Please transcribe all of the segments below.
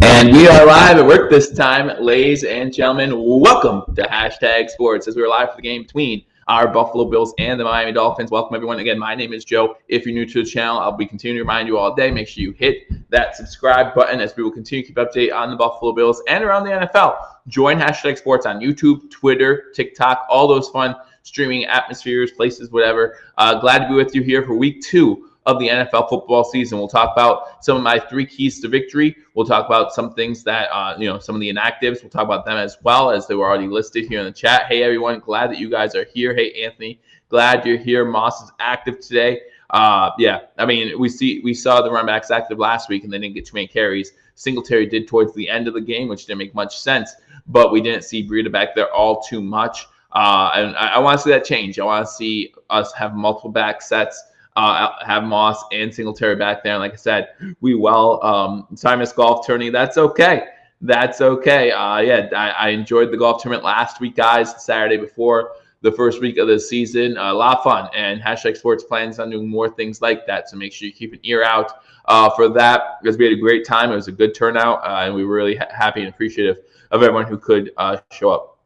And we are live at work this time, ladies and gentlemen. Welcome to Hashtag Sports as we're live for the game between our Buffalo Bills and the Miami Dolphins. Welcome, everyone. Again, my name is Joe. If you're new to the channel, I'll be continuing to remind you all day. Make sure you hit that subscribe button as we will continue to keep update on the Buffalo Bills and around the NFL. Join Hashtag Sports on YouTube, Twitter, TikTok, all those fun streaming atmospheres, places, whatever. Glad to be with you here for week 2 of the NFL football season. We'll talk about some of my 3 keys to victory. We'll talk about some things that, some of the inactives. We'll talk about them as well, as they were already listed here in the chat. Hey, everyone. Glad that you guys are here. Hey, Anthony. Glad you're here. Moss is active today. We saw the run backs active last week, and they didn't get too many carries. Singletary did towards the end of the game, which didn't make much sense, but we didn't see Breida back there all too much. And I want to see that change. I want to see us have multiple back sets. Have Moss and Singletary back there. And like I said, Simon's golf tourney. That's okay. That's okay. I enjoyed the golf tournament last week, guys, Saturday before the first week of the season. A lot of fun. And Hashtag Sports plans on doing more things like that. So make sure you keep an ear out for that, because we had a great time. It was a good turnout, and we were really happy and appreciative of everyone who could show up.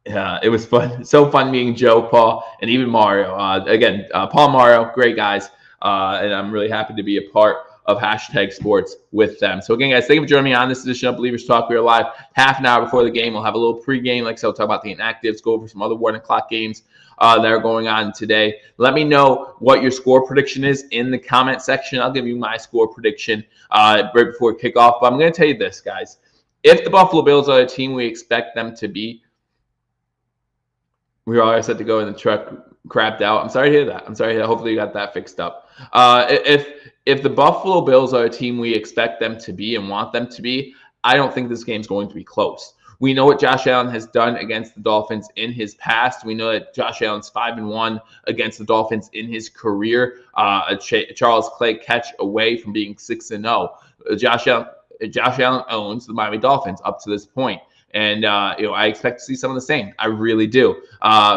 Yeah, it was fun. So fun meeting Joe, Paul, and even Mario. Paul, Mario, great guys. And I'm really happy to be a part of Hashtag Sports with them. So again, guys, thank you for joining me on this edition of Believers Talk. We are live half an hour before the game. We'll have a little pregame. Like I said, we'll talk about the inactives, go over some other 1 o'clock games that are going on today. Let me know what your score prediction is in the comment section. I'll give you my score prediction right before kickoff. But I'm going to tell you this, guys. If the Buffalo Bills are the team we expect them to be, we were always set to go in the truck, crapped out. I'm sorry to hear that. Hopefully you got that fixed up. If the Buffalo Bills are a team we expect them to be and want them to be, I don't think this game's going to be close. We know what Josh Allen has done against the Dolphins in his past. We know that Josh Allen's 5-1 against the Dolphins in his career. Charles Clay catch away from being 6-0. Josh Allen owns the Miami Dolphins up to this point. And, I expect to see some of the same. I really do.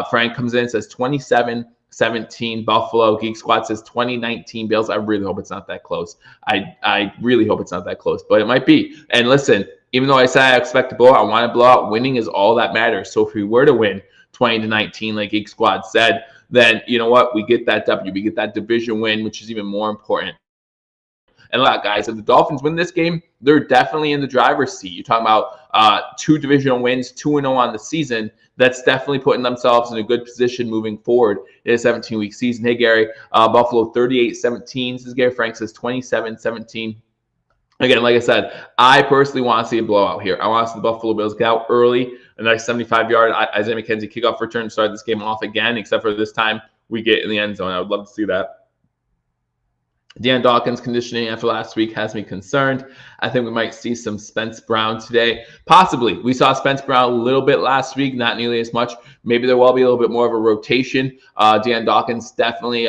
Frank comes in and says 27-17 Buffalo. Geek Squad says 2019 Bills. I really hope it's not that close. I really hope it's not that close, but it might be. And listen, even though I say I expect to blow out, I want to blow out. Winning is all that matters. So if we were to win 20-19, like Geek Squad said, then you know what? We get that W. We get that division win, which is even more important. And look, guys, if the Dolphins win this game, they're definitely in the driver's seat. You're talking about 2 divisional wins, 2-0 on the season. That's definitely putting themselves in a good position moving forward in a 17-week season. Hey, Gary, Buffalo 38-17. This is Gary Frank says 27-17. Again, like I said, I personally want to see a blowout here. I want to see the Buffalo Bills get out early, a nice 75-yard Isaiah McKenzie kickoff return to start this game off again, except for this time we get in the end zone. I would love to see that. Dan Dawkins' conditioning after last week has me concerned. I think we might see some Spence Brown today. Possibly. We saw Spence Brown a little bit last week, not nearly as much. Maybe there will be a little bit more of a rotation. Dan Dawkins definitely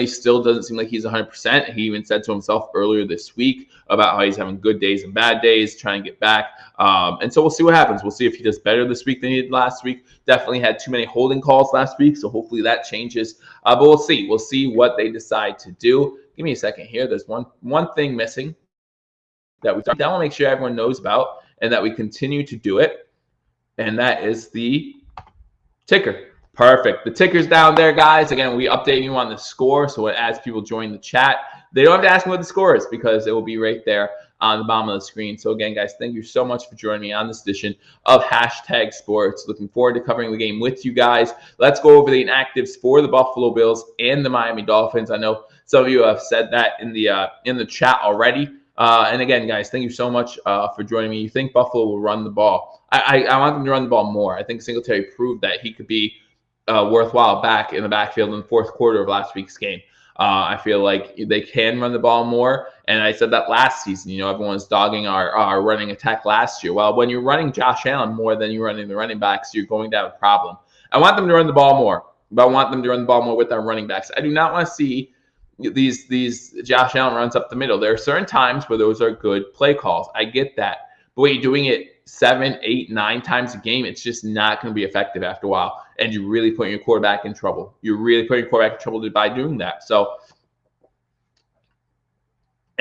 still doesn't seem like he's 100%. He even said to himself earlier this week about how he's having good days and bad days, trying to get back. And so we'll see what happens. We'll see if he does better this week than he did last week. Definitely had too many holding calls last week, so hopefully that changes. But we'll see. We'll see what they decide to do. Give me a second here. There's one thing missing that I want to make sure everyone knows about and that we continue to do it, and that is the ticker. Perfect. The ticker's down there, guys. Again, we update you on the score, so as people join the chat, they don't have to ask me what the score is because it will be right there on the bottom of the screen. So again, guys, thank you so much for joining me on this edition of Hashtag Sports. Looking forward to covering the game with you guys. Let's go over the inactives for the Buffalo Bills and the Miami Dolphins. I know some of you have said that in the chat already. And again, guys, thank you so much for joining me. You think Buffalo will run the ball? I want them to run the ball more. I think Singletary proved that he could be worthwhile back in the backfield in the fourth quarter of last week's game. I feel like they can run the ball more. And I said that last season. Everyone was dogging our running attack last year. Well, when you're running Josh Allen more than you're running the running backs, you're going to have a problem. I want them to run the ball more, but I want them to run the ball more with our running backs. I do not want to see these Josh Allen runs up the middle. There are certain times where those are good play calls. I get that. But when you're doing it 7, 8, 9 times a game, it's just not going to be effective after a while. And you're really putting your quarterback in trouble. You're really putting your quarterback in trouble by doing that. So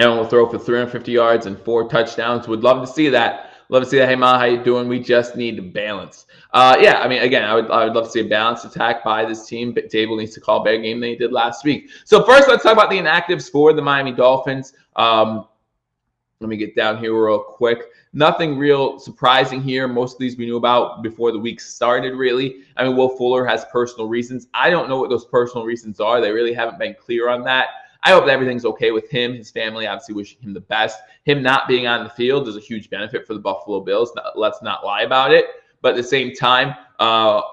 and will throw for 350 yards and 4 touchdowns. Would love to see that. Love to see that. Hey, Ma, how you doing? We just need balance. Yeah, I mean, again, I would love to see a balanced attack by this team. But Dable needs to call a better game than he did last week. So first, let's talk about the inactives for the Miami Dolphins. Let me get down here real quick. Nothing real surprising here. Most of these we knew about before the week started, really. I mean, Will Fuller has personal reasons. I don't know what those personal reasons are. They really haven't been clear on that. I hope that everything's okay with him. His family, obviously wishing him the best. Him not being on the field is a huge benefit for the Buffalo Bills. Let's not lie about it. But at the same time,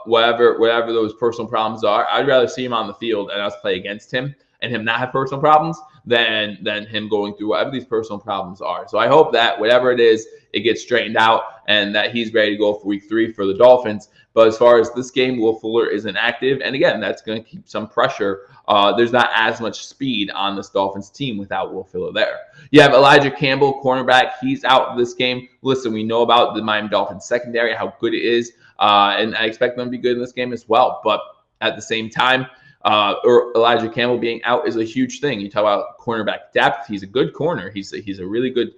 whatever those personal problems are, I'd rather see him on the field and us play against him and him not have personal problems than him going through whatever these personal problems are. So I hope that whatever it is, it gets straightened out and that he's ready to go for week 3 for the Dolphins. But as far as this game, Will Fuller is inactive. And again, that's going to keep some pressure. There's not as much speed on this Dolphins team without Will Fuller there. You have Elijah Campbell, cornerback. He's out this game. Listen, we know about the Miami Dolphins secondary, how good it is. And I expect them to be good in this game as well. But at the same time, or Elijah Campbell being out is a huge thing. You talk about cornerback depth. He's a good corner. He's a really good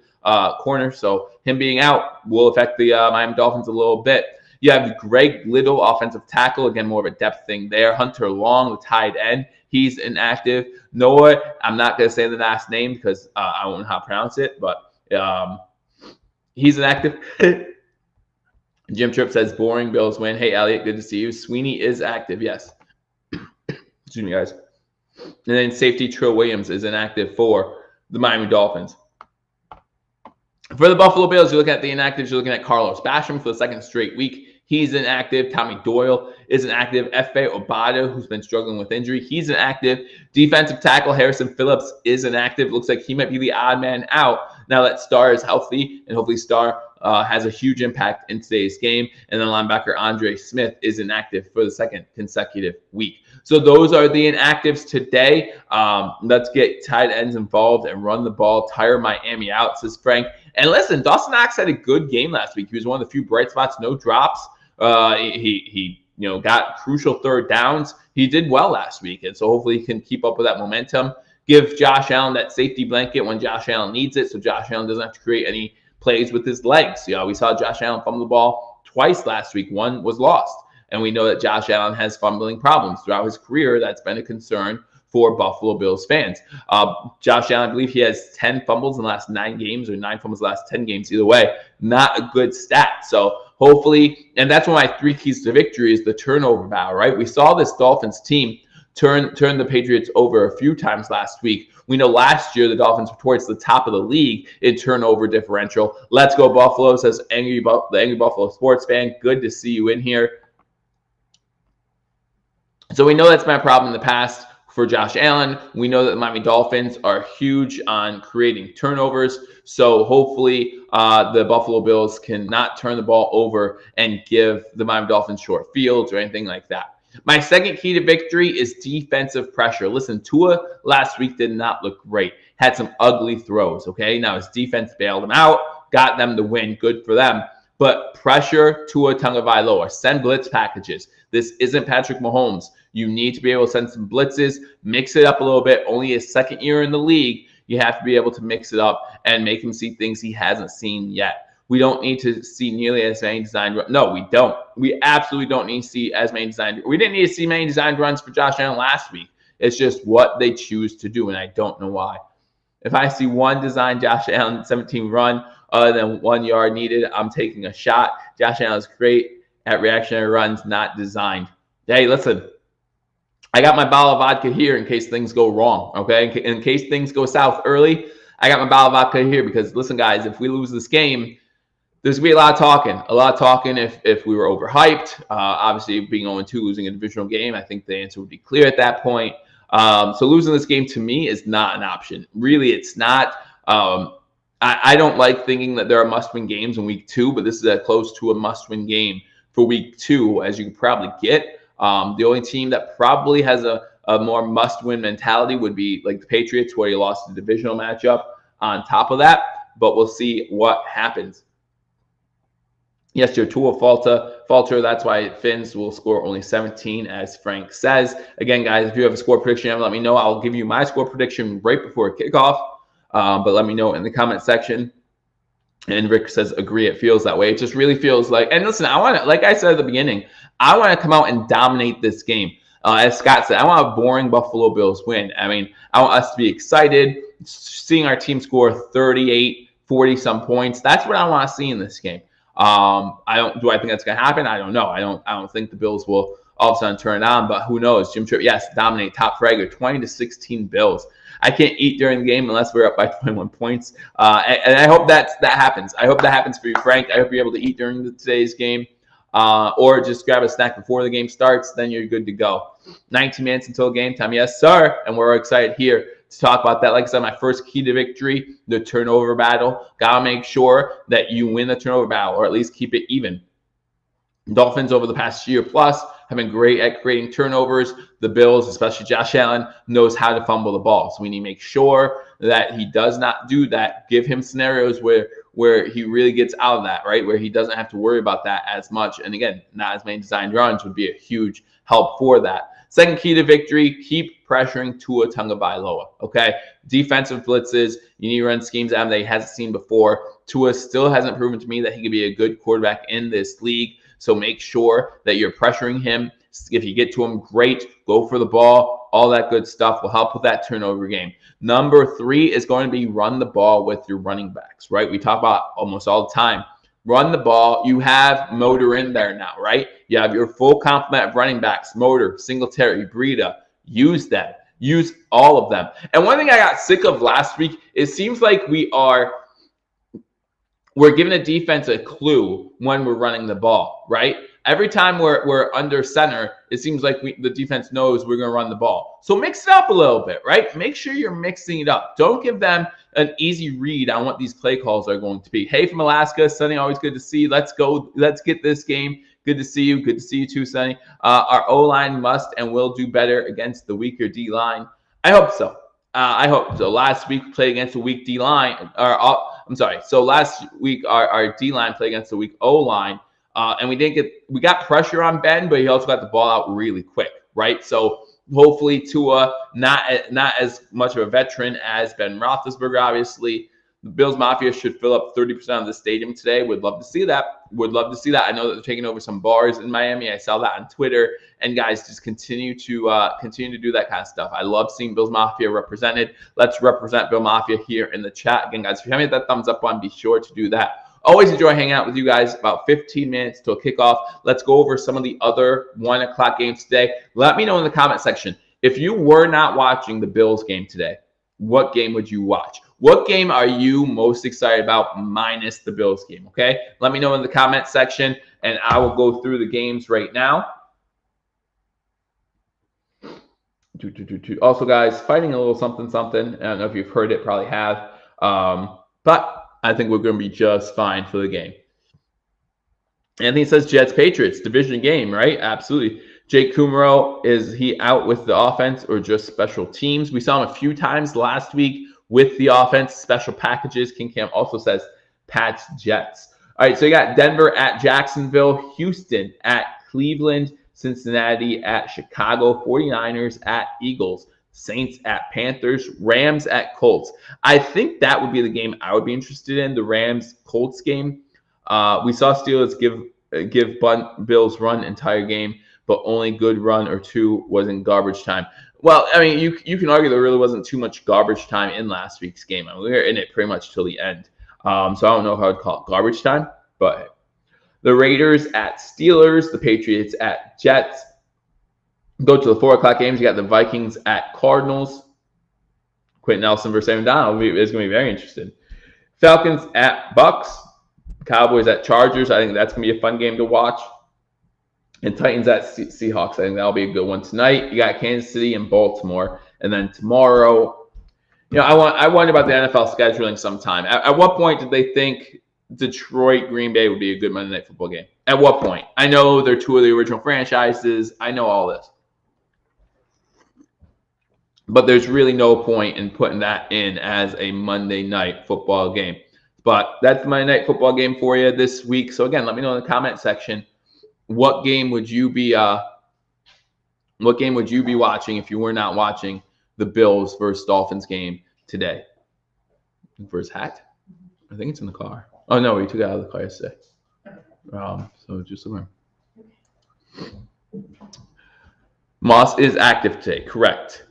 corner. So him being out will affect the Miami Dolphins a little bit. You have Greg Little, offensive tackle. Again, more of a depth thing there. Hunter Long, the tight end. He's inactive. Noah, I'm not going to say the last name because I don't know how to pronounce it, but he's inactive. Jim Tripp says, boring, Bills win. Hey, Elliot, good to see you. Sweeney is active, yes. Excuse me, guys. And then safety Trill Williams is inactive for the Miami Dolphins. For the Buffalo Bills, you're looking at the inactives. You're looking at Carlos Basham for the second straight week. He's inactive. Tommy Doyle is inactive. Efe Obada, who's been struggling with injury, he's inactive. Defensive tackle Harrison Phillips is inactive. Looks like he might be the odd man out now that Starr is healthy, and hopefully Starr has a huge impact in today's game. And then linebacker Andre Smith is inactive for the second consecutive week. So those are the inactives today. Let's get tight ends involved and run the ball. Tire Miami out, says Frank. And listen, Dawson Knox had a good game last week. He was one of the few bright spots, no drops. He got crucial third downs. He did well last week, and so hopefully he can keep up with that momentum. Give Josh Allen that safety blanket when Josh Allen needs it, so Josh Allen doesn't have to create any plays with his legs. We saw Josh Allen fumble the ball twice last week. One was lost, and we know that Josh Allen has fumbling problems throughout his career. That's been a concern for Buffalo Bills fans. Josh Allen, I believe he has 10 fumbles in the last 9 games or 9 fumbles in the last 10 games. Either way, not a good stat. So hopefully, and that's one of my 3 keys to victory is the turnover battle, right? We saw this Dolphins team turn the Patriots over a few times last week. We know last year the Dolphins were towards the top of the league in turnover differential. Let's go Buffalo, says the Angry Buffalo sports fan. Good to see you in here. So we know that's been a problem in the past for Josh Allen. We know that the Miami Dolphins are huge on creating turnovers. So hopefully the Buffalo Bills can not turn the ball over and give the Miami Dolphins short fields or anything like that. My second key to victory is defensive pressure. Listen, Tua last week did not look great. Had some ugly throws, okay? Now his defense bailed him out, got them to win. Good for them. But pressure Tua Tagovailoa. Send blitz packages. This isn't Patrick Mahomes. You need to be able to send some blitzes, mix it up a little bit. Only his second year in the league, you have to be able to mix it up and make him see things he hasn't seen yet. We don't need to see nearly as many designed runs. No, we don't. We absolutely don't need to see as many designed. We didn't need to see many designed runs for Josh Allen last week. It's just what they choose to do, and I don't know why. If I see one designed Josh Allen 17 run other than 1 yard needed, I'm taking a shot. Josh Allen is great at reactionary runs, not designed. Hey, listen. I got my bottle of vodka here in case things go wrong, okay? In case things go south early, I got my bottle of vodka here because, listen, guys, if we lose this game, there's going to be a lot of talking if we were overhyped. Obviously, being 0-2, losing a divisional game, I think the answer would be clear at that point. So losing this game, to me, is not an option. Really, it's not. I don't like thinking that there are must-win games in week 2, but this is as close to a must-win game for week 2 as you could probably get. The only team that probably has a more must-win mentality would be like the Patriots, where you lost the divisional matchup on top of that. But we'll see what happens. Yes, your Tua falter. That's why Finns will score only 17, as Frank says. Again, guys, if you have a score prediction, let me know. I'll give you my score prediction right before kickoff. But let me know in the comment section. And Rick says, agree, it feels that way. It just really feels like, and listen, I want to, like I said at the beginning, I want to come out and dominate this game. As Scott said, I want a boring Buffalo Bills win. I mean, I want us to be excited, seeing our team score 38, 40 some points. That's what I want to see in this game. Do I think that's going to happen? I don't know. I don't think the Bills will all of a sudden turn it on, but who knows? Jim Tripp, yes, dominate, top fragger, 20-16 Bills. I can't eat during the game unless we're up by 21 points. And I hope that happens. I hope that happens for you, Frank. I hope you're able to eat during today's game. Or just grab a snack before the game starts. Then you're good to go. 19 minutes until game time. Yes, sir. And we're excited here to talk about that. Like I said, my first key to victory, the turnover battle. Got to make sure that you win the turnover battle, or at least keep it even. Dolphins over the past year plus have been great at creating turnovers. The Bills, especially Josh Allen, knows how to fumble the ball. So we need to make sure that he does not do that. Give him scenarios where he really gets out of that, right? Where he doesn't have to worry about that as much. And again, not as many designed runs would be a huge help for that. Second key to victory, keep pressuring Tua Tagovailoa, okay? Defensive blitzes, you need to run schemes at him that he hasn't seen before. Tua still hasn't proven to me that he can be a good quarterback in this league. So make sure that you're pressuring him. If you get to him, great. Go for the ball. All that good stuff will help with that turnover game. Number 3 is going to be run the ball with your running backs, right? We talk about almost all the time. Run the ball. You have Motor in there now, right? You have your full complement of running backs, Motor, Singletary, Breida. Use them. Use all of them. And one thing I got sick of last week, it seems like we're giving a defense a clue when we're running the ball, right? Every time we're under center, it seems like the defense knows we're going to run the ball. So mix it up a little bit, right? Make sure you're mixing it up. Don't give them an easy read on what these play calls are going to be. Hey, from Alaska, Sonny, always good to see you. Let's go. Let's get this game. Good to see you. Good to see you too, Sonny. Our O-line must and will do better against the weaker D-line. I hope so. I hope so. Last week we played against a weak D-line. So last week our D-line played against a weak O-line. And we got pressure on Ben, but he also got the ball out really quick, right? So hopefully Tua, not as much of a veteran as Ben Roethlisberger, obviously. The Bills Mafia should fill up 30% of the stadium today. Would love to see that. I know that they're taking over some bars in Miami. I saw that on Twitter. And guys, just continue to do that kind of stuff. I love seeing Bills Mafia represented. Let's represent Bill Mafia here in the chat. Again, guys, if you haven't hit that thumbs up button, be sure to do that. Always enjoy hanging out with you guys. About 15 minutes till kickoff. Let's go over some of the other 1 o'clock games today. Let me know in the comment section. If you were not watching the Bills game today, what game would you watch? What game are you most excited about minus the Bills game, okay? Let me know in the comment section, and I will go through the games right now. Also, guys, fighting a little something. I don't know if you've heard it, probably have. But I think we're going to be just fine for the game. Anthony says Jets-Patriots, division game, right? Absolutely. Jake Kumaro, is he out with the offense or just special teams? We saw him a few times last week with the offense, special packages. King Cam also says Pats, Jets. All right, so you got Denver at Jacksonville, Houston at Cleveland, Cincinnati at Chicago, 49ers at Eagles, Saints at Panthers, Rams at Colts. I think that would be the game I would be interested in, the Rams-Colts game. We saw Steelers give Bills run entire game, but only good run or two was in garbage time. Well, I mean, you can argue there really wasn't too much garbage time in last week's game. I mean, we were in it pretty much till the end. So I don't know how I'd call it garbage time, but the Raiders at Steelers, the Patriots at Jets. Go to the 4 o'clock games. You got the Vikings at Cardinals. Quentin Nelson versus Aaron Donald is going to be very interesting. Falcons at Bucks. Cowboys at Chargers. I think that's going to be a fun game to watch. And Titans at Seahawks. I think that'll be a good one tonight. You got Kansas City and Baltimore. And then tomorrow, I wonder about the NFL scheduling sometime. At what point did they think Detroit, Green Bay would be a good Monday Night Football game? At what point? I know they're two of the original franchises. I know all this. But there's really no point in putting that in as a Monday Night Football game. But that's the Monday Night Football game for you this week. So again, let me know in the comment section. What game would you be watching if you were not watching the Bills versus Dolphins game today? For his hat? I think it's in the car. Oh no, he took it out of the car yesterday. So just look. Moss is active today, correct.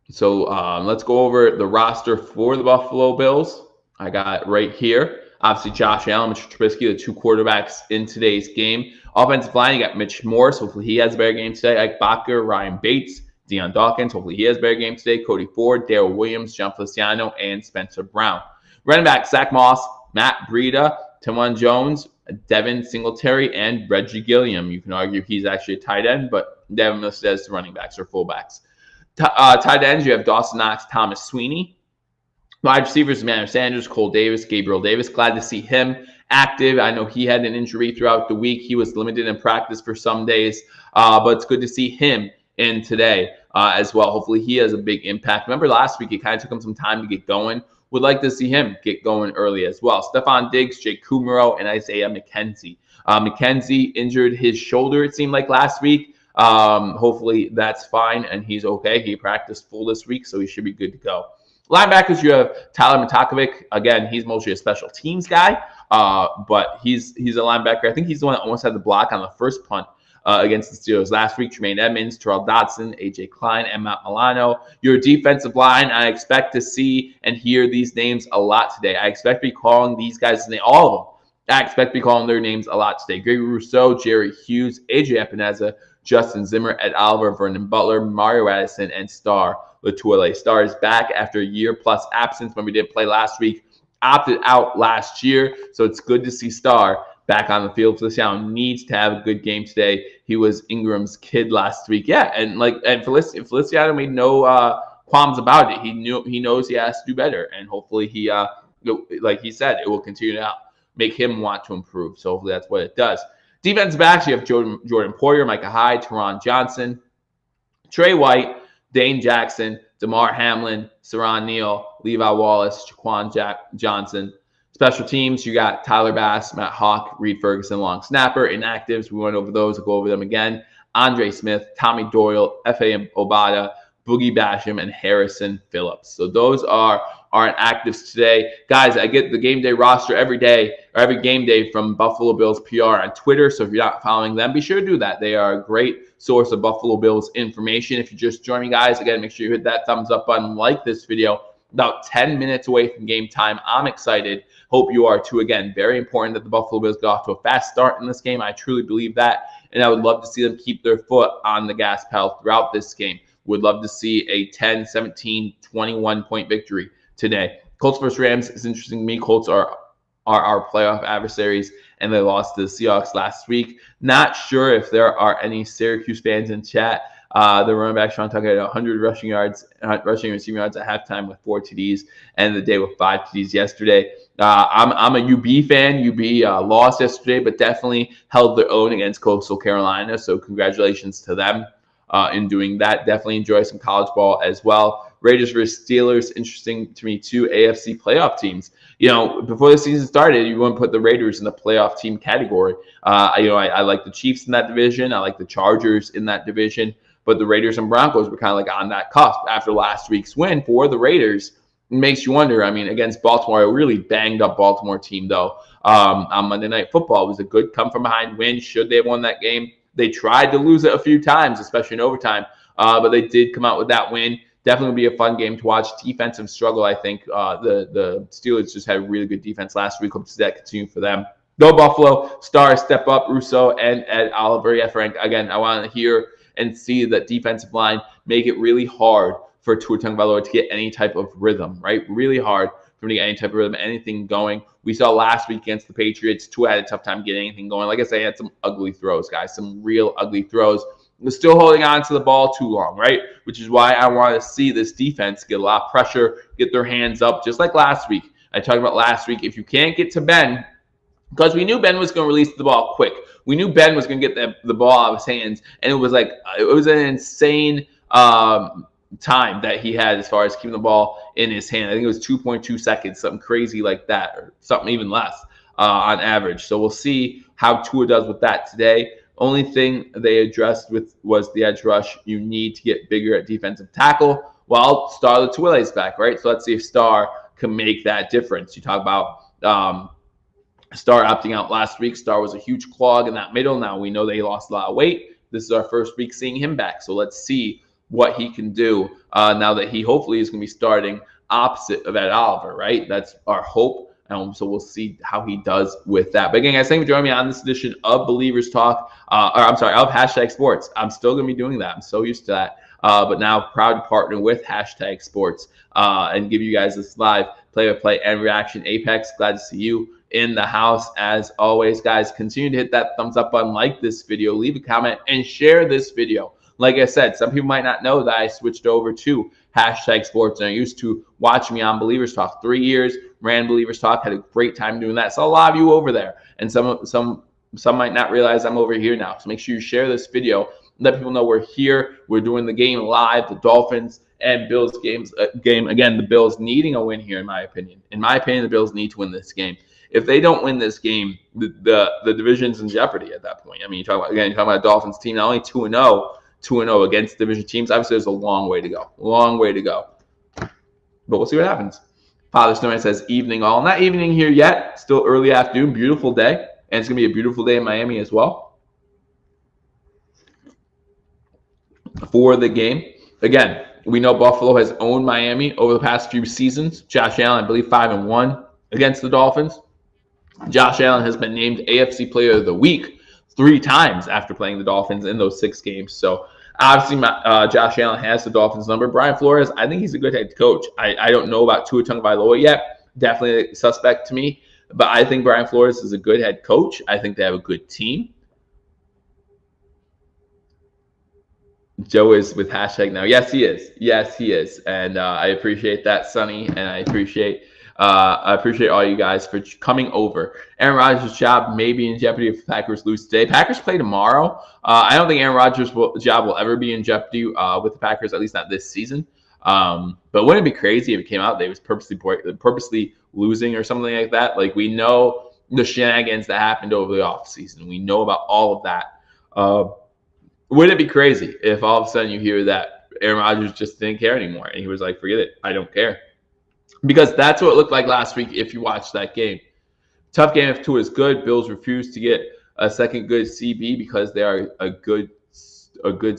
So let's go over the roster for the Buffalo Bills. I got it right here. Obviously, Josh Allen, Mitch Trubisky, the two quarterbacks in today's game. Offensive line, you got Mitch Morse. Hopefully, he has a better game today. Ike Bacher, Ryan Bates, Deion Dawkins. Hopefully, he has a better game today. Cody Ford, Darrell Williams, John Feliciano, and Spencer Brown. Running back, Zach Moss, Matt Breida, Timon Jones, Devin Singletary, and Reggie Gilliam. You can argue he's actually a tight end, but Devin listed as running backs or fullbacks. Tight ends, you have Dawson Knox, Thomas Sweeney. Wide receivers, Emmanuel Sanders, Cole Davis, Gabriel Davis. Glad to see him active. I know he had an injury throughout the week. He was limited in practice for some days, but it's good to see him in today as well. Hopefully he has a big impact. Remember last week, it kind of took him some time to get going. Would like to see him get going early as well. Stephon Diggs, Jake Kumaro, and Isaiah McKenzie. McKenzie injured his shoulder, it seemed like, last week. Hopefully that's fine and he's okay. He practiced full this week, so he should be good to go. Linebackers, you have Tyler Matakovic. Again, he's mostly a special teams guy, but he's a linebacker. I think he's the one that almost had the block on the first punt against the Steelers last week. Tremaine Edmonds, Terrell Dodson, AJ Klein, and Matt Milano. Your defensive line, I expect to see and hear these names a lot today. I expect to be calling these guys' names, all of them. I expect to be calling their names a lot today. Gregory Rousseau, Jerry Hughes, AJ Epineza, Justin Zimmer, Ed Oliver, Vernon Butler, Mario Addison, and Star Latuele. Star is back after a year-plus absence when we didn't play last week. Opted out last year, so it's good to see Star back on the field. Feliciano needs to have a good game today. He was Ingram's kid last week. Yeah, and Feliciano made no qualms about it. He knows he has to do better, and hopefully he, like he said, it will continue to make him want to improve. So hopefully that's what it does. Defensive backs, you have Jordan Poyer, Micah Hyde, Teron Johnson, Trey White, Dane Jackson, DeMar Hamlin, Saron Neal, Levi Wallace, Jaquan Johnson. Special teams, you got Tyler Bass, Matt Hawk, Reed Ferguson, long snapper. Inactives, we went over those. I'll go over them again. Andre Smith, Tommy Doyle, F.A. Obada, Boogie Basham, and Harrison Phillips. So those are our inactives today. Guys, I get the game day roster every day, or every game day, from Buffalo Bills PR on Twitter. So if you're not following them, be sure to do that. They are a great source of Buffalo Bills information. If you just joined me, guys, again, make sure you hit that thumbs up button, like this video. About 10 minutes away from game time. I'm excited. Hope you are too. Again, very important that the Buffalo Bills get off to a fast start in this game. I truly believe that. And I would love to see them keep their foot on the gas pedal throughout this game. Would love to see a 10, 17, 21-point victory today. Colts versus Rams is interesting to me. Colts are our playoff adversaries, and they lost to the Seahawks last week. Not sure if there are any Syracuse fans in chat. The running back Sean Tucker had 100 rushing and receiving yards at halftime with 4 TDs, and the day with 5 TDs yesterday. I'm a UB fan. UB lost yesterday, but definitely held their own against Coastal Carolina. So congratulations to them in doing that. Definitely enjoy some college ball as well. Raiders versus Steelers, interesting to me too. AFC playoff teams. You know, before the season started, you wouldn't put the Raiders in the playoff team category. I like the Chiefs in that division. I like the Chargers in that division. But the Raiders and Broncos were kind of like on that cusp after last week's win for the Raiders. It makes you wonder. I mean, against Baltimore, a really banged up Baltimore team, though. On Monday Night Football, it was a good come-from-behind win. Should they have won that game? They tried to lose it a few times, especially in overtime, but they did come out with that win. Definitely be a fun game to watch. Defensive struggle, I think. The Steelers just had a really good defense last week. Hope to see that continue for them. Go Buffalo. Stars step up. Rousseau and Ed Oliver. Yeah, Frank, again, I want to hear and see that defensive line make it really hard for Tua Tagovailoa to get any type of rhythm, right? Really hard for him to get any type of rhythm, anything going. We saw last week against the Patriots, Tua had a tough time getting anything going. Like I said, he had some ugly throws, guys, some real ugly throws. They're still holding on to the ball too long, right? Which is why I want to see this defense get a lot of pressure, get their hands up, just like last week. I talked about last week. If you can't get to Ben, because we knew Ben was going to release the ball quick. We knew Ben was going to get the ball out of his hands, and it was an insane time that he had as far as keeping the ball in his hand. I think it was 2.2 seconds, something crazy like that, or something even less on average. So we'll see how Tua does with that today. Only thing they addressed was the edge rush. You need to get bigger at defensive tackle. Well, Star Latuele is back, right? So let's see if Star can make that difference. You talk about Star opting out last week. Star was a huge clog in that middle. Now we know they lost a lot of weight. This is our first week seeing him back. So let's see what he can do now that he hopefully is going to be starting opposite of Ed Oliver, right? That's our hope. So we'll see how he does with that. But again, guys, thank you for joining me on this edition of Believers Talk, of Hashtag Sports. I'm still going to be doing that. I'm so used to that. But now proud to partner with Hashtag Sports and give you guys this live play-by-play and reaction. Apex, glad to see you in the house as always. Guys, continue to hit that thumbs up button, like this video, leave a comment, and share this video. Like I said, some people might not know that I switched over to Hashtag Sports, and I used to watch me on Believers Talk. 3 years, ran Believers Talk, had a great time doing that. So a lot of you over there, and some might not realize I'm over here now. So make sure you share this video, let people know we're here. We're doing the game live, the Dolphins and Bills game. Again, the Bills needing a win here, in my opinion. In my opinion, the Bills need to win this game. If they don't win this game, the division's in jeopardy at that point. I mean, you're talking about a Dolphins team not only 2-0 against division teams. Obviously, there's a long way to go. But we'll see what happens. Father Snowman says, evening all. Not evening here yet. Still early afternoon. Beautiful day. And it's going to be a beautiful day in Miami as well for the game. Again, we know Buffalo has owned Miami over the past few seasons. Josh Allen, I believe, 5-1 against the Dolphins. Josh Allen has been named AFC Player of the Week 3 times after playing the Dolphins in those 6 games. So obviously, Josh Allen has the Dolphins number. Brian Flores, I think he's a good head coach. I don't know about Tua Tagovailoa yet. Definitely a suspect to me. But I think Brian Flores is a good head coach. I think they have a good team. Joe is with hashtag now. Yes, he is. Yes, he is. And I appreciate that, Sonny. And I appreciate all you guys for coming over. Aaron Rodgers' job may be in jeopardy if the Packers lose today. Packers play tomorrow. I don't think Aaron Rodgers' job will ever be in jeopardy with the Packers, at least not this season. But wouldn't it be crazy if it came out they was purposely losing or something like that? Like, we know the shenanigans that happened over the offseason. We know about all of that. Wouldn't it be crazy if all of a sudden you hear that Aaron Rodgers just didn't care anymore and he was like, forget it, I don't care? Because that's what it looked like last week if you watched that game. Tough game if Tua is good. Bills refuse to get a second good CB because they are a good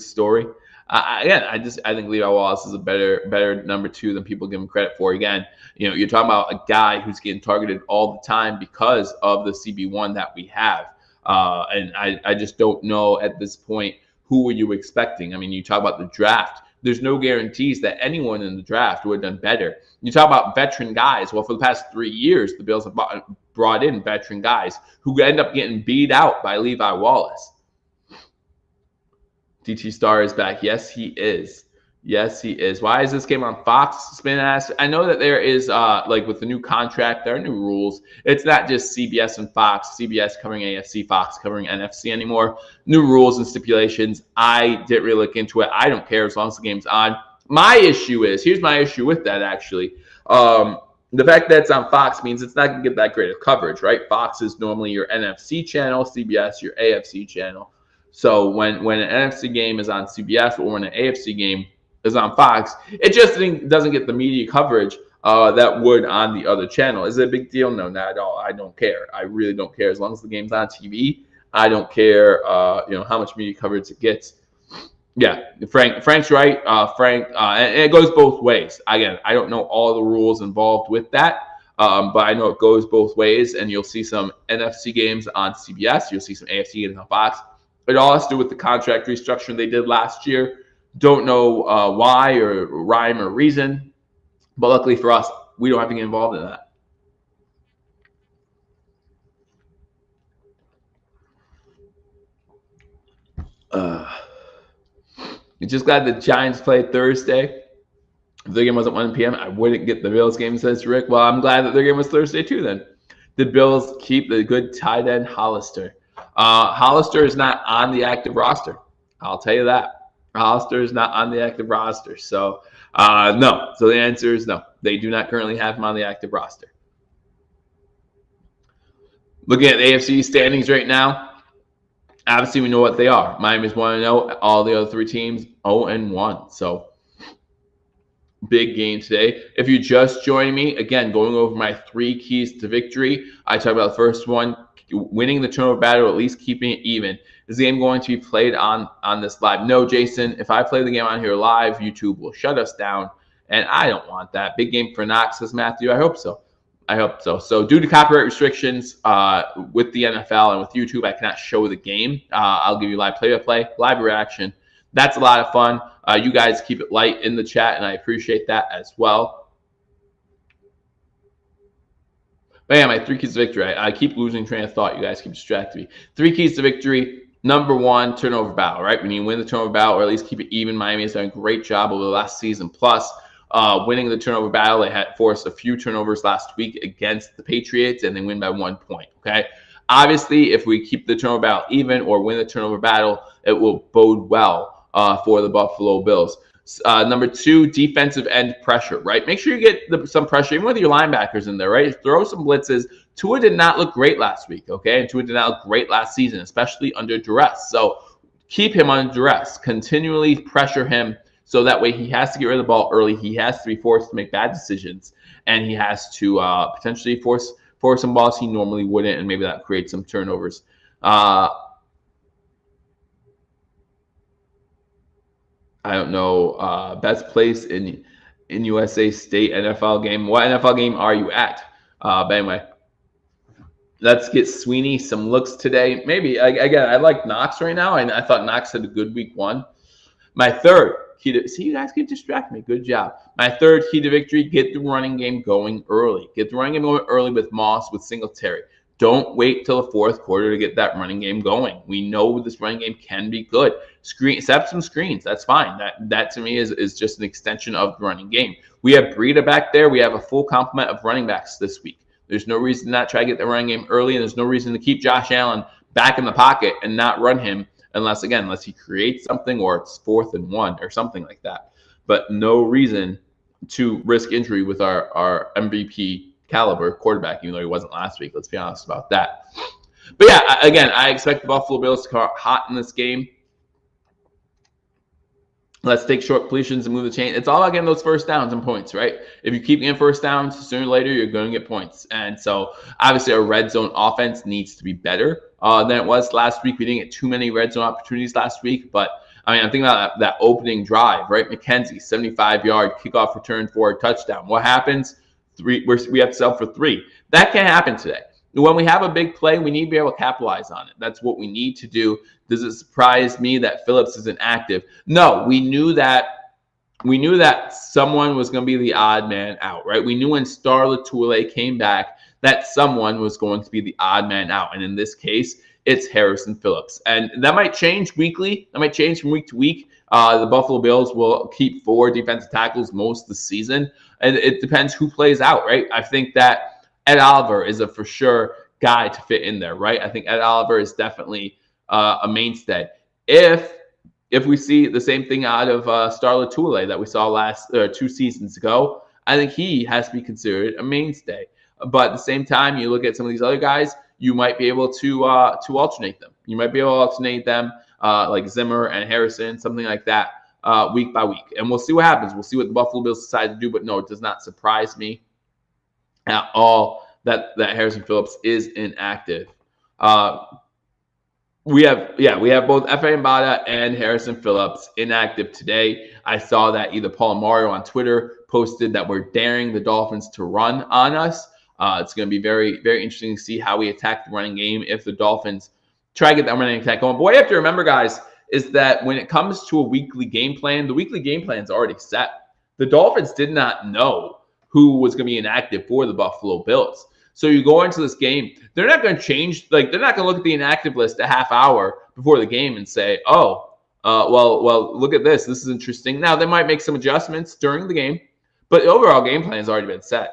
story. I think Levi Wallace is a better number 2 than people give him credit for. Again, you're talking about a guy who's getting targeted all the time because of the CB1 that we have. And I just don't know at this point, who were you expecting? I mean, you talk about the draft. There's no guarantees that anyone in the draft would have done better. You talk about veteran guys. Well, for the past 3 years, the Bills have brought in veteran guys who end up getting beat out by Levi Wallace. DT Star is back. Yes, he is. Yes, he is. Why is this game on Fox? Spin asked. I know that there is, like with the new contract, there are new rules. It's not just CBS and Fox, CBS covering AFC, Fox covering NFC anymore. New rules and stipulations. I didn't really look into it. I don't care as long as the game's on. My issue is, here's my issue with that actually. The fact that it's on Fox means it's not going to get that great of coverage, right? Fox is normally your NFC channel, CBS your AFC channel. So when an NFC game is on CBS or when an AFC game is on Fox, it just doesn't get the media coverage that would on the other channel. Is it a big deal? No, not at all. I don't care. I really don't care. As long as the game's on TV, I don't care how much media coverage it gets. Yeah, Frank's right. And it goes both ways. Again, I don't know all the rules involved with that, but I know it goes both ways, and you'll see some NFC games on CBS. You'll see some AFC games on Fox. It all has to do with the contract restructuring they did last year. Don't know why or rhyme or reason, but luckily for us, we don't have to get involved in that. I'm just glad the Giants played Thursday. If their game wasn't 1 p.m., I wouldn't get the Bills game, says Rick. Well, I'm glad that their game was Thursday too then. The Bills keep the good tight end Hollister. Hollister is not on the active roster. I'll tell you that. Hollister is not on the active roster. So, no. So the answer is no. They do not currently have him on the active roster. Looking at the AFC standings right now, obviously we know what they are. Miami's 1-0. All the other 3 teams 0-1. So big game today. If you just joined me, again, going over my 3 keys to victory. I talked about the first one, winning the turnover battle, at least keeping it even. Is the game going to be played on this live? No, Jason. If I play the game on here live, YouTube will shut us down, and I don't want that. Big game for Knox, says Matthew. I hope so. I hope so. So due to copyright restrictions with the NFL and with YouTube, I cannot show the game. I'll give you live play-by-play, live reaction. That's a lot of fun. You guys keep it light in the chat, and I appreciate that as well. But yeah, my 3 keys to victory. I keep losing train of thought. You guys keep distracting me. 3 keys to victory. Number 1, turnover battle, right? When you win the turnover battle, or at least keep it even, Miami has done a great job over the last season. Plus, winning the turnover battle, they had forced a few turnovers last week against the Patriots, and they win by 1 point, okay? Obviously, if we keep the turnover battle even or win the turnover battle, it will bode well for the Buffalo Bills. Number 2, defensive end pressure, right? Make sure you get some pressure, even with your linebackers in there, right? Throw some blitzes. Tua did not look great last week, okay? And Tua did not look great last season, especially under duress. So keep him under duress. Continually pressure him so that way he has to get rid of the ball early. He has to be forced to make bad decisions, and he has to potentially force some balls he normally wouldn't, and maybe that creates some turnovers. I don't know. Best place in USA State NFL game. What NFL game are you at? But anyway, let's get Sweeney some looks today. Maybe again, I like Knox right now, and I thought Knox had a good week 1. My 3rd key to see, you guys get distracted me. Good job. My 3rd key to victory: get the running game going early. Get the running game going early with Moss, with Singletary. Don't wait till the 4th quarter to get that running game going. We know this running game can be good. Set up some screens. That's fine. That to me is just an extension of the running game. We have Breida back there. We have a full complement of running backs this week. There's no reason to not try to get the running game early, and there's no reason to keep Josh Allen back in the pocket and not run him unless he creates something or it's 4th and 1 or something like that. But no reason to risk injury with our MVP caliber quarterback, even though he wasn't last week. Let's be honest about that. But yeah, again, I expect the Buffalo Bills to come out hot in this game. Let's take short completions and move the chain. It's all about getting those first downs and points, right? If you keep getting first downs, sooner or later, you're going to get points. And so, obviously, our red zone offense needs to be better than it was last week. We didn't get too many red zone opportunities last week. But, I mean, I'm thinking about that opening drive, right? McKenzie, 75-yard kickoff return for a touchdown. What happens? We have to sell for 3. That can't happen today. When we have a big play, we need to be able to capitalize on it. That's what we need to do. Does it surprise me that Phillips isn't active? No, we knew that someone was going to be the odd man out, right? We knew when Star Latulippe came back that someone was going to be the odd man out. And in this case, it's Harrison Phillips. And that might change weekly. That might change from week to week. The Buffalo Bills will keep 4 defensive tackles most of the season. And it depends who plays out, right? I think that Ed Oliver is a for sure guy to fit in there, right? I think Ed Oliver is definitely a mainstay. If we see the same thing out of Star Latulippe that we saw 2 seasons ago, I think he has to be considered a mainstay. But at the same time, you look at some of these other guys, you might be able to alternate them. You might be able to alternate them like Zimmer and Harrison, something like that, week by week. And we'll see what happens. We'll see what the Buffalo Bills decide to do. But no, it does not surprise me at all that Harrison Phillips is inactive. We have both F.A. Mbada and Harrison Phillips inactive today. I saw that either Paul and Mario on Twitter posted that we're daring the Dolphins to run on us. It's going to be very, very interesting to see how we attack the running game if the Dolphins try to get that running attack going. But what you have to remember, guys, is that when it comes to a weekly game plan, the weekly game plan is already set. The Dolphins did not know who was going to be inactive for the Buffalo Bills. So you go into this game, they're not going to change. Like, they're not going to look at the inactive list a half hour before the game and say, well, look at this. This is interesting. Now, they might make some adjustments during the game, but the overall game plan has already been set.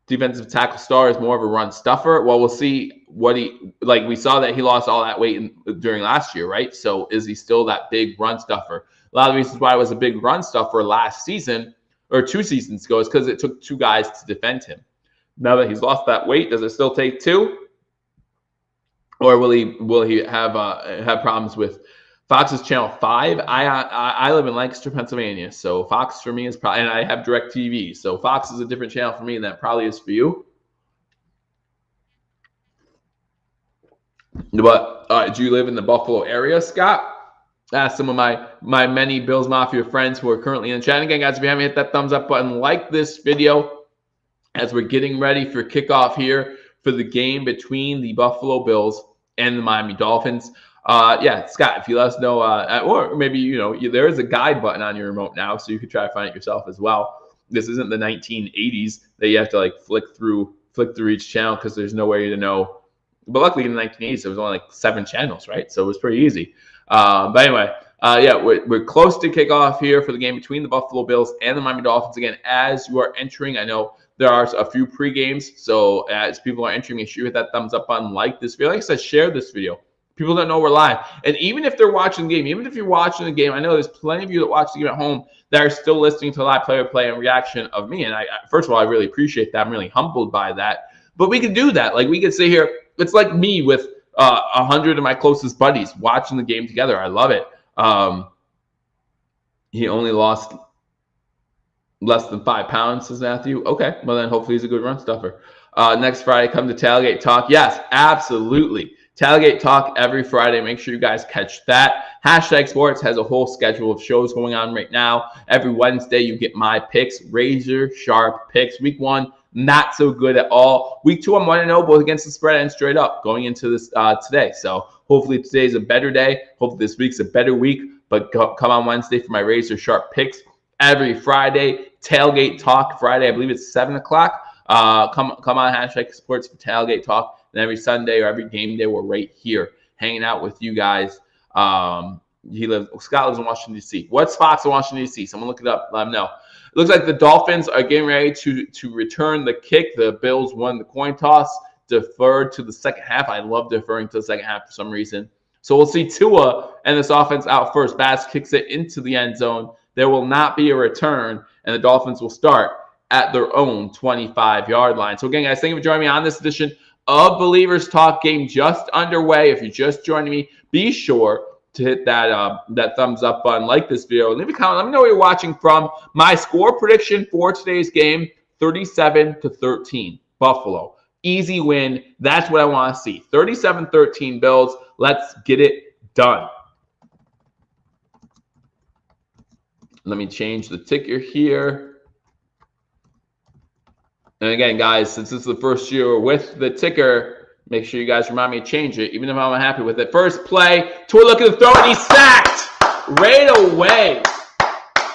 Defensive tackle Star is more of a run stuffer. Well, we'll see what we saw that he lost all that weight during last year, right? So is he still that big run stuffer? A lot of the reasons why it was a big run stuffer last season or 2 seasons ago is because it took 2 guys to defend him. Now that he's lost that weight, does it still take 2? Or will he have problems with Fox is channel 5. I live in Lancaster, Pennsylvania, so Fox for me is probably, and I have DirecTV, so Fox is a different channel for me than that probably is for you. But do you live in the Buffalo area, Scott? Ask some of my many Bills Mafia friends who are currently in the chat. And again, guys, if you haven't hit that thumbs up button, like this video as we're getting ready for kickoff here for the game between the Buffalo Bills and the Miami Dolphins. Yeah, Scott, if you let us know, or maybe, there is a guide button on your remote now, so you could try to find it yourself as well. This isn't the 1980s that you have to like flick through each channel because there's no way to know. But luckily in the 1980s, there was only like 7 channels, right? So it was pretty easy. But anyway, yeah, we're close to kickoff here for the game between the Buffalo Bills and the Miami Dolphins. Again, as you are entering, I know there are a few pre-games, so as people are entering, make sure you hit that thumbs up button, like this video. Like I said, share this video. People don't know we're live. And even if they're watching the game, even if you're watching the game, I know there's plenty of you that watch the game at home that are still listening to live play and reaction of me. And I first of all, I really appreciate that. I'm really humbled by that. But we could do that. Like, we could sit here. It's like me with 100 of my closest buddies watching the game together. I love it. He only lost less than 5 pounds, says Matthew. Okay, well then hopefully he's a good run stuffer. Next Friday, come to Tailgate Talk. Yes, absolutely. Tailgate Talk every Friday. Make sure you guys catch that. Hashtag Sports has a whole schedule of shows going on right now. Every Wednesday, you get my picks, razor sharp picks. Week 1, not so good at all. Week 2, I'm 1-0 both against the spread and straight up going into this today. So hopefully today's a better day. Hopefully this week's a better week. But come on Wednesday for my razor sharp picks. Every Friday, Tailgate Talk Friday. I believe it's 7 o'clock. Come on, Hashtag Sports for Tailgate Talk. And every Sunday or every game day, we're right here hanging out with you guys. Scott lives in Washington, D.C. What's Fox in Washington, D.C.? Someone look it up. Let them know. It looks like the Dolphins are getting ready to return the kick. The Bills won the coin toss, deferred to the second half. I love deferring to the second half for some reason. So we'll see Tua and this offense out first. Bass kicks it into the end zone. There will not be a return, and the Dolphins will start at their own 25-yard line. So again, guys, thank you for joining me on this edition of Believers Talk. Game just underway. If you're just joining me, be sure to hit that thumbs up button, like this video, leave a comment. Let me know where you're watching from. My score prediction for today's game, 37-13, Buffalo. Easy win. That's what I want to see. 37-13 Bills. Let's get it done. Let me change the ticker here. And again, guys, since this is the first year with the ticker, make sure you guys remind me to change it, even if I'm unhappy with it. First play, Tua looking to throw, and he's sacked right away.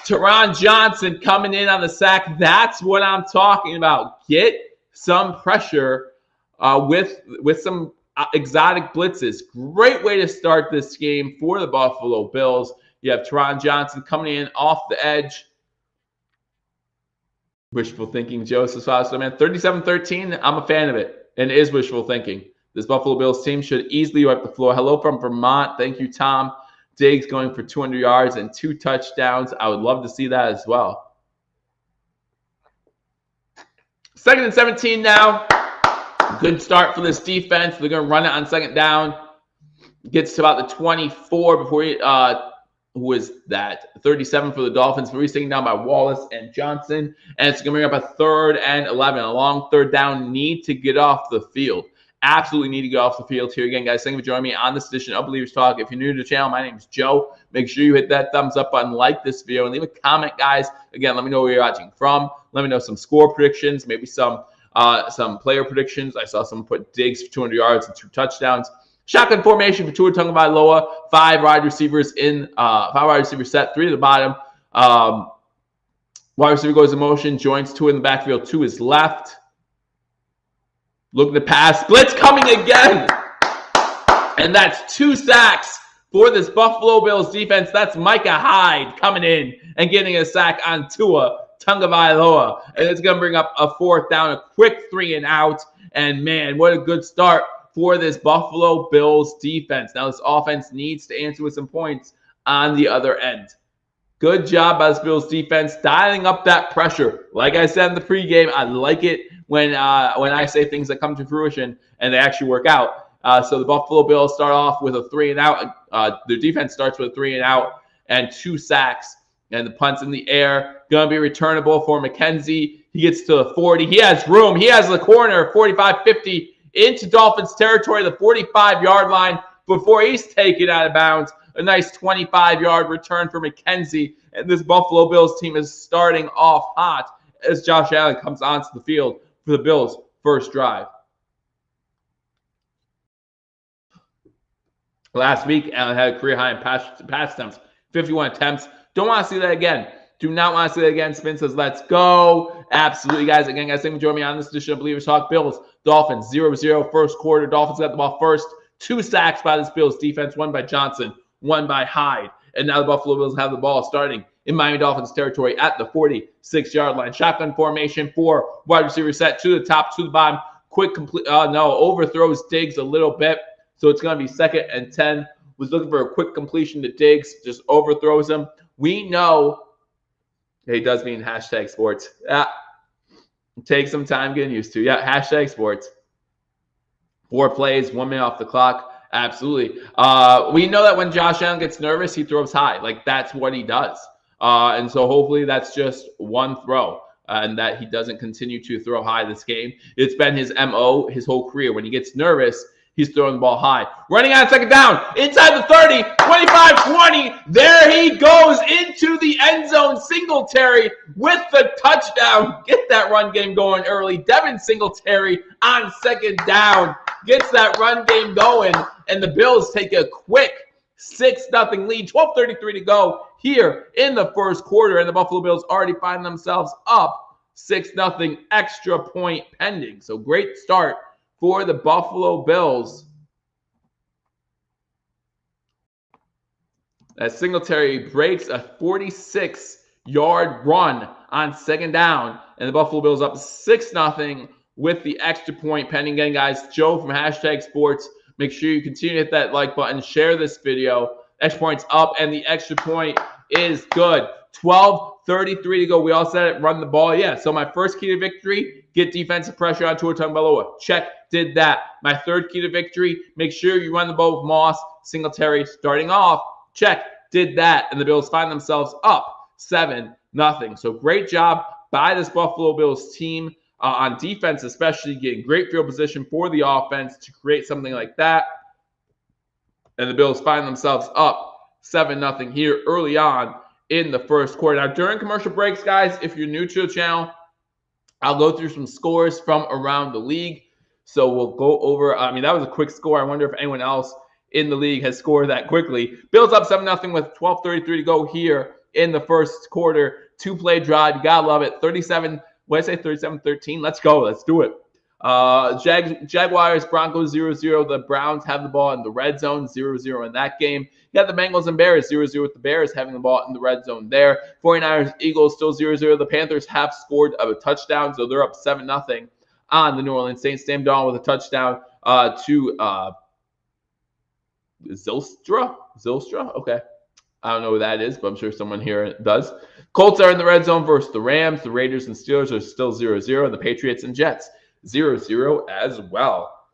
Teron Johnson coming in on the sack. That's what I'm talking about. Get some pressure with some exotic blitzes. Great way to start this game for the Buffalo Bills. You have Teron Johnson coming in off the edge. Wishful thinking, Joseph Foster, man. 37-13, I'm a fan of it. And it is wishful thinking. This Buffalo Bills team should easily wipe the floor. Hello from Vermont. Thank you, Tom. Diggs going for 200 yards and 2 touchdowns. I would love to see that as well. 2nd and 17 now. Good start for this defense. They're going to run it on 2nd down. Gets to about the 24 before he, who is that? 37 for the Dolphins. But he's taken down by Wallace and Johnson. And it's going to bring up a 3rd and 11. A long 3rd down. Need to get off the field. Absolutely need to get off the field here. Again, guys, thank you for joining me on this edition of Believers Talk. If you're new to the channel, my name is Joe. Make sure you hit that thumbs up button, like this video, and leave a comment, guys. Again, let me know where you're watching from. Let me know some score predictions, maybe some player predictions. I saw someone put Diggs for 200 yards and 2 touchdowns. Shotgun formation for Tua Tagovailoa. 5 wide receivers set, 3 to the bottom. Wide receiver goes in motion, joins Tua in the backfield to his left. Looking to pass. Blitz coming again. And that's 2 sacks for this Buffalo Bills defense. That's Micah Hyde coming in and getting a sack on Tua Tagovailoa. And it's going to bring up a 4th down, a quick 3 and out. And, man, what a good start for this Buffalo Bills defense. Now, this offense needs to answer with some points on the other end. Good job by this Bills defense, dialing up that pressure. Like I said in the pregame, I like it when I say things that come to fruition and they actually work out. So the Buffalo Bills start off with a 3 and out. Their defense starts with 3 and out and 2 sacks. And the punt's in the air. Going to be returnable for McKenzie. He gets to the 40. He has room. He has the corner, 45-50 into Dolphins territory, the 45-yard line before he's taken out of bounds. A nice 25-yard return for McKenzie. And this Buffalo Bills team is starting off hot as Josh Allen comes onto the field for the Bills' first drive. Last week, Allen had a career high in pass attempts, 51 attempts. Don't want to see that again. Do not want to see that again. Spin says, let's go. Absolutely, guys. Again, guys, thank you for joining me on this edition of Believers Talk. Bills, Dolphins, 0-0 first quarter. Dolphins got the ball first. 2 sacks by this Bills defense, 1 by Johnson, 1 by Hyde. And now the Buffalo Bills have the ball starting in Miami Dolphins territory at the 46-yard line. Shotgun formation for wide receiver set to the top, to the bottom. Quick complete. Overthrows Diggs a little bit. So it's going to be 2nd and 10. Was looking for a quick completion to Diggs. Just overthrows him. We know he does mean hashtag sports. Yeah. Take some time getting used to. Yeah, hashtag sports. 4 plays, 1 minute off the clock. Absolutely. We know that when Josh Allen gets nervous, he throws high. Like, that's what he does. And so hopefully that's just one throw and that he doesn't continue to throw high this game. It's been his MO his whole career. When he gets nervous, he's throwing the ball high. Running on 2nd down. Inside the 30. 25-20. There he goes into the end zone. Singletary with the touchdown. Get that run game going early. Devin Singletary on 2nd down. Gets that run game going. And the Bills take a quick 6-0 lead. 12:33 to go here in the first quarter. And the Buffalo Bills already find themselves up 6-0 extra point pending. So great start for the Buffalo Bills. As Singletary breaks a 46-yard run on 2nd down, and the Buffalo Bills up 6-0 with the extra point pending. Again, guys, Joe from hashtag sports. Make sure you continue to hit that like button, share this video. Extra point's up, and the extra point is good. 12:33 to go. We all said it, run the ball. Yeah, so my first key to victory, get defensive pressure on Tua Tagovailoa. Check, did that. My third key to victory, make sure you run the ball with Moss, Singletary starting off. Check, did that. And the Bills find themselves up 7-0. So great job by this Buffalo Bills team on defense, especially getting great field position for the offense to create something like that. And the Bills find themselves up 7-0 here early on in the first quarter. Now, during commercial breaks, guys, if you're new to the channel, I'll go through some scores from around the league. So we'll go over, that was a quick score. I wonder if anyone else in the league has scored that quickly. Bills up 7-0 with 12:33 to go here in the first quarter. 2-play drive. You gotta love it. 37-13. Let's go. Let's do it. Jaguars, Broncos 0-0. The Browns have the ball in the red zone, 0-0 in that game. You got the Bengals and Bears, 0-0 with the Bears having the ball in the red zone there. 49ers, Eagles still 0-0. The Panthers have scored a touchdown, so they're up 7-0 on the New Orleans Saints. Sam Darnold with a touchdown to Zylstra? Okay. I don't know who that is, but I'm sure someone here does. Colts are in the red zone versus the Rams. The Raiders and Steelers are still 0-0. And the Patriots and Jets 0-0 as well.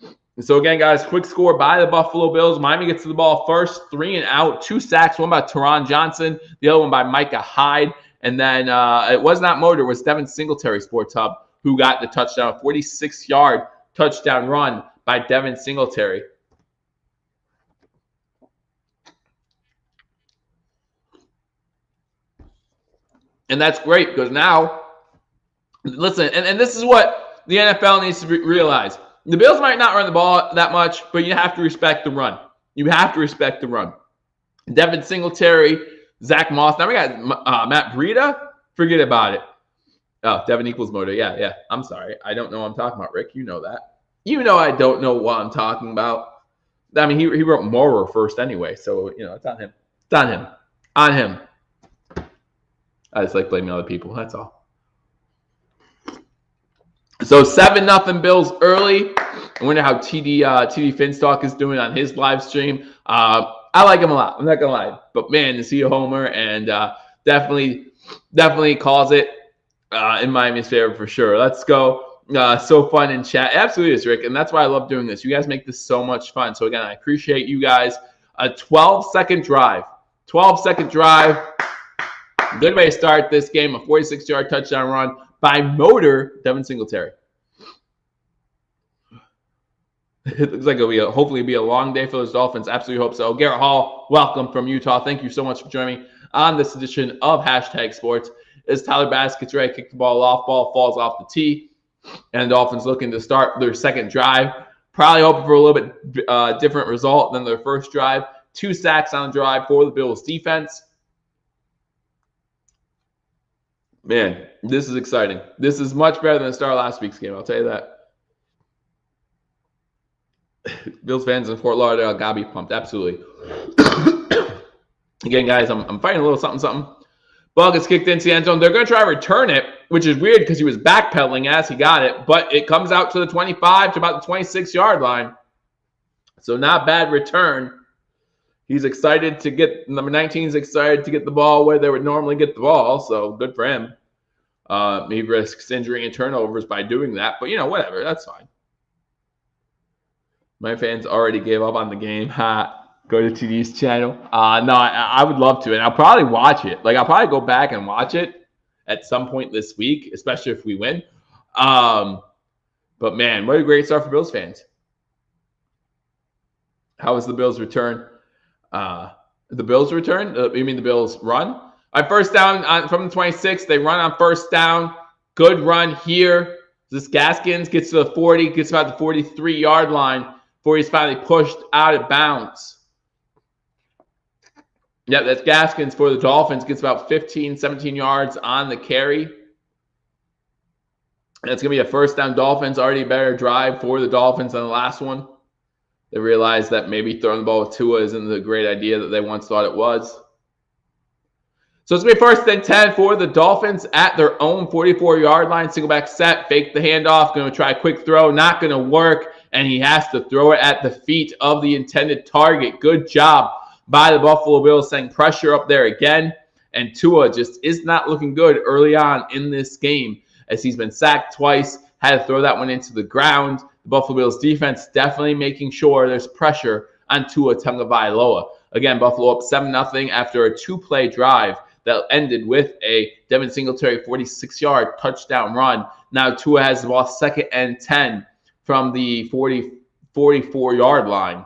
And so again, guys, quick score by the Buffalo Bills. Miami gets to the ball first, 3 and out, 2 sacks, one by Teron Johnson, the other one by Micah Hyde. And then it was not Motor, it was Devin Singletary, Sports Hub, who got the touchdown, 46-yard touchdown run by Devin Singletary. And that's great because now, listen, and this is what the NFL needs to realize. The Bills might not run the ball that much, but you have to respect the run. You have to respect the run. Devin Singletary, Zach Moss. Now we got Matt Breida. Forget about it. Oh, Devin equals Motor. Yeah. I'm sorry. I don't know what I'm talking about, Rick. You know that. You know I don't know what I'm talking about. I mean, he wrote Morer first anyway, so, it's on him. It's on him. On him. I just like blaming other people. That's all. So 7-0 Bills early. I wonder how TD Finstock is doing on his live stream. I like him a lot. I'm not gonna lie, but man, is he a homer and definitely calls it in Miami's favor for sure. Let's go. So fun in chat. Absolutely is, Rick, and that's why I love doing this. You guys make this so much fun. So again, I appreciate you guys A 12-second drive. 12-second drive. Good way to start this game. A 46-yard touchdown run by motor Devin Singletary. It looks like it'll hopefully be a long day for those Dolphins. Absolutely hope so. Garrett Hall, welcome from Utah. Thank you so much for joining me on this edition of #Sports. As Tyler Bass gets ready to kick the ball off, ball falls off the tee, and the Dolphins looking to start their second drive. Probably hoping for a little bit different result than their first drive. 2 sacks on the drive for the Bills defense. Man, this is exciting. This is much better than the start of last week's game, I'll tell you that. Bills fans in Fort Lauderdale gotta be pumped, absolutely. Again, guys, I'm fighting a little something. Ball gets kicked into the end zone. They're going to try to return it, which is weird because he was backpedaling as he got it, but it comes out to the 25 to about the 26-yard line. So not bad return. He's excited to get, number 19 is excited to get the ball where they would normally get the ball, so good for him. He risks injury and turnovers by doing that, but, whatever, that's fine. My fans already gave up on the game. Go to TD's channel. No, I would love to, and I'll probably watch it. I'll probably go back and watch it at some point this week, especially if we win. But, man, what a great start for Bills fans. How was the Bills' return? The Bills' return? You mean the Bills' run? First down from the 26. They run on first down. Good run here. This Gaskins gets to the 40, gets about the 43-yard line before he's finally pushed out of bounds. Yep, that's Gaskins for the Dolphins. Gets about 15, 17 yards on the carry. That's going to be a first down. Dolphins. Already a better drive for the Dolphins than the last one. They realized that maybe throwing the ball with Tua isn't the great idea that they once thought it was. So it's going to be first and 10 for the Dolphins at their own 44-yard line. Single back set, fake the handoff. Going to try a quick throw. Not going to work. And he has to throw it at the feet of the intended target. Good job by the Buffalo Bills, setting pressure up there again. And Tua just is not looking good early on in this game as he's been sacked twice, had to throw that one into the ground. The Buffalo Bills defense definitely making sure there's pressure on Tua Tagovailoa. Again, Buffalo up 7-0 after a 2-play drive that ended with a Devin Singletary 46-yard touchdown run. Now Tua has the ball second and 10 from the 44-yard line.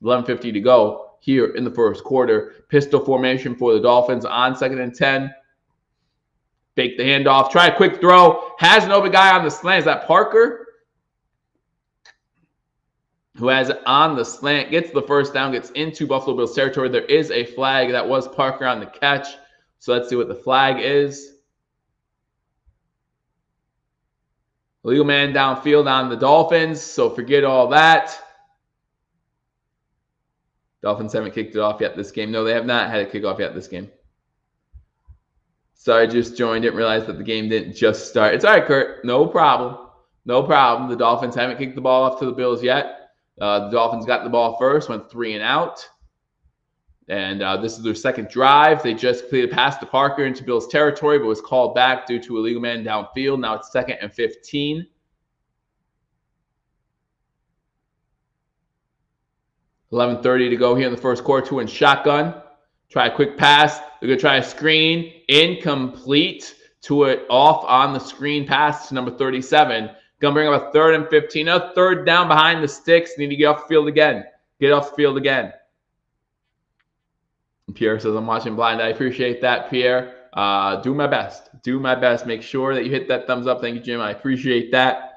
11:50 to go here in the first quarter. Pistol formation for the Dolphins on second and 10. Fake the handoff. Try a quick throw. Has an open guy on the slant. Is that Parker? Who has it on the slant. Gets the first down. Gets into Buffalo Bills territory. There is a flag. That was Parker on the catch. So let's see what the flag is. Illegal man downfield on the Dolphins. So forget all that. Dolphins haven't kicked it off yet this game. No, they have not had a kickoff yet this game. Sorry, just joined. Didn't realize that the game didn't just start. It's all right, Kurt. No problem. No problem. The Dolphins haven't kicked the ball off to the Bills yet. The Dolphins got the ball first, went 3 and out. And this is their second drive. They just completed a pass to Parker into Bills territory, but was called back due to a legal man downfield. Now it's 2nd and 15. $11:30 to go here in the first quarter. 2 in shotgun. Try a quick pass. They're going to try a screen. Incomplete. To it off on the screen pass to number 37. Going to bring up a 3rd and 15. A third down behind the sticks. Need to get off the field again. Get off the field again. And Pierre says, I'm watching blind. I appreciate that, Pierre. Do my best. Do my best. Make sure that you hit that thumbs up. Thank you, Jim. I appreciate that.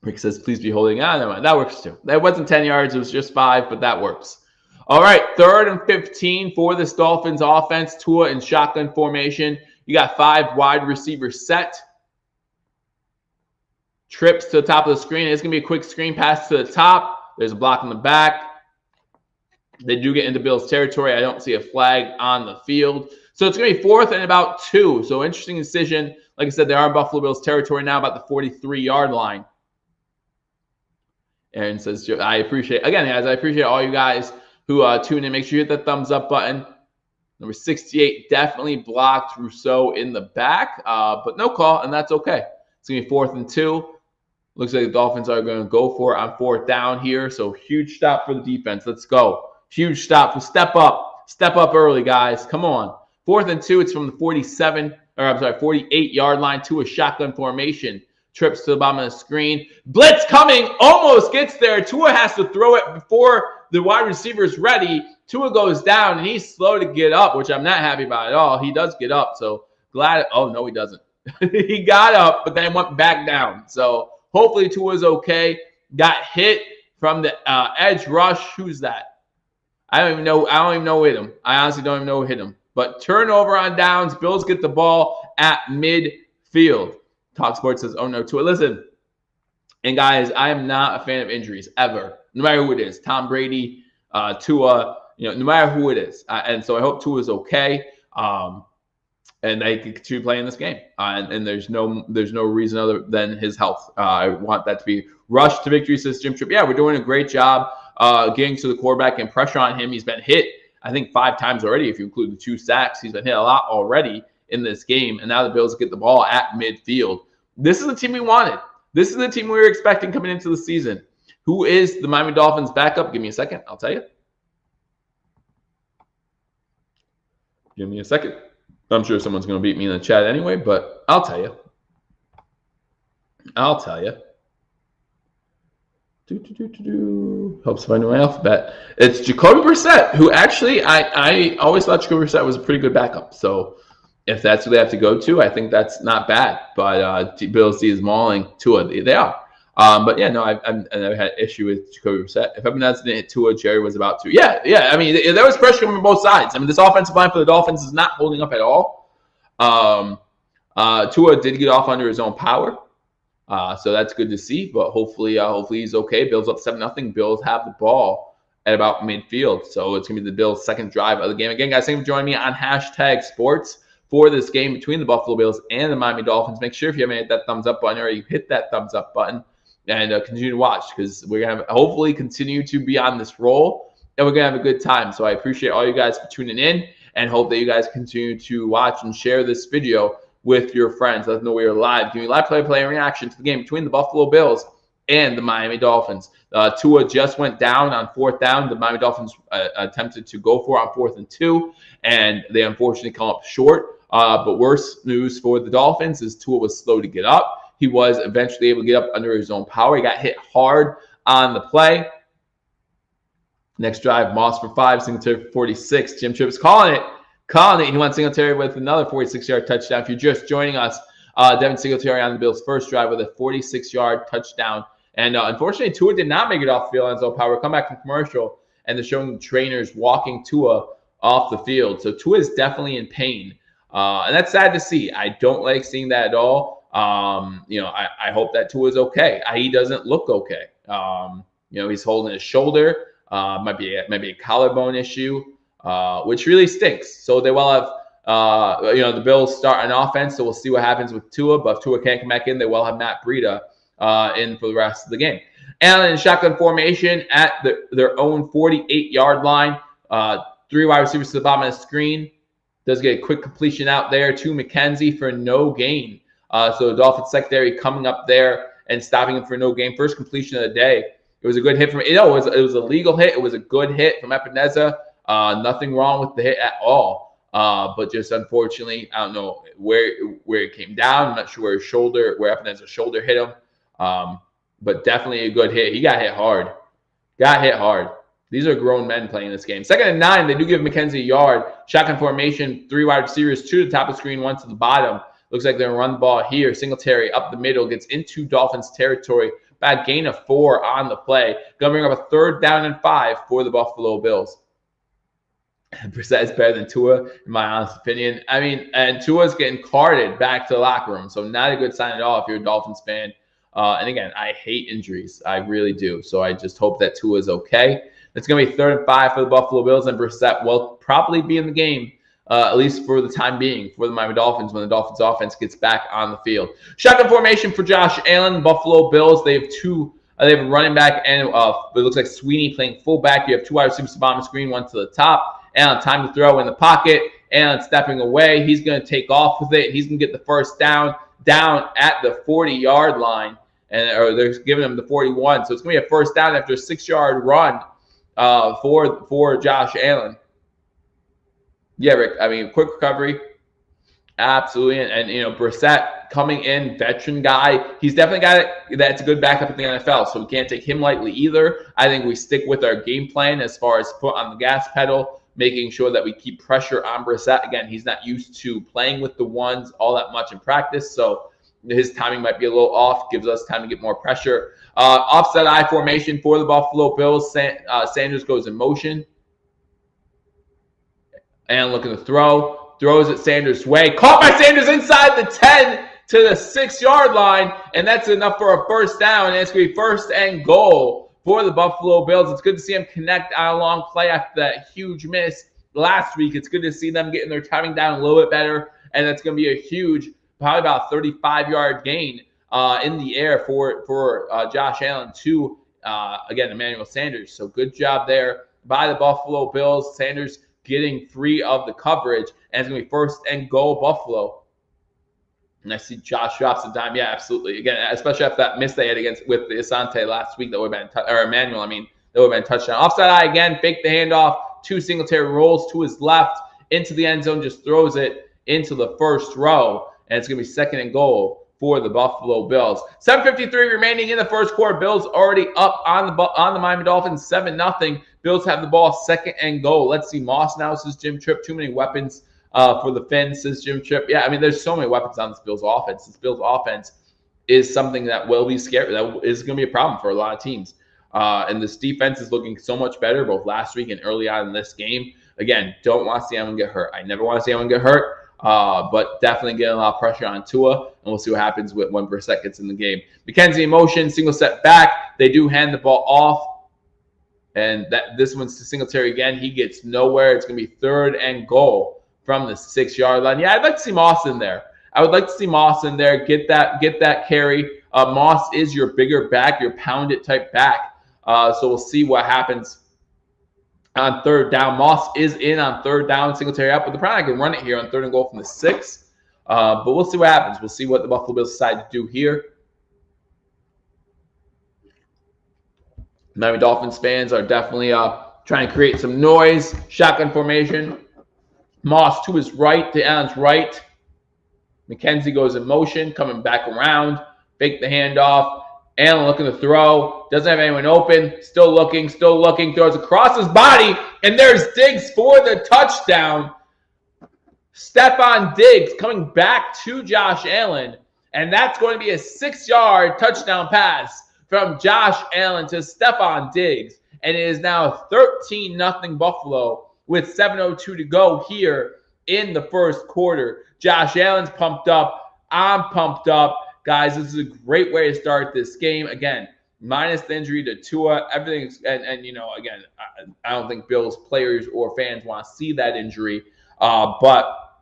Rick says, please be holding on. That works too. That wasn't 10 yards. It was just 5, but that works. All right, 3rd and 15 for this Dolphins offense. Tua in shotgun formation. You got 5 wide receivers set. Trips to the top of the screen. It's going to be a quick screen pass to the top. There's a block in the back. They do get into Bills territory. I don't see a flag on the field. So it's going to be 4th and about 2. So interesting decision. Like I said, they are in Buffalo Bills territory now, about the 43-yard line. Aaron says, I appreciate, again, guys, I appreciate all you guys who tune in. Make sure you hit that thumbs up button. Number 68 definitely blocked Rousseau in the back, but no call, and that's okay. It's going to be 4th and 2. Looks like the Dolphins are going to go for it on 4th down here. So huge stop for the defense. Let's go. Huge stop. For step up. Step up early, guys. Come on. 4th and 2. It's from the 48-yard line to a shotgun formation. Trips to the bottom of the screen. Blitz coming. Almost gets there. Tua has to throw it before the wide receiver is ready. Tua goes down, and he's slow to get up, which I'm not happy about at all. He does get up, so glad. Oh, no, he doesn't. He got up, but then went back down. So hopefully Tua's okay. Got hit from the edge rush. Who's that? I don't even know who hit him. I honestly don't even know who hit him. But turnover on downs. Bills get the ball at midfield. Talk Sports says, oh no, Tua. Listen, and guys, I am not a fan of injuries ever, no matter who it is. Tom Brady, Tua, no matter who it is. And so I hope Tua is okay. And they can continue playing this game. And there's no reason other than his health. I want that to be rushed to victory, says Jim Tripp. Yeah, we're doing a great job getting to the quarterback and pressure on him. He's been hit, I think, 5 times already, if you include the 2 sacks. He's been hit a lot already in this game. And now the Bills get the ball at midfield. This is the team we wanted. This is the team we were expecting coming into the season. Who is the Miami Dolphins backup? Give me a second. I'll tell you. Give me a second. I'm sure someone's going to beat me in the chat anyway, but I'll tell you. Helps find my alphabet. It's Jacoby Brissett, who actually I always thought Jacoby Brissett was a pretty good backup. So if that's who they have to go to, I think that's not bad. But Bills is mauling Tua. They are. But yeah, no, I've never had issue with Jacoby Brissett. If Evan didn't hit Tua, Jerry was about to. Yeah. I mean, there was pressure coming from both sides. I mean, this offensive line for the Dolphins is not holding up at all. Tua did get off under his own power. So that's good to see. But hopefully he's okay. Bills up 7-0. Bills have the ball at about midfield. So it's going to be the Bills' second drive of the game. Again, guys, thank you for joining me on #sports for this game between the Buffalo Bills and the Miami Dolphins. Make sure if you haven't hit that thumbs up button already, hit that thumbs up button and continue to watch, because we're going to hopefully continue to be on this roll and we're going to have a good time. So I appreciate all you guys for tuning in and hope that you guys continue to watch and share this video with your friends. Let them know we are live. Giving live play reaction to the game between the Buffalo Bills and the Miami Dolphins. Tua just went down on 4th down. The Miami Dolphins attempted to go for it on 4th and 2, and they unfortunately come up short. But worse news for the Dolphins is Tua was slow to get up. He was eventually able to get up under his own power. He got hit hard on the play. Next drive, Moss for 5, Singletary for 46. Jim Tripp's calling it. He went Singletary with another 46-yard touchdown. If you're just joining us, Devin Singletary on the Bills' first drive with a 46-yard touchdown. And unfortunately, Tua did not make it off the field on his own power. Come back from commercial, and they're showing the trainers walking Tua off the field. So Tua is definitely in pain. And that's sad to see. I don't like seeing that at all. I hope that Tua is okay. He doesn't look okay. He's holding his shoulder. Might be a collarbone issue, which really stinks. So they will have, the Bills start an offense. So we'll see what happens with Tua. But if Tua can't come back in, they will have Matt Breida in for the rest of the game. And in shotgun formation at their own 48-yard line, 3 wide receivers to the bottom of the screen. Does get a quick completion out there to McKenzie for no gain. So the Dolphins secondary coming up there and stopping him for no gain. First completion of the day. It was a good hit from it was a legal hit. It was a good hit from Epineza. Nothing wrong with the hit at all. But just unfortunately, I don't know where it came down. I'm not sure where Epineza's shoulder hit him. But definitely a good hit. He got hit hard. These are grown men playing this game. 2nd and 9, they do give McKenzie a yard. Shotgun formation, 3 wide receivers, 2 to the top of the screen, 1 to the bottom. Looks like they're going to run the ball here. Singletary up the middle, gets into Dolphins territory. Bad gain of 4 on the play. Going to bring up a 3rd down and 5 for the Buffalo Bills. Brissett is better than Tua, in my honest opinion. I mean, and Tua's getting carted back to the locker room, so not a good sign at all if you're a Dolphins fan. And again, I hate injuries. I really do. So I just hope that Tua is okay. It's going to be 3rd and 5 for the Buffalo Bills, and Brissett will probably be in the game, at least for the time being, for the Miami Dolphins when the Dolphins offense gets back on the field. Shotgun formation for Josh Allen, Buffalo Bills. They have they have a running back, and it looks like Sweeney playing fullback. You have 2 wide receivers to the bottom of the screen, 1 to the top. Allen, time to throw in the pocket. Allen stepping away. He's going to take off with it. He's going to get the first down at the 40-yard line. or they're giving him the 41. So it's going to be a first down after a 6-yard run for Josh Allen. Yeah, Rick, I mean, quick recovery. Absolutely. And Brissett coming in, veteran guy. He's definitely a guy that's a good backup in the NFL, so we can't take him lightly either. I think we stick with our game plan as far as foot on the gas pedal, making sure that we keep pressure on Brissett. Again, he's not used to playing with the ones all that much in practice, so his timing might be a little off, gives us time to get more pressure. Offset I formation for the Buffalo Bills. Sanders goes in motion. And looking to throw. Throws it Sanders' way. Caught by Sanders inside the 10 to the 6-yard line. And that's enough for a first down. And it's going to be first and goal for the Buffalo Bills. It's good to see them connect on a long play after that huge miss last week. It's good to see them getting their timing down a little bit better. And that's going to be a huge, probably about 35-yard gain in the air for Josh Allen to, again, Emmanuel Sanders. So good job there by the Buffalo Bills. Sanders getting free of the coverage, and it's going to be first and goal Buffalo. And I see Josh drops a dime. Yeah, absolutely. Again, especially after that miss they had with the Asante last week, that would have been, or Emmanuel, that would have been touchdown. Offside I again, fake the handoff, 2 Singletary rolls to his left into the end zone, just throws it into the first row, and it's going to be second and goal for the Buffalo Bills. 7:53 remaining in the first quarter. Bills already up on the Miami Dolphins, 7-0. Bills have the ball, second and goal. Let's see. Moss now, says Jim Tripp. Too many weapons for the Fins, says Jim Tripp. Yeah, there's so many weapons on this Bills offense. This Bills offense is something that will be scary. That is going to be a problem for a lot of teams. And this defense is looking so much better, both last week and early on in this game. Again, don't want to see anyone get hurt. I never want to see anyone get hurt. But definitely getting a lot of pressure on Tua, and we'll see what happens when Brissett gets in the game. McKenzie in motion, single step back. They do hand the ball off, and this one's to Singletary again. He gets nowhere. It's going to be third and goal from the 6-yard line. Yeah, I'd like to see Moss in there. I would like to see Moss in there. Get that carry. Moss is your bigger back, your pound it type back. So we'll see what happens on third down. Moss is in on third down. Singletary up, but the probably can run it here on third and goal from the 6. But we'll see what happens. We'll see what the Buffalo Bills decide to do here. Miami Dolphins fans are definitely trying to create some noise. Shotgun formation. Moss to his right, to Allen's right. McKenzie goes in motion, coming back around. Fake the handoff. Allen looking to throw. Doesn't have anyone open. Still looking. Throws across his body. And there's Diggs for the touchdown. Stephon Diggs coming back to Josh Allen. And that's going to be a 6-yard touchdown pass from Josh Allen to Stephon Diggs. And it is now 13-0 Buffalo with 7:02 to go here in the first quarter. Josh Allen's pumped up. I'm pumped up. Guys, this is a great way to start this game. Again, minus the injury to Tua, everything's and again, I don't think Bills players or fans want to see that injury. But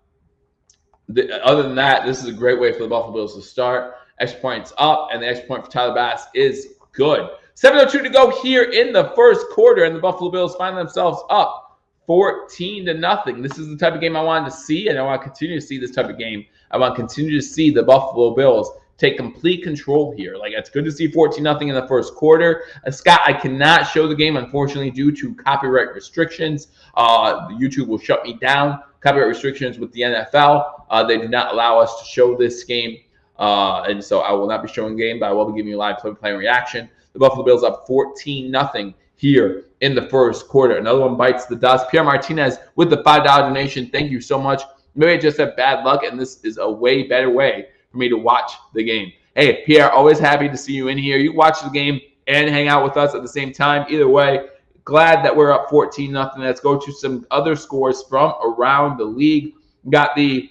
other than that, this is a great way for the Buffalo Bills to start. Extra points up, and the extra point for Tyler Bass is good. 7:02 to go here in the first quarter, and the Buffalo Bills find themselves up 14-0. This is the type of game I wanted to see, and I want to continue to see this type of game. I want to continue to see the Buffalo Bills take complete control here. Like, it's good to see 14-0 in the first quarter. Scott, I cannot show the game, unfortunately, due to copyright restrictions. YouTube will shut me down. Copyright restrictions with the NFL. They do not allow us to show this game. And so I will not be showing the game, but I will be giving you a live play reaction. The Buffalo Bills up 14-0 here in the first quarter. Another one bites the dust. Pierre Martinez with the $5 donation. Thank you so much. Maybe I just have bad luck, and this is a way better way for me to watch the game. Hey, Pierre, always happy to see you in here. You watch the game and hang out with us at the same time. Either way, glad that we're up 14-0. Let's go to some other scores from around the league. We got the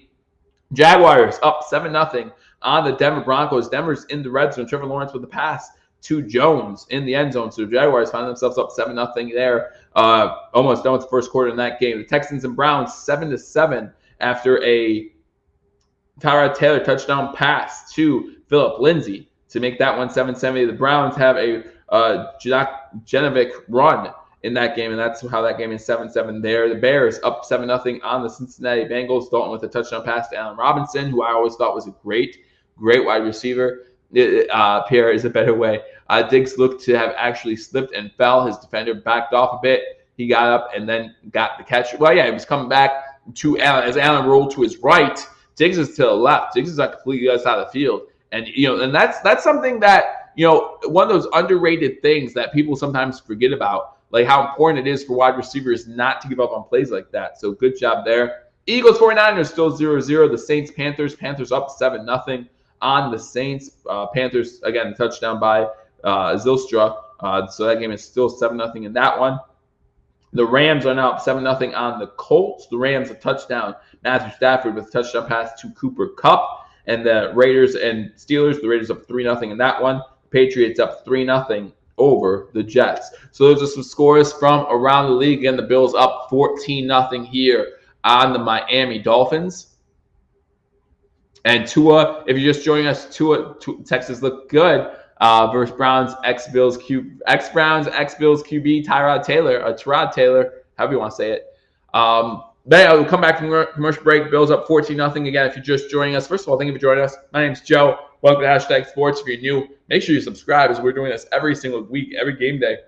Jaguars up 7-0 on the Denver Broncos. Denver's in the red zone. Trevor Lawrence with the pass to Jones in the end zone. So the Jaguars find themselves up 7-0 there. Almost done with the first quarter in that game. The Texans and Browns 7-7 after a Tyrod Taylor touchdown pass to Phillip Lindsay to make that one 7-70. The Browns have a Genovic run in that game, and that's how that game is 7-7 there. The Bears up 7-0 on the Cincinnati Bengals. Dalton with a touchdown pass to Allen Robinson, who I always thought was a great wide receiver. Pierre is a better way. Diggs looked to have actually slipped and fell. His defender backed off a bit. He got up and then got the catch. Well, yeah, he was coming back to Allen. As Allen rolled to his right, Diggs is to the left. Diggs is on completely other side of the field. And, and that's something that, one of those underrated things that people sometimes forget about, like how important it is for wide receivers not to give up on plays like that. So good job there. Eagles 49ers still 0-0. The Saints Panthers up 7-0 on the Saints. Panthers, again, touchdown by Zylstra. So that game is still 7-0 in that one. The Rams are now up 7-0 on the Colts. The Rams a touchdown. Matthew Stafford with a touchdown pass to Cooper Kupp. And the Raiders and Steelers, the Raiders up 3-0 in that one. Patriots up 3-0 over the Jets. So those are some scores from around the league. Again, the Bills up 14-0 here on the Miami Dolphins. And Tua, if you're just joining us, Texas looked good versus Browns ex-Bills QB Tyrod Taylor, however you want to say it. Then we'll come back from commercial break. Bills up 14-0 again. If you're just joining us, first of all, thank you for joining us. My name's Joe. Welcome to Hashtag Sports. If you're new, make sure you subscribe, as we're doing this every single week, every game day.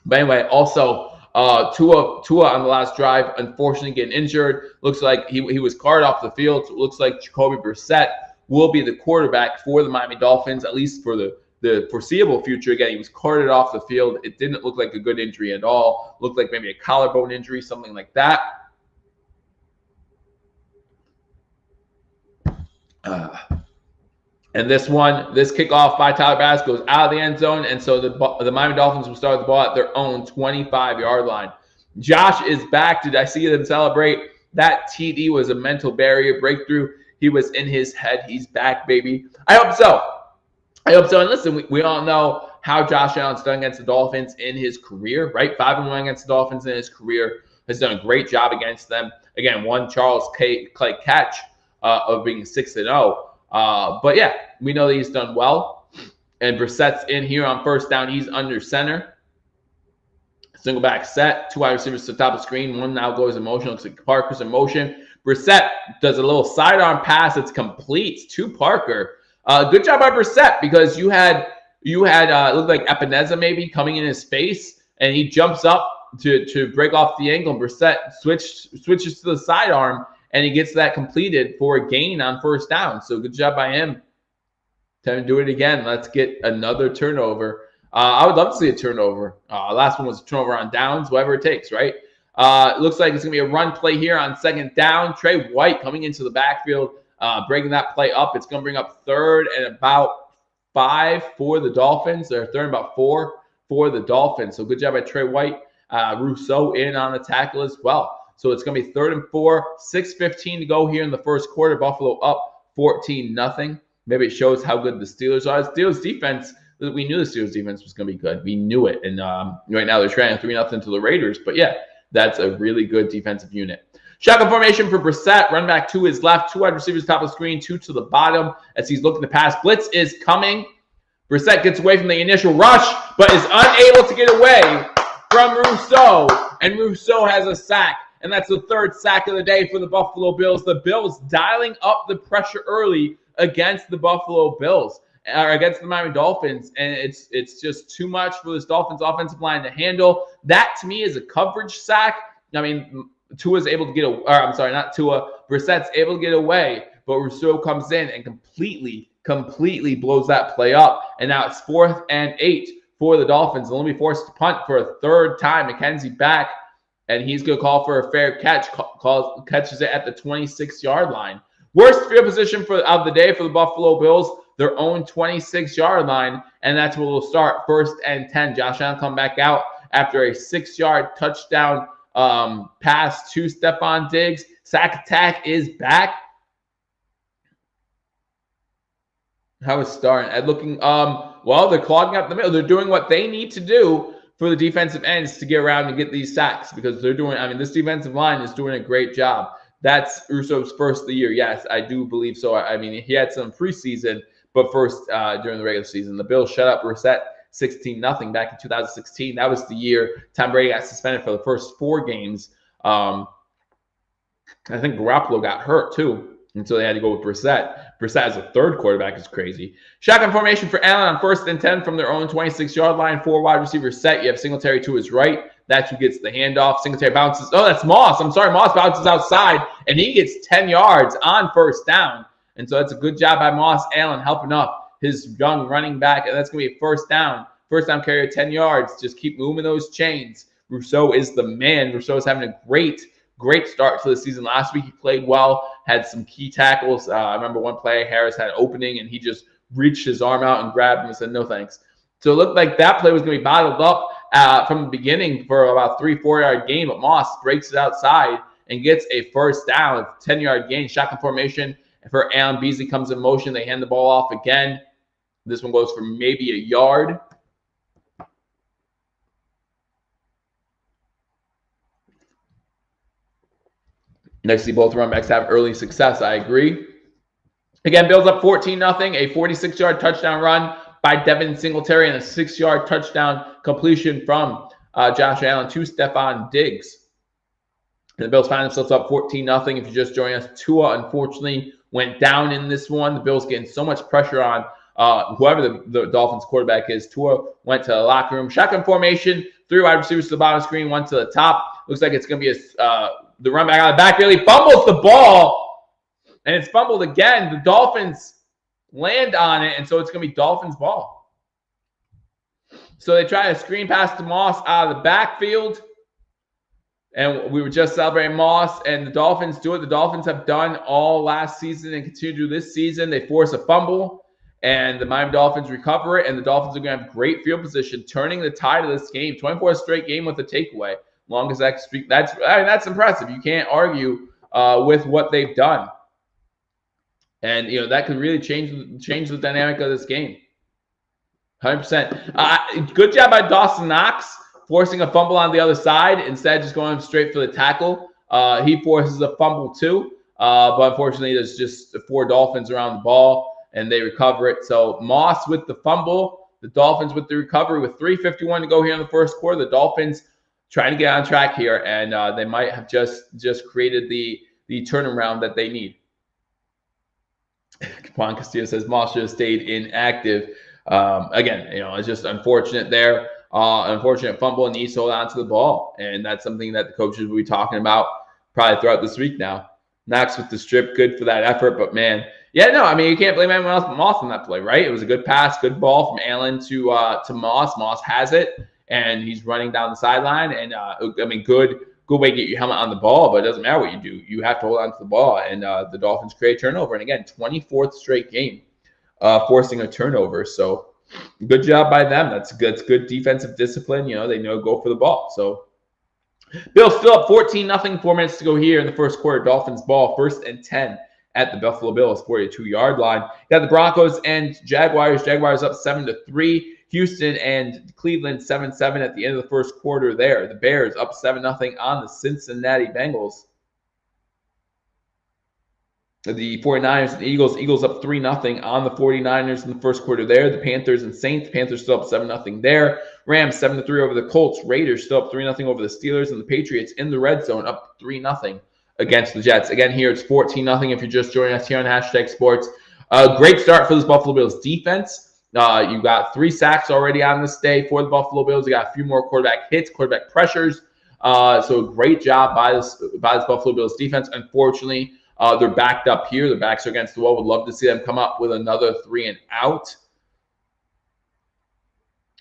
But anyway, also Tua on the last drive, unfortunately getting injured. Looks like he was carted off the field. So it looks like Jacoby Brissett will be the quarterback for the Miami Dolphins, at least for the foreseeable future. Again, he was carted off the field. It didn't look like a good injury at all. Looked like maybe a collarbone injury, something like that. And this kickoff by Tyler Bass goes out of the end zone, and so the Miami Dolphins will start the ball at their own 25-yard line. Josh is back. Did I see them celebrate? That TD was a mental barrier breakthrough. He was in his head. He's back, baby. I hope so. And listen, we all know how Josh Allen's done against the Dolphins in his career, right? 5-1 against the Dolphins in his career. Has done a great job against them. Again, one Charles Clay catch of being 6-0. But yeah, we know that he's done well. And Brissett's in here on first down. He's under center. Single back set. 2 wide receivers to the top of the screen. One now goes in motion. Looks like Parker's in motion. Brissett does a little sidearm pass. It's complete to Parker. Good job by Brissett, because you had it looked like Epineza maybe coming in his face, and he jumps up to break off the angle. Brissett switches to the sidearm, and he gets that completed for a gain on first down. So good job by him. Time to do it again. Let's get another turnover. I would love to see a turnover. Last one was a turnover on downs, whatever it takes, right? It looks like it's going to be a run play here on second down. Trey White coming into the backfield, breaking that play up. It's going to bring up 3rd and about 5 for the Dolphins. Or 3rd and about 4 for the Dolphins. So good job by Trey White. Rousseau in on the tackle as well. So it's going to be 3rd and 4, 6:15 to go here in the first quarter. Buffalo up 14-0. Maybe it shows how good the Steelers are. Steelers defense, we knew the Steelers defense was going to be good. We knew it. And right now they're trailing 3-0 to the Raiders. But yeah, that's a really good defensive unit. Shotgun formation for Brissett. Run back to his left. 2 wide receivers top of the screen, 2 to the bottom as he's looking to pass. Blitz is coming. Brissett gets away from the initial rush, but is unable to get away from Rousseau. And Rousseau has a sack. And that's the 3rd sack of the day for the Buffalo Bills. The Bills dialing up the pressure early against the Buffalo Bills, or against the Miami Dolphins. And it's just too much for this Dolphins offensive line to handle. That, to me, is a coverage sack. I mean, Tua's able to get away. Or I'm sorry, not Tua. Brissett's able to get away, but Rousseau comes in and completely blows that play up. And now it's 4th and 8 for the Dolphins. They'll only be forced to punt for a 3rd time. McKenzie back. And he's going to call for a fair catch. Catches it at the 26-yard line. Worst field position of the day for the Buffalo Bills, their own 26-yard line. And that's where we'll start, 1st and 10. Josh Allen come back out after a 6-yard touchdown pass to Stephon Diggs. Sack attack is back. How is starting? At looking, well, they're clogging up the middle. They're doing what they need to do for the defensive ends to get around and get these sacks, because they're doing, I mean, this defensive line is doing a great job. That's Russo's first of the year. Yes, I do believe so. I mean, he had some preseason, but first during the regular season. The Bills shut up Brissett 16-0 back in 2016. That was the year Tom Brady got suspended for the first 4 games. I think Garoppolo got hurt too, and so they had to go with Brissett. Brissett as a third quarterback is crazy. Shotgun formation for Allen on 1st and 10 from their own 26-yard line. 4 wide receivers set. You have Singletary to his right. That's who gets the handoff. Singletary bounces. Oh, that's Moss. I'm sorry. Moss bounces outside, and he gets 10 yards on 1st down. And so that's a good job by Moss. Allen helping up his young running back, and that's going to be a 1st down. 1st down carry of 10 yards. Just keep moving those chains. Rousseau is the man. Rousseau is having a great start to the season. Last week he played well, had some key tackles. I remember one play, Harris had an opening, and he just reached his arm out and grabbed him and said, no thanks. So it looked like that play was going to be bottled up from the beginning for about 3-4 yard gain, but Moss breaks it outside and gets a 1st down, 10-yard gain. Shotgun formation for Allen. Beasley comes in motion. They hand the ball off again. This one goes for maybe a yard. Next, both running backs have early success. I agree. Again, Bills up 14-0. A 46-yard touchdown run by Devin Singletary and a 6-yard touchdown completion from Josh Allen to Stephon Diggs. And the Bills find themselves up 14-0. If you just joined us, Tua unfortunately went down in this one. The Bills getting so much pressure on whoever the Dolphins quarterback is. Tua went to the locker room. Shotgun formation. 3 wide receivers to the bottom screen, 1 to the top. Looks like it's going to be the run back out of the backfield. He fumbles the ball, and it's fumbled again. The Dolphins land on it, and so it's going to be Dolphins ball. So they try to screen pass to Moss out of the backfield, and we were just celebrating Moss, and the Dolphins do it. The Dolphins have done all last season and continue to do this season. They force a fumble, and the Miami Dolphins recover it, and the Dolphins are going to have great field position, turning the tide of this game. 24th straight game with a takeaway. Longest streak. That's impressive. You can't argue with what they've done, and that could really change the dynamic of this game. 100%. Good job by Dawson Knox forcing a fumble on the other side instead of just going straight for the tackle. He forces a fumble too, but unfortunately there's just 4 Dolphins around the ball and they recover it. So Moss with the fumble, the Dolphins with the recovery with 3:51 to go here in the first quarter. The Dolphins trying to get on track here, and they might have just created the turnaround that they need. Juan Castillo says Moss should have stayed inactive. Again, it's just unfortunate there. Unfortunate fumble, and needs to hold on to the ball, and that's something that the coaches will be talking about probably throughout this week now. Knox with the strip, good for that effort, but man, you can't blame anyone else but Moss on that play, right? It was a good pass, good ball from Allen to Moss. Moss has it, and he's running down the sideline, and good way to get your helmet on the ball, but it doesn't matter what you do. You have to hold on to the ball, and the Dolphins create turnover, and again, 24th straight game forcing a turnover, so good job by them. That's good defensive discipline. They know go for the ball. So Bills still up 14-0, 4 minutes to go here in the first quarter. Dolphins ball, 1st and 10 at the Buffalo Bills 42-yard line. Got the Broncos and Jaguars. Jaguars up 7-3. Houston and Cleveland 7-7 at the end of the first quarter there. The Bears up 7-0 on the Cincinnati Bengals. The 49ers and Eagles up 3-0 on the 49ers in the first quarter there. The Panthers and Saints. Panthers still up 7-0 there. Rams 7-3 over the Colts. Raiders still up 3-0 over the Steelers. And the Patriots in the red zone up 3-0 against the Jets. Again, here it's 14-0 if you're just joining us here on Hashtag Sports. Great start for this Buffalo Bills defense. You got 3 sacks already on this day for the Buffalo Bills. You got a few more quarterback hits, quarterback pressures. So great job by this Buffalo Bills defense. Unfortunately, they're backed up here. The backs are against the wall. Would love to see them come up with another 3 and out.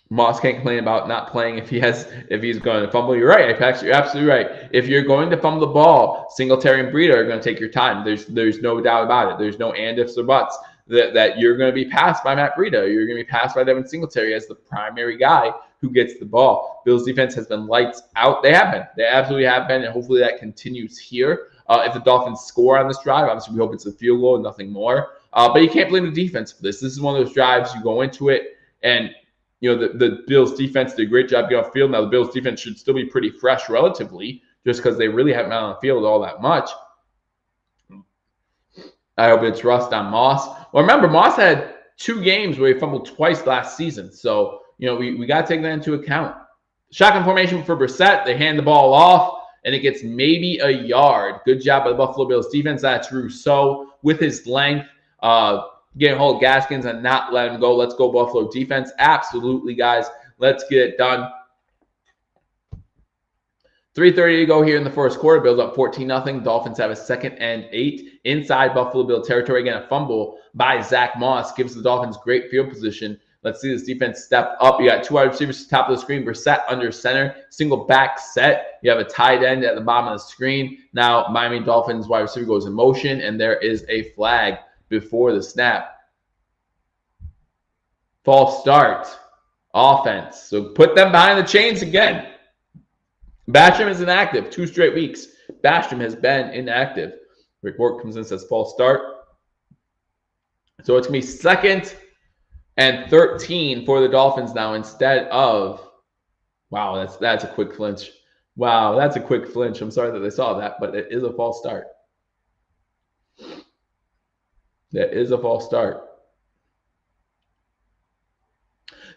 Moss can't complain about not playing if he's going to fumble. You're right, Apex. You're absolutely right. If you're going to fumble the ball, Singletary and Breida are going to take your time. There's no doubt about it. There's no and ifs or buts that you're going to be passed by Matt Breida. You're going to be passed by Devin Singletary as the primary guy who gets the ball. Bills defense has been lights out. They have been. They absolutely have been, and hopefully that continues here. If the Dolphins score on this drive, obviously we hope it's a field goal and nothing more. But you can't blame the defense for this. This is one of those drives you go into it, and the Bills defense did a great job getting off field. Now the Bills defense should still be pretty fresh relatively, just because they really haven't been on the field all that much. I hope it's rust on Moss. Well, remember, Moss had 2 games where he fumbled twice last season. So, we got to take that into account. Shotgun formation for Brissett. They hand the ball off, and it gets maybe a yard. Good job by the Buffalo Bills defense. That's Rousseau with his length. Getting hold of Gaskins and not let him go. Let's go Buffalo defense. Absolutely, guys. Let's get it done. 3:30 to go here in the first quarter. Bills up 14-0. Dolphins have a 2nd and 8 inside Buffalo Bill territory. Again, a fumble by Zach Moss gives the Dolphins great field position. Let's see this defense step up. You got 2 wide receivers top of the screen. Brissett under center. Single back set. You have a tight end at the bottom of the screen. Now, Miami Dolphins wide receiver goes in motion, and there is a flag before the snap. False start. Offense. So put them behind the chains again. Basham is inactive. 2 straight weeks. Basham has been inactive. Report comes in and says false start. So it's going to be 2nd and 13 for the Dolphins now instead of, wow, that's a quick flinch. Wow, that's a quick flinch. I'm sorry that they saw that, but it is a false start. That is a false start.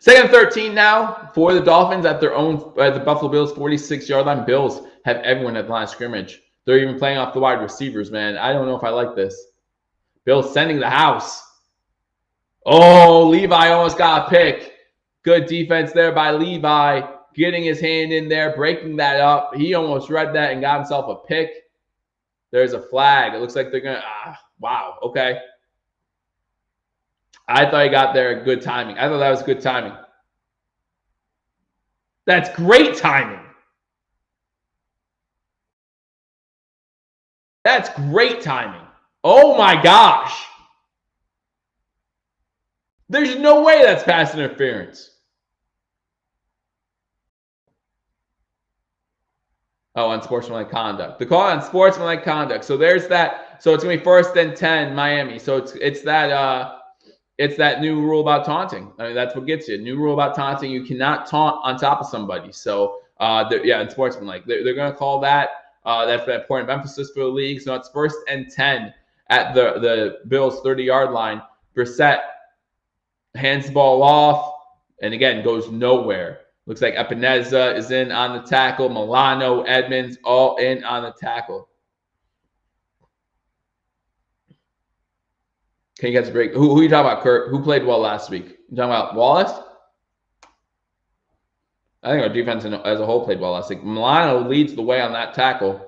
2nd and 13 now for the Dolphins at their own, the Buffalo Bills 46-yard line. Bills have everyone at the line of scrimmage. They're even playing off the wide receivers, man. I don't know if I like this. Bills sending the house. Oh, Levi almost got a pick. Good defense there by Levi. Getting his hand in there, breaking that up. He almost read that and got himself a pick. There's a flag. It looks like they're going to, wow, okay. I thought he got there good timing. I thought that was good timing. That's great timing. That's great timing. Oh my gosh. There's no way that's pass interference. Oh, unsportsmanlike conduct. The call on sportsmanlike conduct. So there's that. So it's going to be 1st and 10, Miami. So it's that new rule about taunting. I mean, that's what gets you. New rule about taunting. You cannot taunt on top of somebody. So, yeah, in sportsmanlike. They're going to call that. That's been a point of emphasis for the league. So it's 1st and 10 at the Bills' 30-yard line. Brissett hands the ball off and, again, goes nowhere. Looks like Epineza is in on the tackle. Milano, Edmonds, all in on the tackle. Can you guys break? Who are you talking about, Kurt? Who played well last week? You talking about Wallace? I think our defense as a whole played well last week. Milano leads the way on that tackle.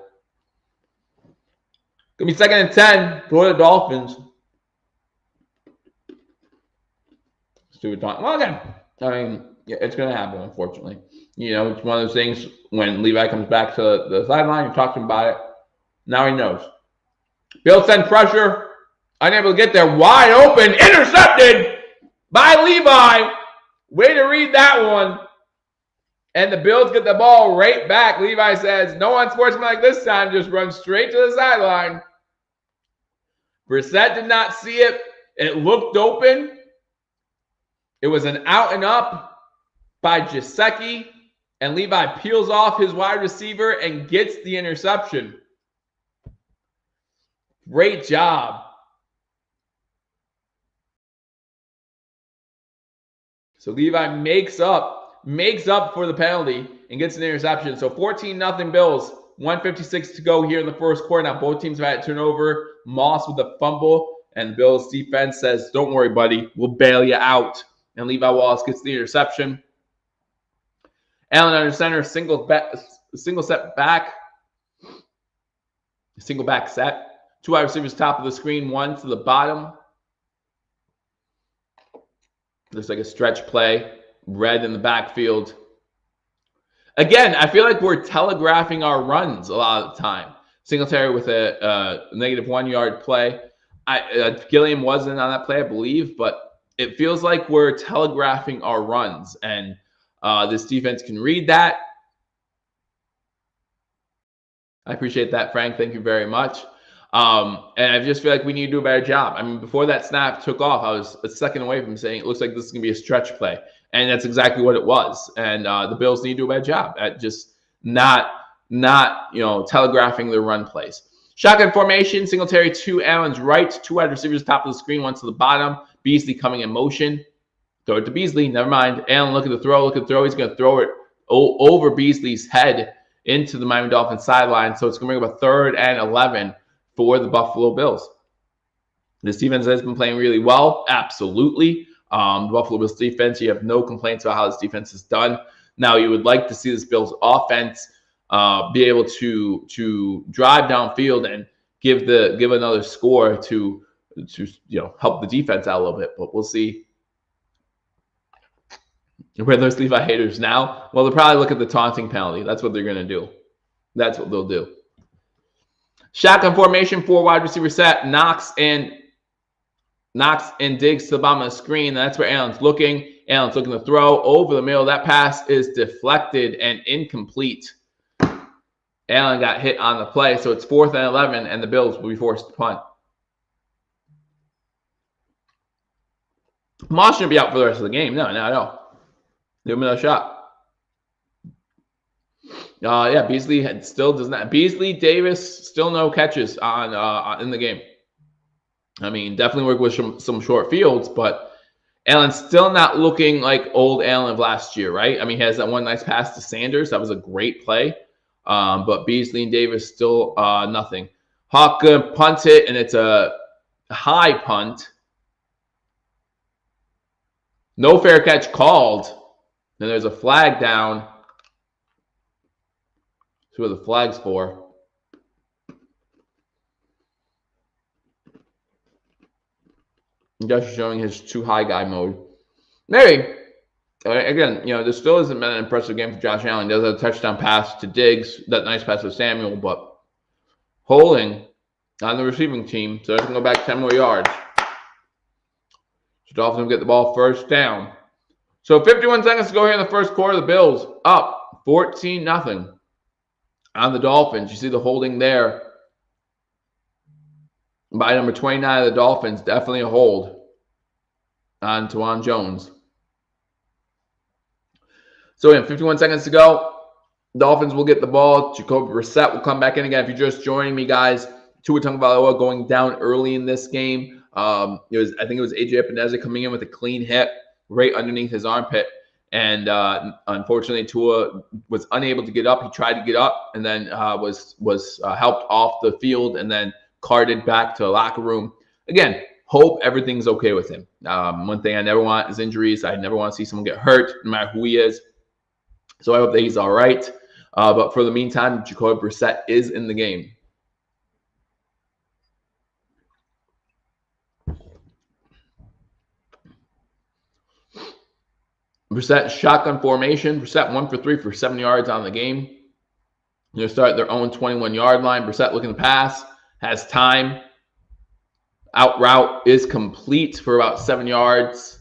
Gonna be 2nd and 10 for the Dolphins. Stupid taunt. Well, again, I mean, yeah, it's gonna happen, unfortunately. You know, it's one of those things when Levi comes back to the sideline, you talk to him about it. Now he knows. Bill send pressure. Unable to get there. Wide open. Intercepted by Levi. Way to read that one. And the Bills get the ball right back. Levi says, no unsportsmanlike this time. Just run straight to the sideline. Brissett did not see it. It looked open. It was an out and up by Gesicki. And Levi peels off his wide receiver and gets the interception. Great job. So Levi makes up for the penalty and gets an interception. So 14-0 Bills, 1:56 to go here in the first quarter. Now both teams have had a turnover. Moss with a fumble, and the Bills defense says, don't worry, buddy. We'll bail you out. And Levi Wallace gets the interception. Allen under center, single back set. 2 wide receivers top of the screen, 1 to the bottom. Looks like a stretch play. Red in the backfield. Again, I feel like we're telegraphing our runs a lot of the time. Singletary with a -1 yard play. Gilliam wasn't on that play, I believe, but it feels like we're telegraphing our runs. And this defense can read that. I appreciate that, Frank. Thank you very much. And I just feel like we need to do a better job. I mean, before that snap took off, I was a second away from saying it looks like this is going to be a stretch play. And that's exactly what it was. And the Bills need to do a better job at just not telegraphing their run plays. Shotgun formation, Singletary to Allen's right, 2 wide receivers top of the screen, 1 to the bottom. Beasley coming in motion. Throw it to Beasley. Never mind. Allen, look at the throw. He's going to throw it over Beasley's head into the Miami Dolphins sideline. So it's going to bring up a 3rd and 11 for the Buffalo Bills. This defense has been playing really well. Absolutely. The Buffalo Bills defense, you have no complaints about how this defense is done. Now, you would like to see this Bills offense be able to drive downfield and give another score to help the defense out a little bit. But we'll see. Where those Levi haters now? Well, they'll probably look at the taunting penalty. That's what they're going to do. That's what they'll do. Shotgun formation, 4 wide receiver set. Knox and Diggs to the bottom of the screen. That's where Allen's looking. Allen's looking to throw over the middle. That pass is deflected and incomplete. Allen got hit on the play, so it's 4th and 11, and the Bills will be forced to punt. Moss shouldn't be out for the rest of the game. No. Give him another shot. Yeah, Beasley still does not. Beasley, Davis, still no catches on in the game. I mean, definitely work with some short fields, but Allen's still not looking like old Allen of last year, right? I mean, he has that one nice pass to Sanders. That was a great play. But Beasley and Davis still nothing. Hawk punts it, and it's a high punt. No fair catch called. Then there's a flag down. See what the flag's for. Just showing his too high guy mode. Maybe. Again, this still hasn't been an impressive game for Josh Allen. He does have a touchdown pass to Diggs, that nice pass to Samuel, but holding on the receiving team, so they can go back 10 more yards. So Dolphins will get the ball first down. So 51 seconds to go here in the first quarter. The Bills up 14-0 on the Dolphins. You see the holding there by number 29 of the Dolphins. Definitely a hold on Tawan Jones. So again, 51 seconds to go. Dolphins will get the ball. Jacoby Brissett will come back in again. If you're just joining me, guys, Tua Tagovailoa going down early in this game. I think it was AJ Epineza coming in with a clean hit right underneath his armpit. And unfortunately, Tua was unable to get up. He tried to get up and then was helped off the field and then carted back to the locker room. Again, hope everything's okay with him. One thing I never want is injuries. I never want to see someone get hurt, no matter who he is. So I hope that he's all right. But for the meantime, Jacoby Brissett is in the game. Brissett shotgun formation. Brissett 1 for 3 for 7 yards on the game. They'll start at their own 21-yard line. Brissett looking to pass. Has time. Out route is complete for about 7 yards.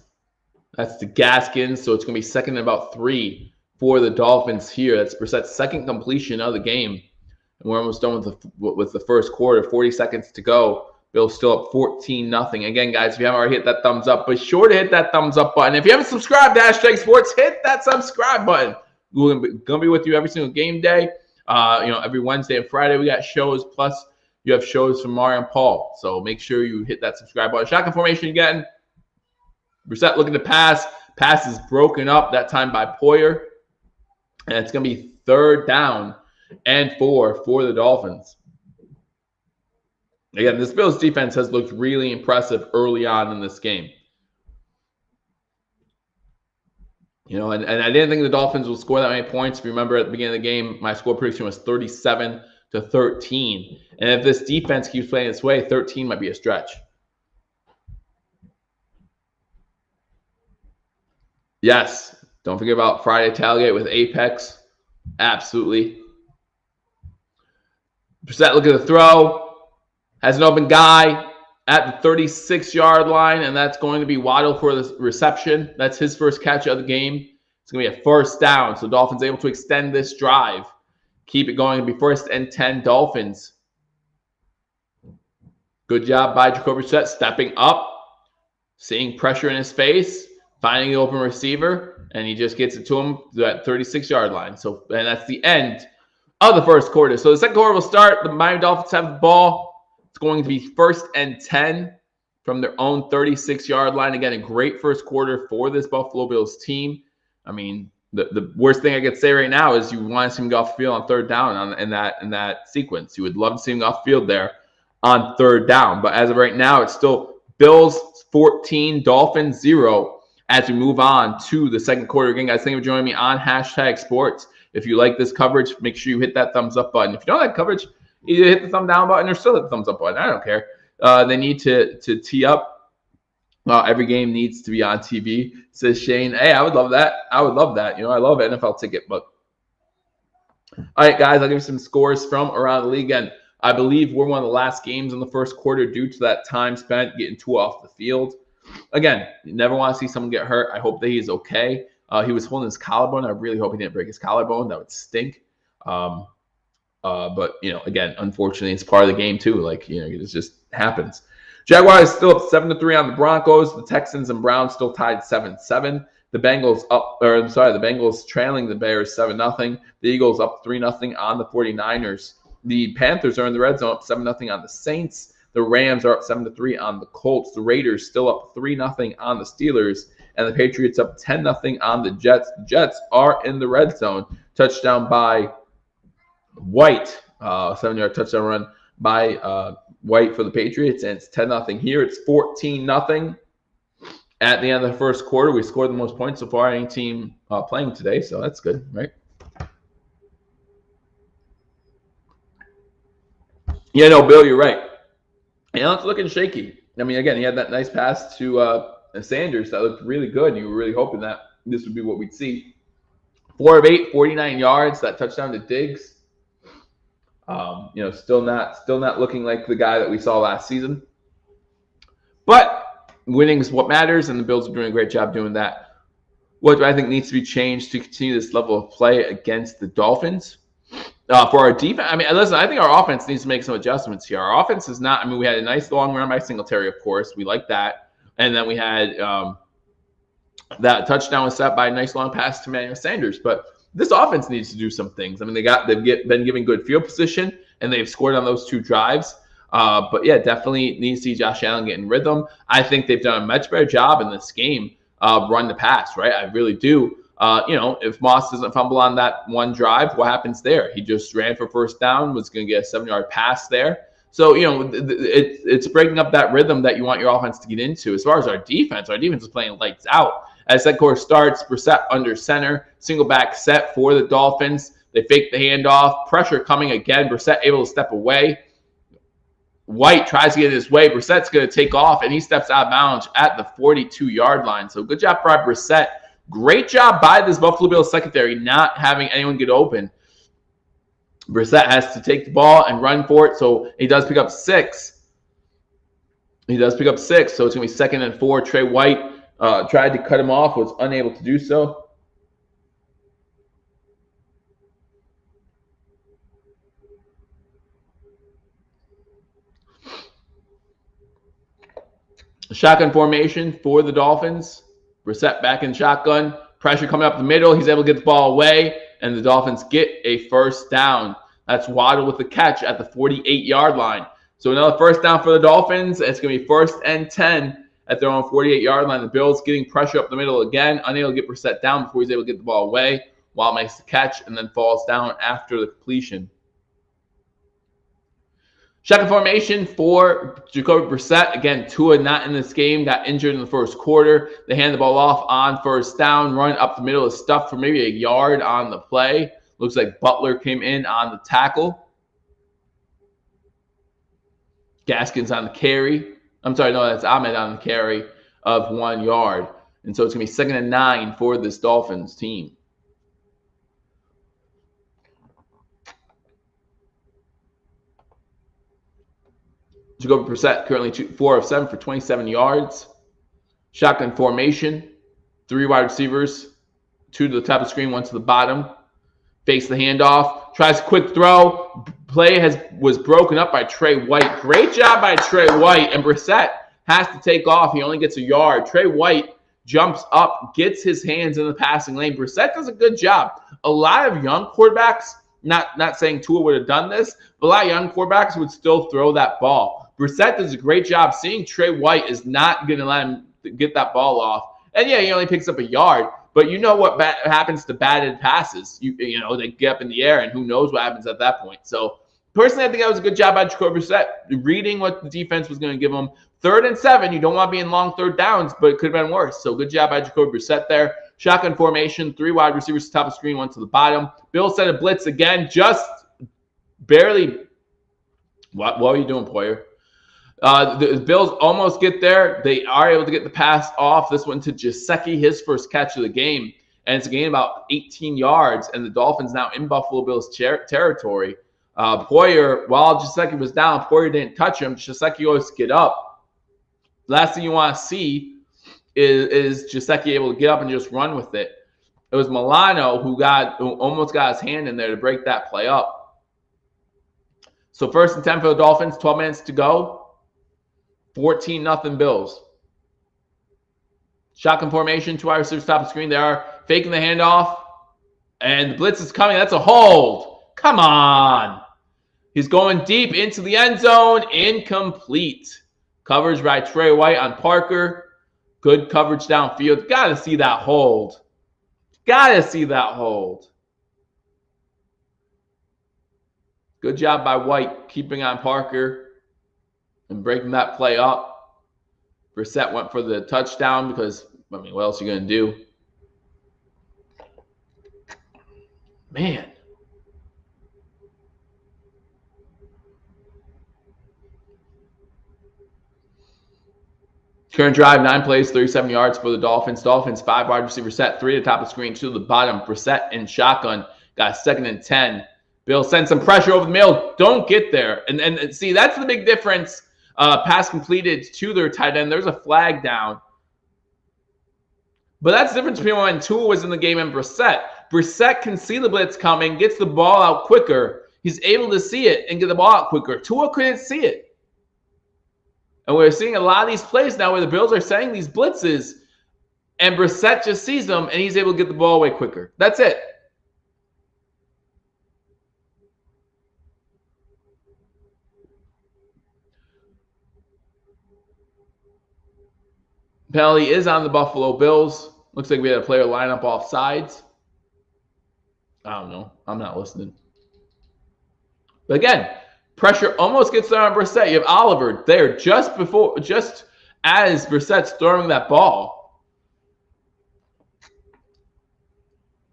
That's to Gaskins. So it's going to be 2nd and about 3 for the Dolphins here. That's Brissett's 2nd completion of the game. And we're almost done with the first quarter. 40 seconds to go. Bills still up 14-0. Again, guys, if you haven't already hit that thumbs up, be sure to hit that thumbs up button. If you haven't subscribed to Hashtag Sports, hit that subscribe button. We're going to be with you every single game day. Every Wednesday and Friday we got shows. Plus, you have shows from Mario and Paul. So make sure you hit that subscribe button. Shotgun formation again. Brissett looking to pass. Pass is broken up, that time by Poyer. And it's going to be 3rd down and 4 for the Dolphins. Again, this Bills defense has looked really impressive early on in this game. And I didn't think the Dolphins would score that many points. If you remember at the beginning of the game, my score prediction was 37-13. And if this defense keeps playing its way, 13 might be a stretch. Yes. Don't forget about Friday Tailgate with Apex. Absolutely. Brissett looking to throw. Has an open guy at the 36-yard line, and that's going to be Waddle for the reception. That's his first catch of the game. It's going to be a 1st down. So Dolphins able to extend this drive. Keep it going. It'll be 1st and 10 Dolphins. Good job by Jacoby Brissett stepping up, seeing pressure in his face, finding the open receiver, and he just gets it to him to that 36-yard line. And that's the end of the first quarter. So the second quarter will start. The Miami Dolphins have the ball. It's going to be 1st and 10 from their own 36-yard line. Again, a great first quarter for this Buffalo Bills team. I mean, the worst thing I could say right now is you want to see him go off the field on 3rd down in that sequence. You would love to see him go off the field there. on third down. But as of right now, it's still Bills 14, Dolphins 0 as we move on to the second quarter. Again, guys, thank you for joining me on #sports. If you like this coverage, make sure you hit that thumbs up button. If you don't like coverage, either hit the thumb down button or still hit the thumbs up button. I don't care. They need to tee up. Every game needs to be on TV, says Shane. Hey, I would love that. I would love that. I love NFL ticket, but all right, guys, I'll give you some scores from around the league. And I believe we're one of the last games in the first quarter due to that time spent getting Tua off the field. Again, you never want to see someone get hurt. I hope that he's okay. He was holding his collarbone. I really hope he didn't break his collarbone. That would stink. But, again, unfortunately, it's part of the game too. It just happens. Jaguars still up 7-3 on the Broncos. The Texans and Browns still tied 7-7. The Bengals trailing the Bears 7-0. The Eagles up 3-0 on the 49ers. The Panthers are in the red zone up 7-0 on the Saints. The Rams are up 7-3 on the Colts. The Raiders still up 3-0 on the Steelers. And the Patriots up 10-0 on the Jets. The Jets are in the red zone. Touchdown by White. 7-yard touchdown run by White for the Patriots. And it's 10-0 here. It's 14-0. At the end of the first quarter, we scored the most points so far any team playing today. So that's good, right? Yeah, no, Bill, you're right. It's looking shaky. I mean, again, he had that nice pass to Sanders that looked really good. You were really hoping that this would be what we'd see. 4 of 8, 49 yards. That touchdown to Diggs. Still not looking like the guy that we saw last season. But winning is what matters, and the Bills are doing a great job doing that. What do I think needs to be changed to continue this level of play against the Dolphins? For our defense, I think our offense needs to make some adjustments here. Our offense is not, we had a nice long run by Singletary, of course. We like that. And then we had that touchdown was set by a nice long pass to Emmanuel Sanders. But this offense needs to do some things. They've been given good field position, and they've scored on those 2 drives. But yeah, definitely need to see Josh Allen get in rhythm. I think they've done a much better job in this game run the pass, right? I really do. If Moss doesn't fumble on that one drive, what happens there? He just ran for first down, was going to get a 7-yard pass there. So, it's breaking up that rhythm that you want your offense to get into. As far as our defense is playing lights out. As that quarter starts, Brissett under center, single back set for the Dolphins. They fake the handoff, pressure coming again. Brissett able to step away. White tries to get his way. Brissett's going to take off, and he steps out of bounds at the 42-yard line. So good job by Brissett. Great job by this Buffalo Bills secondary not having anyone get open. Brissett has to take the ball and run for it, so he does pick up 6. So it's going to be 2nd and 4. Trey White tried to cut him off, was unable to do so. Shotgun formation for the Dolphins. Brissett back in shotgun. Pressure coming up the middle. He's able to get the ball away, and the Dolphins get a first down. That's Waddle with the catch at the 48-yard line. So another first down for the Dolphins. It's going to be 1st and 10 at their own 48-yard line. The Bills getting pressure up the middle again, unable to get Brissett down before he's able to get the ball away. Waddle makes the catch and then falls down after the completion. Shotgun formation for Jacoby Brissett. Again, Tua not in this game, got injured in the first quarter. They hand the ball off on first down, run up the middle of stuff for maybe a yard on the play. Looks like Butler came in on the tackle. Gaskins on the carry. That's Ahmed on the carry of 1 yard. And so it's going to be 2nd and 9 for this Dolphins team. Jacoby Brissett currently 4 of 7 for 27 yards. Shotgun formation. 3 wide receivers. 2 to the top of the screen, 1 to the bottom. Fakes the handoff. Tries a quick throw. Play was broken up by Trey White. Great job by Trey White. And Brissett has to take off. He only gets a yard. Trey White jumps up, gets his hands in the passing lane. Brissett does a good job. A lot of young quarterbacks, not saying Tua would have done this, but a lot of young quarterbacks would still throw that ball. Brissett does a great job. Seeing Trey White is not going to let him get that ball off. And yeah, he only picks up a yard. But you know what happens to batted passes. They get up in the air, and who knows what happens at that point. So Personally, I think that was a good job by Jacoby Brissett, reading what the defense was going to give him. 3rd and 7, you don't want to be in long 3rd downs, but it could have been worse. So good job by Jacoby Brissett there. Shotgun formation, 3 wide receivers to the top of the screen, 1 to the bottom. Bill set a blitz again, just barely. What are you doing, Poyer? The Bills almost get there. They are able to get the pass off. This one to Gesicki, his first catch of the game. And it's a gain about 18 yards, and the Dolphins now in Buffalo Bills territory. Poyer, while Gesicki was down, Poyer didn't touch him. Gesicki always get up. Last thing you want to see is Gesicki able to get up and just run with it. It was Milano who almost got his hand in there to break that play up. So 1st and 10 for the Dolphins, 12 minutes to go. 14-0 Bills. Shotgun formation, 2 wide receivers top of the screen. They are faking the handoff. And the blitz is coming. That's a hold. Come on. He's going deep into the end zone. Incomplete. Coverage by Trey White on Parker. Good coverage downfield. Got to see that hold. Got to see that hold. Good job by White keeping on Parker and breaking that play up. Brissett went for the touchdown because, I mean, what else are you going to do? Man. Current drive, 9 plays, 37 yards for the Dolphins. Dolphins, 5 wide receiver set, 3 at the top of the screen, 2 to the bottom. Brissett in shotgun, got 2nd and 10. Bill sends some pressure over the middle. Don't get there. And see, that's the big difference. Pass completed to their tight end. There's a flag down. But that's the difference between when Tua was in the game and Brissett. Brissett can see the blitz coming, gets the ball out quicker. He's able to see it and get the ball out quicker. Tua couldn't see it. And we're seeing a lot of these plays now where the Bills are setting these blitzes, and Brissett just sees them, and he's able to get the ball away quicker. That's it. Penalty is on the Buffalo Bills. Looks like we had a player line up off sides. I don't know. I'm not listening. But again, pressure almost gets there on Brissett. You have Oliver there just as Brissett's throwing that ball.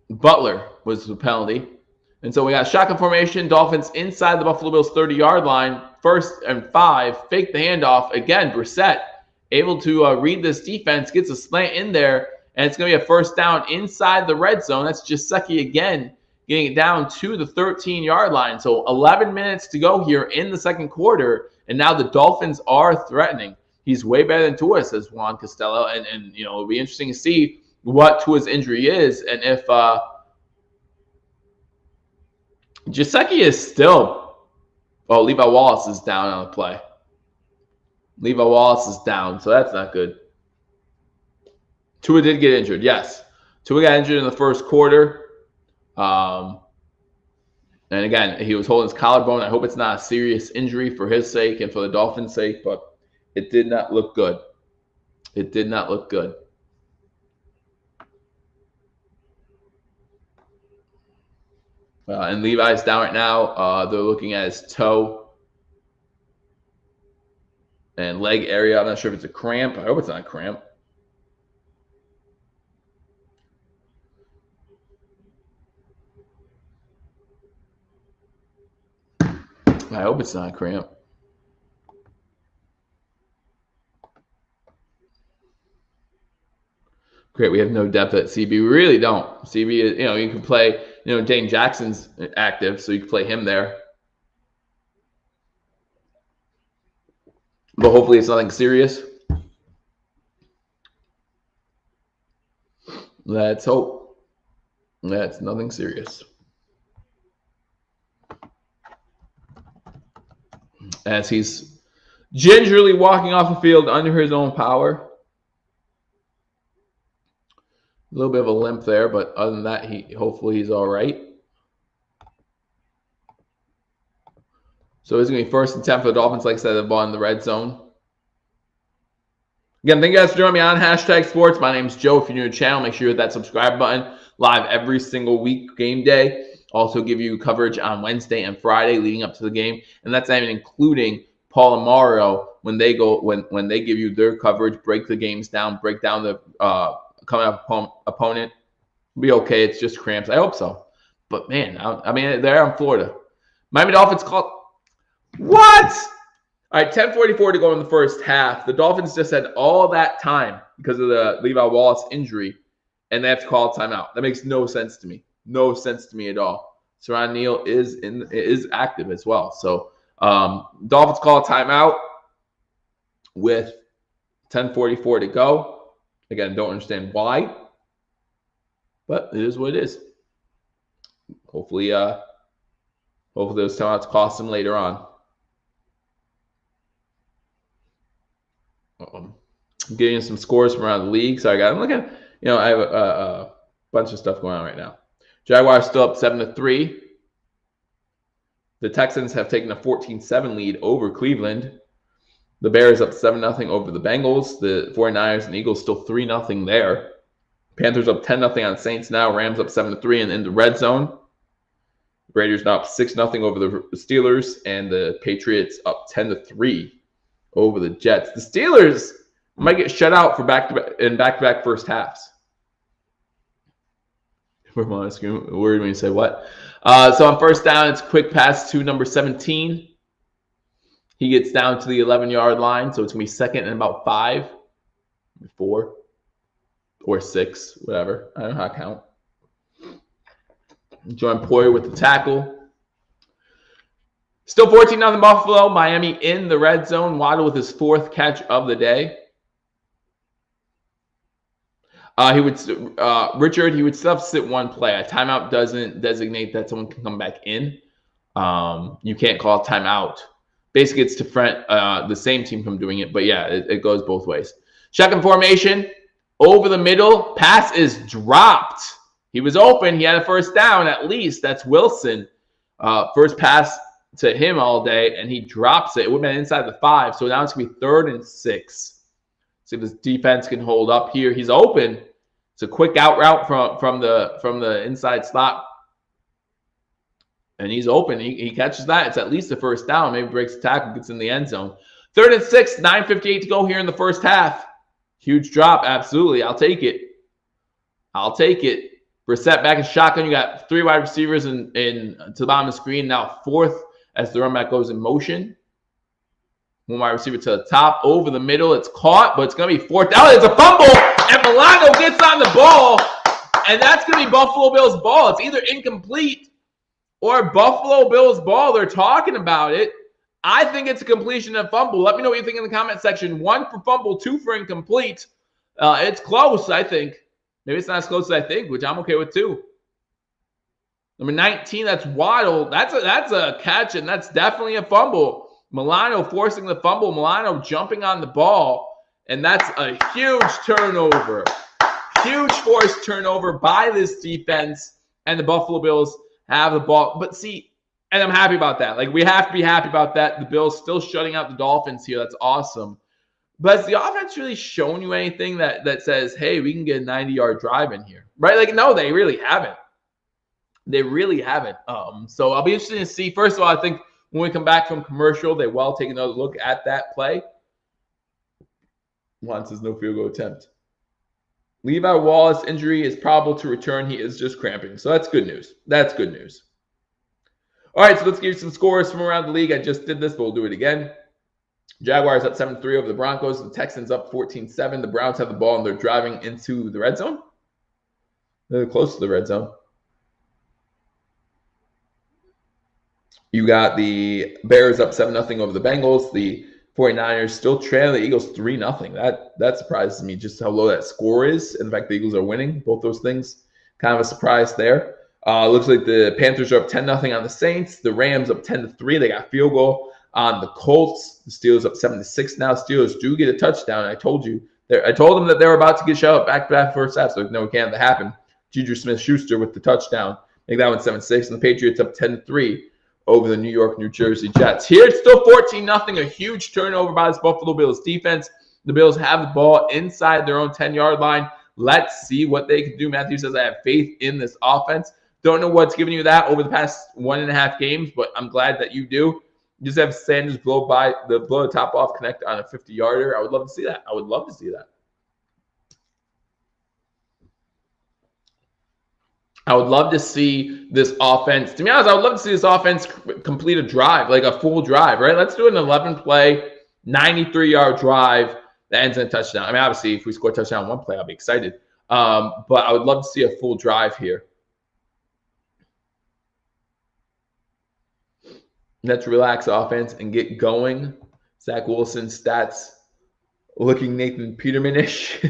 Butler was the penalty. And so we got shotgun formation. Dolphins inside the Buffalo Bills 30-yard line. 1st and 5. Fake the handoff. Again, Brissett able to read this defense. Gets a slant in there. And it's going to be a 1st down inside the red zone. That's Gesicki again, getting it down to the 13-yard line. So 11 minutes to go here in the 2nd quarter. And now the Dolphins are threatening. He's way better than Tua, says Juan Costello. And you know, it'll be interesting to see what Tua's injury is. And if Gesicki is still... Oh, Levi Wallace is down on the play. Levi Wallace is down, so that's not good. Tua did get injured, yes. Tua got injured in the 1st quarter. And again, he was holding his collarbone. I hope it's not a serious injury for his sake and for the Dolphins' sake, but it did not look good. It did not look good. And Levi's down right now. They're looking at his toe and leg area. I'm not sure if it's a cramp. I hope it's not a cramp. I hope it's not a cramp. Great, we have no depth at CB. We really don't. CB is, you know, you can play, you know, Dane Jackson's active, so you can play him there. But hopefully it's nothing serious. Let's hope that's nothing serious. As he's gingerly walking off the field under his own power. A little bit of a limp there, but other than that, hopefully he's all right. So it's going to be 1st and 10 for the Dolphins. Like I said, the ball in the red zone. Again, thank you guys for joining me on #Sports. My name's Joe. If you're new to the channel, make sure you hit that subscribe button. Live every single week, game day. also give you coverage on Wednesday and Friday leading up to the game, and that's not even including Paul and Mario when they go when they give you their coverage, break the games down, break down the coming up opponent. Be okay. It's just cramps. I hope so. But man, I mean, they're in Florida. Miami Dolphins called what? All right, 10:44 to go in the first half. The Dolphins just had all that time because of the Levi Wallace injury, and they have to call a timeout. That makes no sense to me. No sense to me at all. Saran Neal is active as well. So Dolphins call a timeout with 10:44 to go. Again, don't understand why, but it is what it is. Hopefully those timeouts cost them later on. I'm getting some scores from around the league. So I'm looking. I have a bunch of stuff going on right now. Jaguars still up 7-3. The Texans have taken a 14-7 lead over Cleveland. The Bears up 7-0 over the Bengals. The 49ers and Eagles still 3-0 there. Panthers up 10-0 on Saints now. Rams up 7-3 and in the red zone. Raiders now up 6-0 over the Steelers, and the Patriots up 10-3 over the Jets. The Steelers might get shut out for back-to-back first halves. We're worried when you say what. So on first down, it's a quick pass to number 17. He gets down to the 11-yard line, so it's going to be second and about 5, 4, or 6, whatever. I don't know how to count. Jordan Poyer with the tackle. Still 14-0 Buffalo. Miami in the red zone. Waddle with his 4th catch of the day. He would still sit one play. A timeout doesn't designate that someone can come back in. You can't call a timeout. Basically, it's to prevent the same team from doing it. But yeah, it goes both ways. Shotgun formation. Over the middle. Pass is dropped. He was open. He had a first down at least. That's Wilson. First pass to him all day, and he drops it. It would have been inside the 5. So now it's going to be 3rd and 6. See if this defense can hold up here. He's open. It's a quick out route from the inside slot. And he's open. He catches that. It's at least the first down. Maybe breaks the tackle, gets in the end zone. 3rd and 6, 9:58 to go here in the first half. Huge drop, absolutely. I'll take it. Brissett back in shotgun. You got 3 wide receivers in to the bottom of the screen. Now 4th as the run back goes in motion. 1 wide receiver to the top. Over the middle. It's caught, but it's going to be 4th down. It's a fumble, and Milano gets on the ball, and that's going to be Buffalo Bills' ball. It's either incomplete or Buffalo Bills' ball. They're talking about it. I think it's a completion and fumble. Let me know what you think in the comment section. 1 for fumble, 2 for incomplete. It's close, I think. Maybe it's not as close as I think, which I'm okay with too. Number 19, that's Waddle. That's a catch, and that's definitely a fumble. Milano forcing the fumble. Milano jumping on the ball, and that's a huge turnover. Huge forced turnover by this defense, and the Buffalo Bills have the ball. But see, and I'm happy about that. Like, we have to be happy about that. The Bills still shutting out the Dolphins here. That's awesome. But has the offense really shown you anything that says, hey, we can get a 90-yard drive in here? Right? Like, no, they really haven't. They really haven't. So I'll be interested to see. First of all, I think when we come back from commercial, they will take another look at that play. Juan says no field goal attempt. Levi Wallace injury is probable to return. He is just cramping. So that's good news. That's good news. All right, so let's give you some scores from around the league. I just did this, but we'll do it again. Jaguars up 7-3 over the Broncos. The Texans up 14-7. The Browns have the ball, and they're driving into the red zone. They're close to the red zone. You got the Bears up 7-0 over the Bengals. The 49ers still trailing the Eagles 3-0. That surprises me just how low that score is. And the fact the Eagles are winning. Both those things, kind of a surprise there. Looks like the Panthers are up 10-0 on the Saints. The Rams up 10-3. They got field goal on the Colts. The Steelers up 7-6 now. Steelers do get a touchdown. I told them that they were about to get shut out back-to-back first half. So no, it can't happen. Juju Smith-Schuster with the touchdown. Make that one 7-6. And the Patriots up 10-3 over the New York, New Jersey Jets. Here it's still 14-0. A huge turnover by this Buffalo Bills defense. The Bills have the ball inside their own 10-yard line. Let's see what they can do. Matthew says, I have faith in this offense. Don't know what's giving you that over the past 1.5 games, but I'm glad that you do. You just have Sanders blow the top off, connect on a 50-yarder. I would love to see that. I would love to see that. I would love to see this offense. To be honest, I would love to see this offense complete a drive, like a full drive, right? Let's do an 11-play, 93-yard drive that ends in a touchdown. I mean, obviously, if we score a touchdown on one play, I'll be excited. But I would love to see a full drive here. Let's relax offense and get going. Zach Wilson stats looking Nathan Peterman-ish.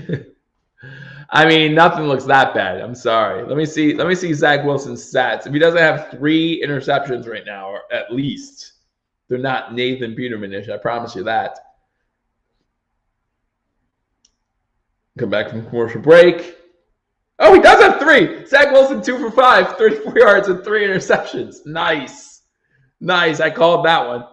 I mean, nothing looks that bad. I'm sorry. Let me see Zach Wilson's stats. If he doesn't have 3 interceptions right now, or at least, they're not Nathan Peterman-ish. I promise you that. Come back from commercial break. Oh, he does have 3. Zach Wilson 2 for 5, 34 yards and 3 interceptions. Nice. Nice. I called that one.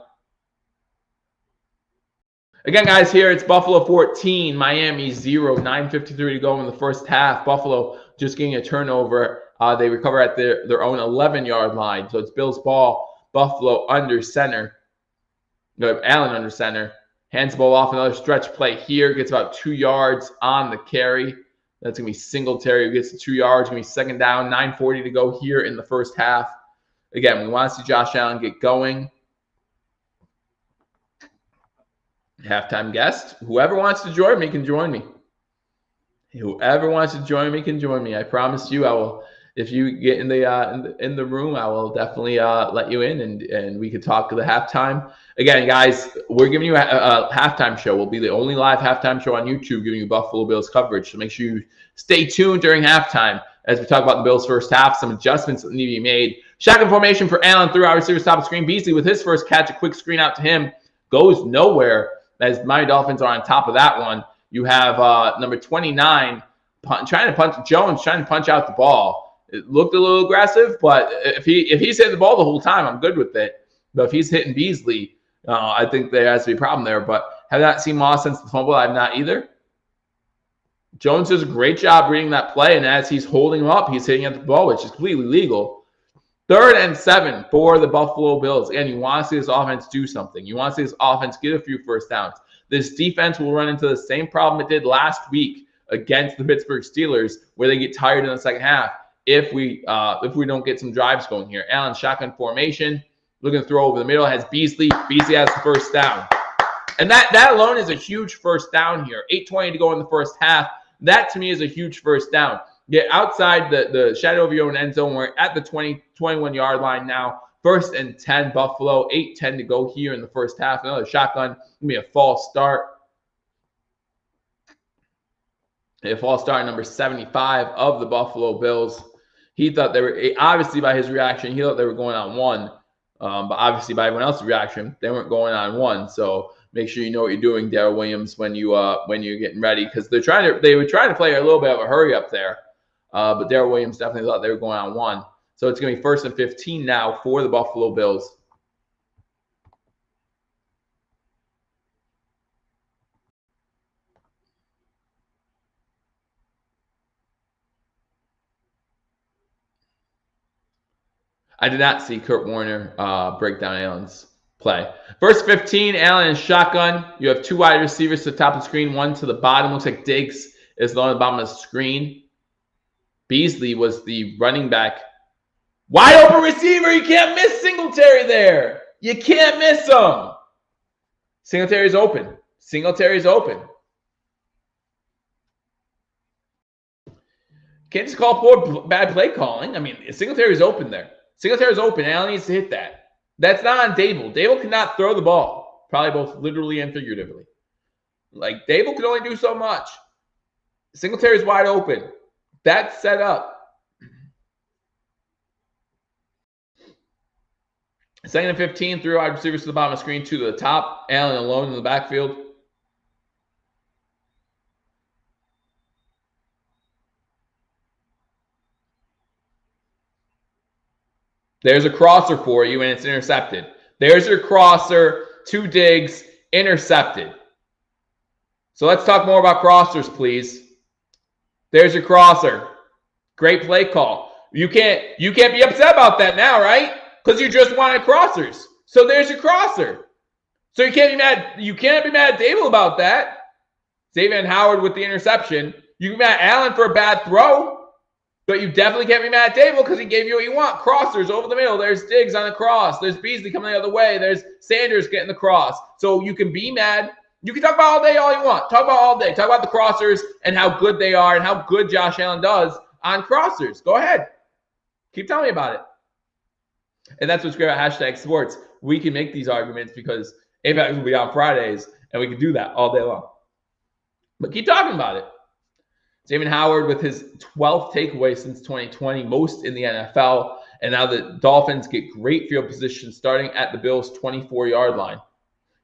Again, guys, here it's Buffalo 14, Miami 0, 9:53 to go in the first half. Buffalo just getting a turnover. They recover at their own 11-yard line. So it's Bills ball. Buffalo under center. No, Allen under center. Hands the ball off. Another stretch play here. Gets about 2 yards on the carry. That's going to be Singletary who gets the 2 yards. Going to be second down. 9:40 to go here in the first half. Again, we want to see Josh Allen get going. Halftime guest. Whoever wants to join me can join me. Whoever wants to join me can join me. I promise you, I will. If you get in the room, I will definitely let you in, and we could talk to the halftime. Again, guys, we're giving you a halftime show. We'll be the only live halftime show on YouTube giving you Buffalo Bills coverage. So make sure you stay tuned during halftime as we talk about the Bills' first half. Some adjustments that need to be made. Shotgun formation for Allen through our receivers top of screen. Beasley with his first catch, a quick screen out to him, goes nowhere. As Miami Dolphins are on top of that one, you have number 29 trying to punch out the ball. It looked a little aggressive, but if he's hitting the ball the whole time, I'm good with it. But if he's hitting Beasley, I think there has to be a problem there. But have not seen Moss since the fumble. I've not either. Jones does a great job reading that play, and as he's holding him up, he's hitting at the ball, which is completely legal. 3rd and 7 for the Buffalo Bills. Again, you want to see this offense do something. You want to see this offense get a few first downs. This defense will run into the same problem it did last week against the Pittsburgh Steelers, where they get tired in the second half if we don't get some drives going here. Allen shotgun formation, looking to throw over the middle, has Beasley. Beasley has the first down. And that alone is a huge first down here. 8:20 to go in the first half. That, to me, is a huge first down. Get outside the shadow of your own end zone. We're at the 21-yard line now. 1st and 10, Buffalo. 8:10 to go here in the first half. Another shotgun. Going to be a false start. A false start, number 75 of the Buffalo Bills. He thought they were, obviously by his reaction, he thought they were going on 1. But obviously by everyone else's reaction, they weren't going on 1. So make sure you know what you're doing, Darrell Williams, when you're getting ready, because they were trying to play a little bit of a hurry up there. But Darrell Williams definitely thought they were going on 1. So it's going to be 1st and 15 now for the Buffalo Bills. I did not see Kurt Warner break down Allen's play. 1st 15, Allen and shotgun. You have 2 wide receivers to the top of the screen, 1 to the bottom. Looks like Diggs is on the bottom of the screen. Beasley was the running back. Wide open receiver. You can't miss Singletary there. You can't miss him. Singletary's open. Singletary's open. Can't just call for bad play calling. I mean, Singletary's open there. Singletary's open. Allen needs to hit that. That's not on Dable. Dable cannot throw the ball. Probably both literally and figuratively. Like, Dable can only do so much. Singletary's wide open. That's set up. 2nd and 15, 3 wide receivers to the bottom of the screen, 2 to the top. Allen alone in the backfield. There's a crosser for you, and it's intercepted. There's your crosser, 2 digs, intercepted. So let's talk more about crossers, please. There's your crosser. Great play call. You can't be upset about that now, right? Because you just wanted crossers. So there's your crosser. So you can't be mad. You can't be mad at Dable about that. Xavier Howard with the interception. You can be mad at Allen for a bad throw. But you definitely can't be mad at Dable because he gave you what you want. Crossers over the middle. There's Diggs on the cross. There's Beasley coming the other way. There's Sanders getting the cross. So you can be mad. You can talk about all day all you want. Talk about all day. Talk about the crossers and how good they are and how good Josh Allen does on crossers. Go ahead. Keep telling me about it. And that's what's great about #sports. We can make these arguments because Apex will be on Fridays, and we can do that all day long. But keep talking about it. Xavier Howard with his 12th takeaway since 2020, most in the NFL. And now the Dolphins get great field position starting at the Bills' 24-yard line.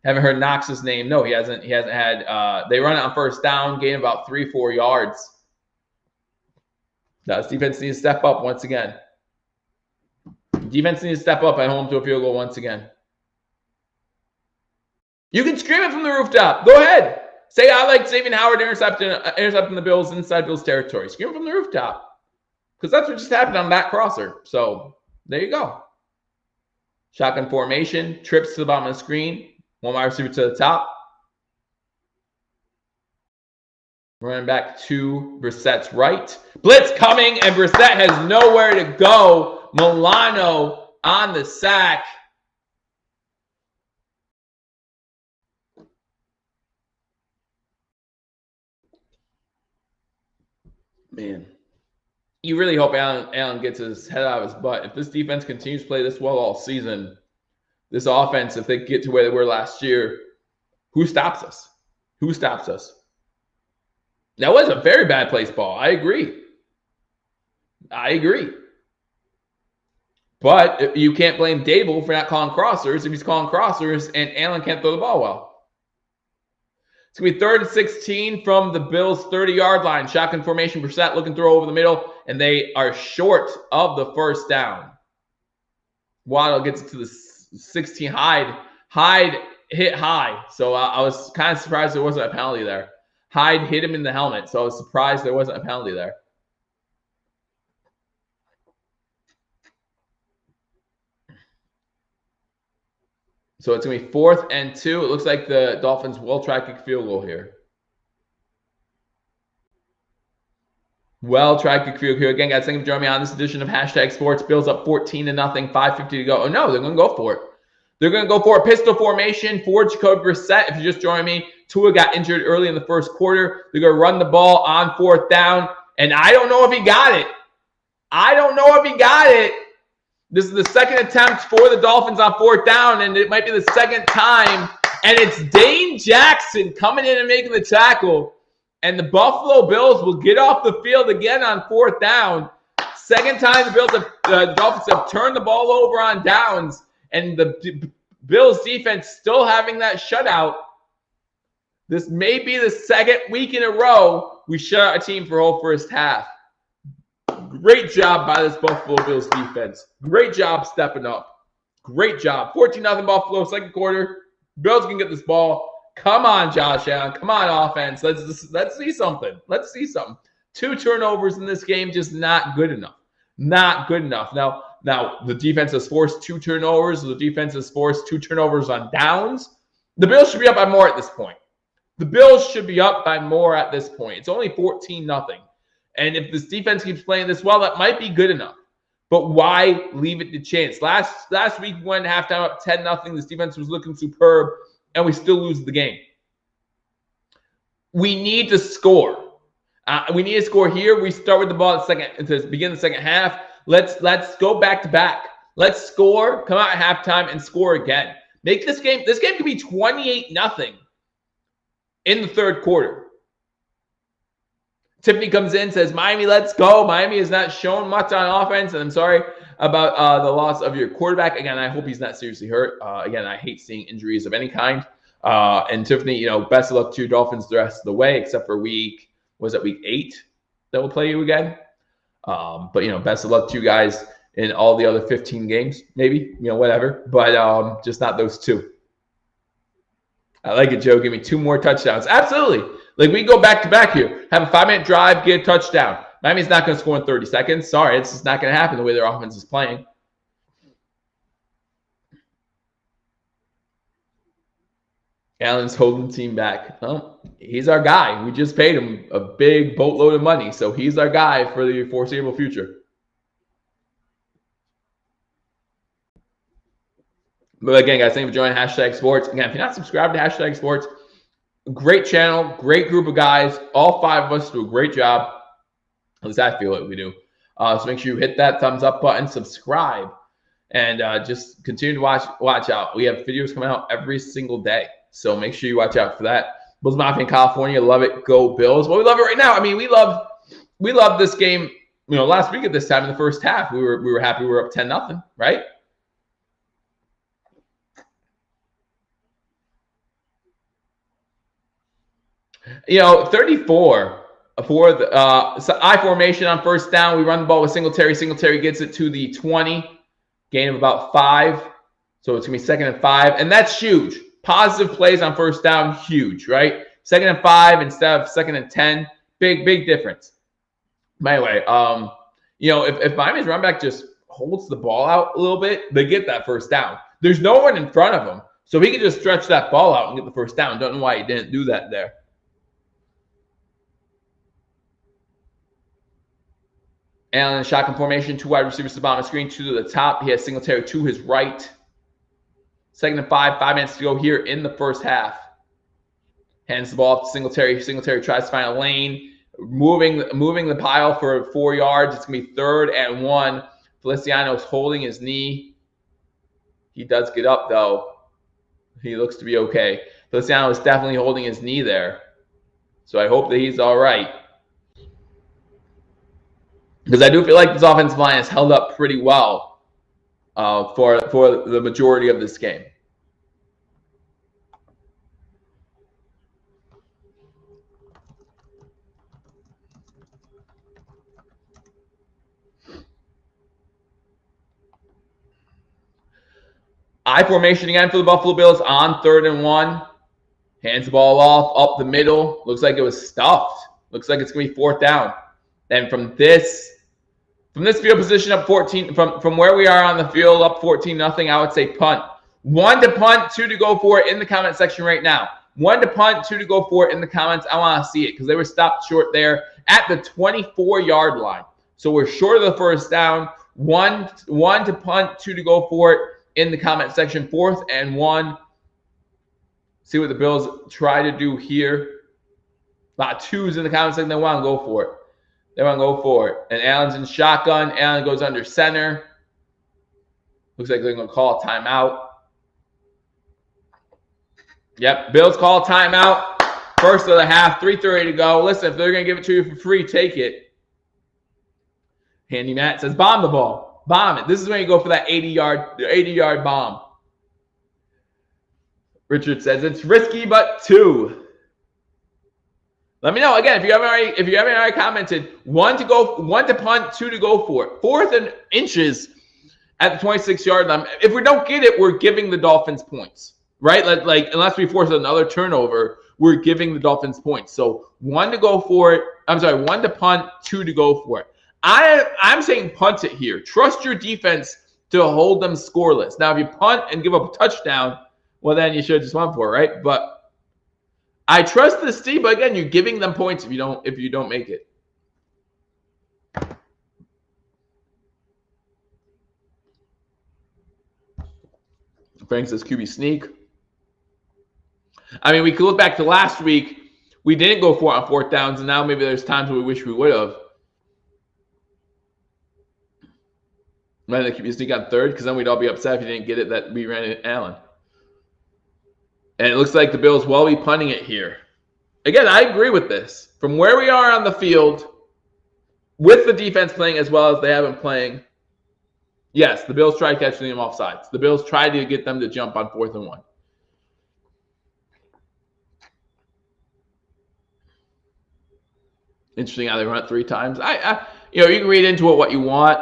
Haven't heard Knox's name. No, he hasn't had they run it on first down, gain about 3-4 yards. This defense needs to step up once again. Defense needs to step up at home to a field goal once again. You can scream it from the rooftop. Go ahead. Say, I like Xavier Howard intercepting the Bills inside Bills territory. Scream it from the rooftop. Because that's what just happened on that crosser. So, there you go. Shotgun formation. Trips to the bottom of the screen. One wide receiver to the top. Running back to Brissett's right. Blitz coming, and Brissett has nowhere to go. Milano on the sack. Man, you really hope Allen gets his head out of his butt. If this defense continues to play this well all season, this offense, if they get to where they were last year, who stops us? Who stops us? That was a very bad place ball. I agree. But you can't blame Dable for not calling crossers if he's calling crossers and Allen can't throw the ball well. It's going to be 3rd and 16 from the Bills' 30-yard line. Shotgun formation, Brissett looking throw over the middle, and they are short of the first down. Waddle gets it to the 16. Hyde hit high. So I was kind of surprised there wasn't a penalty there. Hyde hit him in the helmet, so I was surprised there wasn't a penalty there. So it's going to be 4th and 2. It looks like the Dolphins will try to kick field goal here. Well, try to kick field goal here. Again, guys, thank you for joining me on this edition of #sports. Bills up 14-0, 5:50 to go. Oh, no, they're going to go for it. They're going to go for a pistol formation for Jacoby Brissett. If you just joined me, Tua got injured early in the first quarter. They're going to run the ball on 4th down, and I don't know if he got it. This is the second attempt for the Dolphins on 4th down, and it might be the second time. And it's Dane Jackson coming in and making the tackle. And the Buffalo Bills will get off the field again on 4th down. Second time the Dolphins have turned the ball over on downs. And the Bills defense still having that shutout. This may be the second week in a row we shut out a team for a whole first half. Great job by this Buffalo Bills defense. Great job stepping up. Great job. 14-0 Buffalo, second quarter. Bills can get this ball. Come on, Josh Allen. Come on, offense. Let's see something. 2 turnovers in this game, just not good enough. Not good enough. Now the defense has forced 2 turnovers. The defense has forced 2 turnovers on downs. The Bills should be up by more at this point. It's only 14-0. And if this defense keeps playing this well, that might be good enough. But why leave it to chance? Last week we went halftime up 10-0. This defense was looking superb, and we still lose the game. We need to score. We need to score here. We start with the ball to begin the second half. Let's go back to back. Let's score, come out at halftime, and score again. Make this game. This game could be 28-0 in the third quarter. Tiffany comes in, says, Miami, let's go. Miami has not shown much on offense, and I'm sorry about the loss of your quarterback. Again, I hope he's not seriously hurt. Again, I hate seeing injuries of any kind. And Tiffany, best of luck to your Dolphins the rest of the way, except for week 8 that will play you again. But, best of luck to you guys in all the other 15 games, maybe, whatever. But just not those 2. I like it, Joe. Give me 2 more touchdowns. Absolutely. Like, we go back-to-back here. Have a 5-minute drive, get a touchdown. Miami's not going to score in 30 seconds. Sorry, it's just not going to happen the way their offense is playing. Allen's holding the team back. Well, he's our guy. We just paid him a big boatload of money, so he's our guy for the foreseeable future. But again, guys, thank you for joining Hashtag Sports. Again, if you're not subscribed to Hashtag Sports, great channel, great group of guys. All 5 of us do a great job. At least I feel like we do. So make sure you hit that thumbs up button, subscribe, and just continue to watch out. We have videos coming out every single day, so make sure you watch out for that. BillsMafia in California, love it. Go Bills. Well, we love it right now. I mean, we love this game. You know, last week at this time in the first half, we were happy we were up 10-0, right? You know, 34 for the I formation on first down. We run the ball with Singletary. Singletary gets it to the 20, gain of about 5. So it's going to be 2nd and 5. And that's huge. Positive plays on first down, huge, right? 2nd and 5 instead of 2nd and 10. Big difference. But anyway, you know, if Miami's run back just holds the ball out a little bit, they get that first down. There's no one in front of him. So he can just stretch that ball out and get the first down. Don't know why he didn't do that there. Allen in shotgun formation, 2 wide receivers to the bottom of the screen, 2 to the top. He has Singletary to his right. 2nd and 5, 5 minutes to go here in the first half. Hands the ball off to Singletary. Singletary tries to find a lane, moving the pile for 4 yards. It's going to be 3rd and 1. Feliciano's holding his knee. He does get up, though. He looks to be okay. Feliciano is definitely holding his knee there. So I hope that he's all right. Because I do feel like this offensive line has held up pretty well for the majority of this game. I formation again for the Buffalo Bills on 3rd and 1. Hands the ball off, up the middle. Looks like it was stuffed. Looks like it's going to be 4th down. And from this field position up 14, from where we are on the field up 14-0, I would say punt. 1 to punt, 2 to go for it in the comment section right now. 1 to punt, 2 to go for it in the comments. I want to see it because they were stopped short there at the 24-yard line. So we're short of the first down. 1 to punt, 2 to go for it in the comment section. 4th and 1. See what the Bills try to do here. A lot of 2s in the comment section. They want to go for it. They want to go for it. And Allen's in shotgun. Allen goes under center. Looks like they're going to call a timeout. Yep, Bills call a timeout. First of the half, 3:30 to go. Listen, if they're going to give it to you for free, take it. Handy Matt says, bomb the ball. Bomb it. This is when you go for that 80-yard bomb. Richard says, it's risky, but 2. Let me know again if you haven't already commented. 1 to punt, 2 to go for it. 4th and inches at the 26-yard line. If we don't get it, we're giving the Dolphins points, right? Like unless we force another turnover, we're giving the Dolphins points. So 1 to go for it. I'm sorry, 1 to punt, 2 to go for it. I'm saying punt it here. Trust your defense to hold them scoreless. Now, if you punt and give up a touchdown, well, then you should have just went for it, right? But I trust this team, but again, you're giving them points if you don't make it. Frank says QB sneak. I mean, we could look back to last week. We didn't go for it on 4th downs, and now maybe there's times where we wish we would have. Ran the QB sneak on 3rd, because then we'd all be upset if you didn't get it that we ran it Allen. And it looks like the Bills will be punting it here. Again, I agree with this. From where we are on the field, with the defense playing as well as they have been playing, yes, the Bills tried catching them off sides. The Bills tried to get them to jump on 4th and 1. Interesting how they run it 3 times. You can read into it what you want.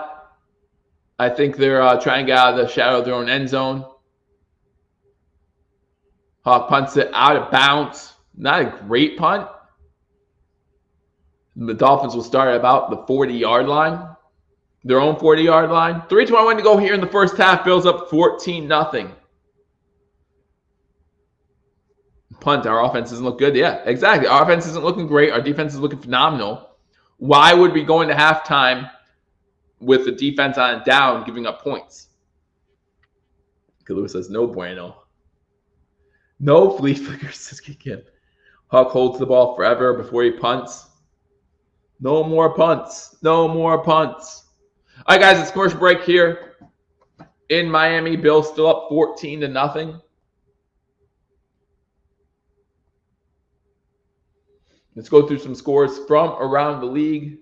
I think they're trying to get out of the shadow of their own end zone. Hawk punts it out of bounds. Not a great punt. The Dolphins will start at about the 40-yard line, their own 40-yard line. 3:21 to go here in the first half. Bills up 14-0. Punt. Our offense doesn't look good. Yeah, exactly. Our offense isn't looking great. Our defense is looking phenomenal. Why would we go into halftime with the defense on down, giving up points? Lewis says, no bueno. No flea flickers, says Kim. Huck holds the ball forever before he punts. No more punts. No more punts. All right, guys, it's commercial break here in Miami. Bills still up 14-0. Let's go through some scores from around the league.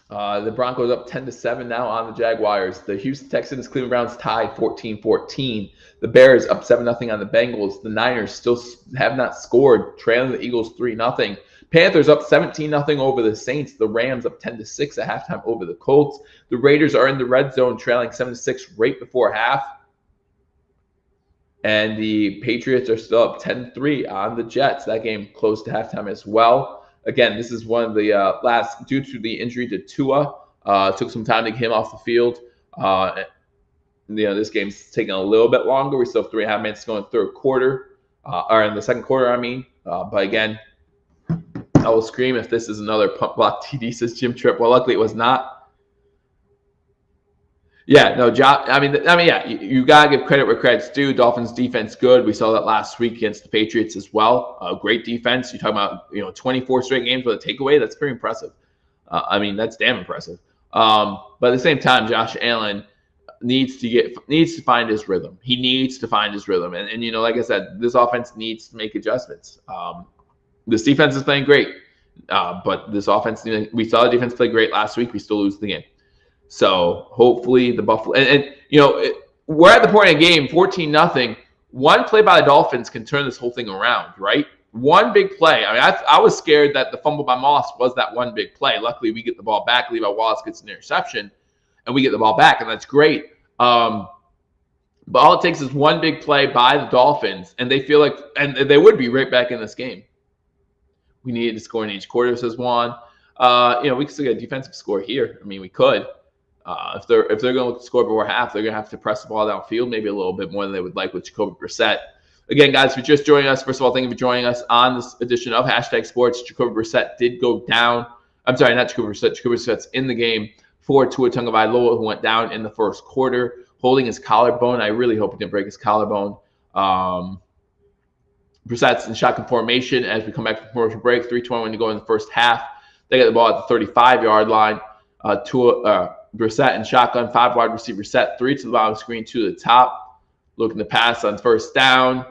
The Broncos up 10-7 now on the Jaguars. The Houston Texans, Cleveland Browns tied 14-14. The Bears up 7-0 on the Bengals. The Niners still have not scored, trailing the Eagles 3-0. Panthers up 17-0 over the Saints. The Rams up 10-6 at halftime over the Colts. The Raiders are in the red zone, trailing 7-6 right before half. And the Patriots are still up 10-3 on the Jets. That game close to halftime as well. Again, this is one of the last, due to the injury to Tua, took some time to get him off the field. This game's taking a little bit longer. We still have 3.5 minutes to go in the third quarter, or in the second quarter, I mean. But again, I will scream if this is another pump block TD, says Jim Tripp. Well, luckily it was not. Yeah, no, yeah, you got to give credit where credit's due. Dolphins defense good. We saw that last week against the Patriots as well. Great defense. You're talking about 24 straight games with a takeaway. That's pretty impressive. That's damn impressive. But at the same time, Josh Allen needs to find his rhythm. He needs to find his rhythm. And like I said, this offense needs to make adjustments. This defense is playing great. But this offense, we saw the defense play great last week. We still lose the game. So hopefully the Buffalo we're at the point of the game 14-0. One play by the Dolphins can turn this whole thing around, right? One big play. I was scared that the fumble by Moss was that one big play. Luckily, we get the ball back. Levi Wallace gets an interception, and we get the ball back, and that's great. But all it takes is one big play by the Dolphins, and they feel like, and they would be right back in this game. We needed to score in each quarter, says Juan. We can still get a defensive score here. We could. If they're going to score before half, they're going to have to press the ball downfield maybe a little bit more than they would like with Jacoby Brissett. Again, guys, if you're just joining us, first of all, thank you for joining us on this edition of #Sports. Jacoby Brissett did go down. I'm sorry, not Jacoby Brissett. Jacoby Brissett's in the game for Tua Tagovailoa, who went down in the first quarter, holding his collarbone. I really hope he didn't break his collarbone. Brissett's in shotgun formation as we come back from commercial break. 3:21 to go in the first half. They get the ball at the 35-yard line. Brissett in shotgun, 5 wide receiver set, 3 to the bottom screen, 2 to the top. Looking to pass on first down.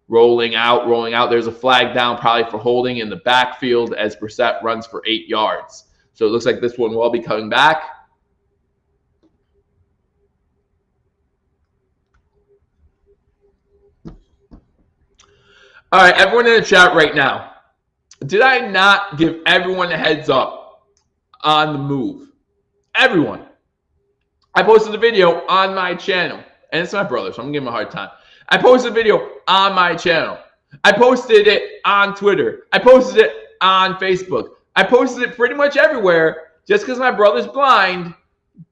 Rolling out. There's a flag down probably for holding in the backfield as Brissett runs for 8 yards. So it looks like this one will be coming back. All right, everyone in the chat right now. Did I not give everyone a heads up on the move? Everyone. I posted a video on my channel, and it's my brother, so I'm going to give him a hard time. I posted a video on my channel. I posted it on Twitter. I posted it on Facebook. I posted it pretty much everywhere. Just because my brother's blind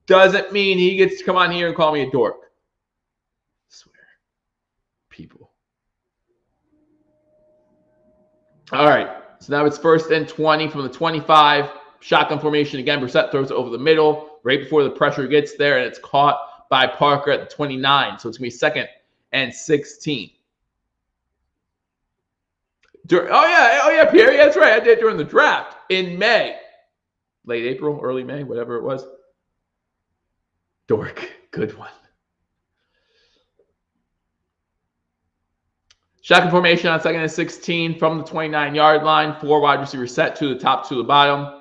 doesn't mean he gets to come on here and call me a dork. I swear. People. All right, so now it's 1st and 20 from the 25. Shotgun formation again. Brissett throws it over the middle right before the pressure gets there, and it's caught by Parker at the 29. So it's going to be 2nd and 16. Oh, yeah, Pierre. Yeah, that's right. I did during the draft in May. Late April, early May, whatever it was. Dork. Good one. Shotgun formation on 2nd and 16 from the 29-yard line. 4 wide receivers set, 2 to the top, 2 to the bottom.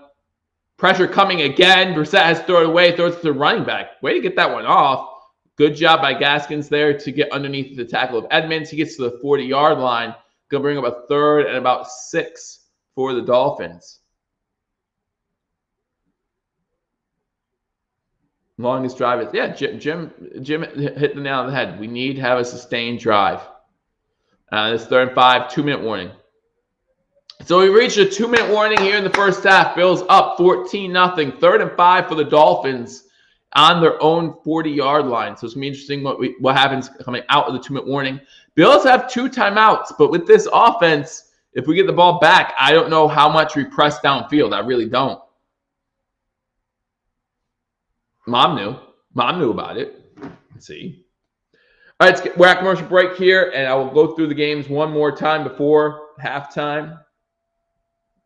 Pressure coming again. Brissett has to throw it away. Throws it to the running back. Way to get that one off. Good job by Gaskins there to get underneath the tackle of Edmonds. He gets to the 40-yard line. Going to bring up a 3rd and about 6 for the Dolphins. Longest drive is, yeah, Jim hit the nail on the head. We need to have a sustained drive. This 3rd and 5, 2-minute warning. So we reached a 2-minute warning here in the first half. Bills up 14-0. 3rd and 5 for the Dolphins on their own 40-yard line. So it's going to be interesting what happens coming out of the 2-minute warning. Bills have 2 timeouts, but with this offense, if we get the ball back, I don't know how much we press downfield. I really don't. Mom knew about it. Let's see. All right, we're at commercial break here, and I will go through the games one more time before halftime.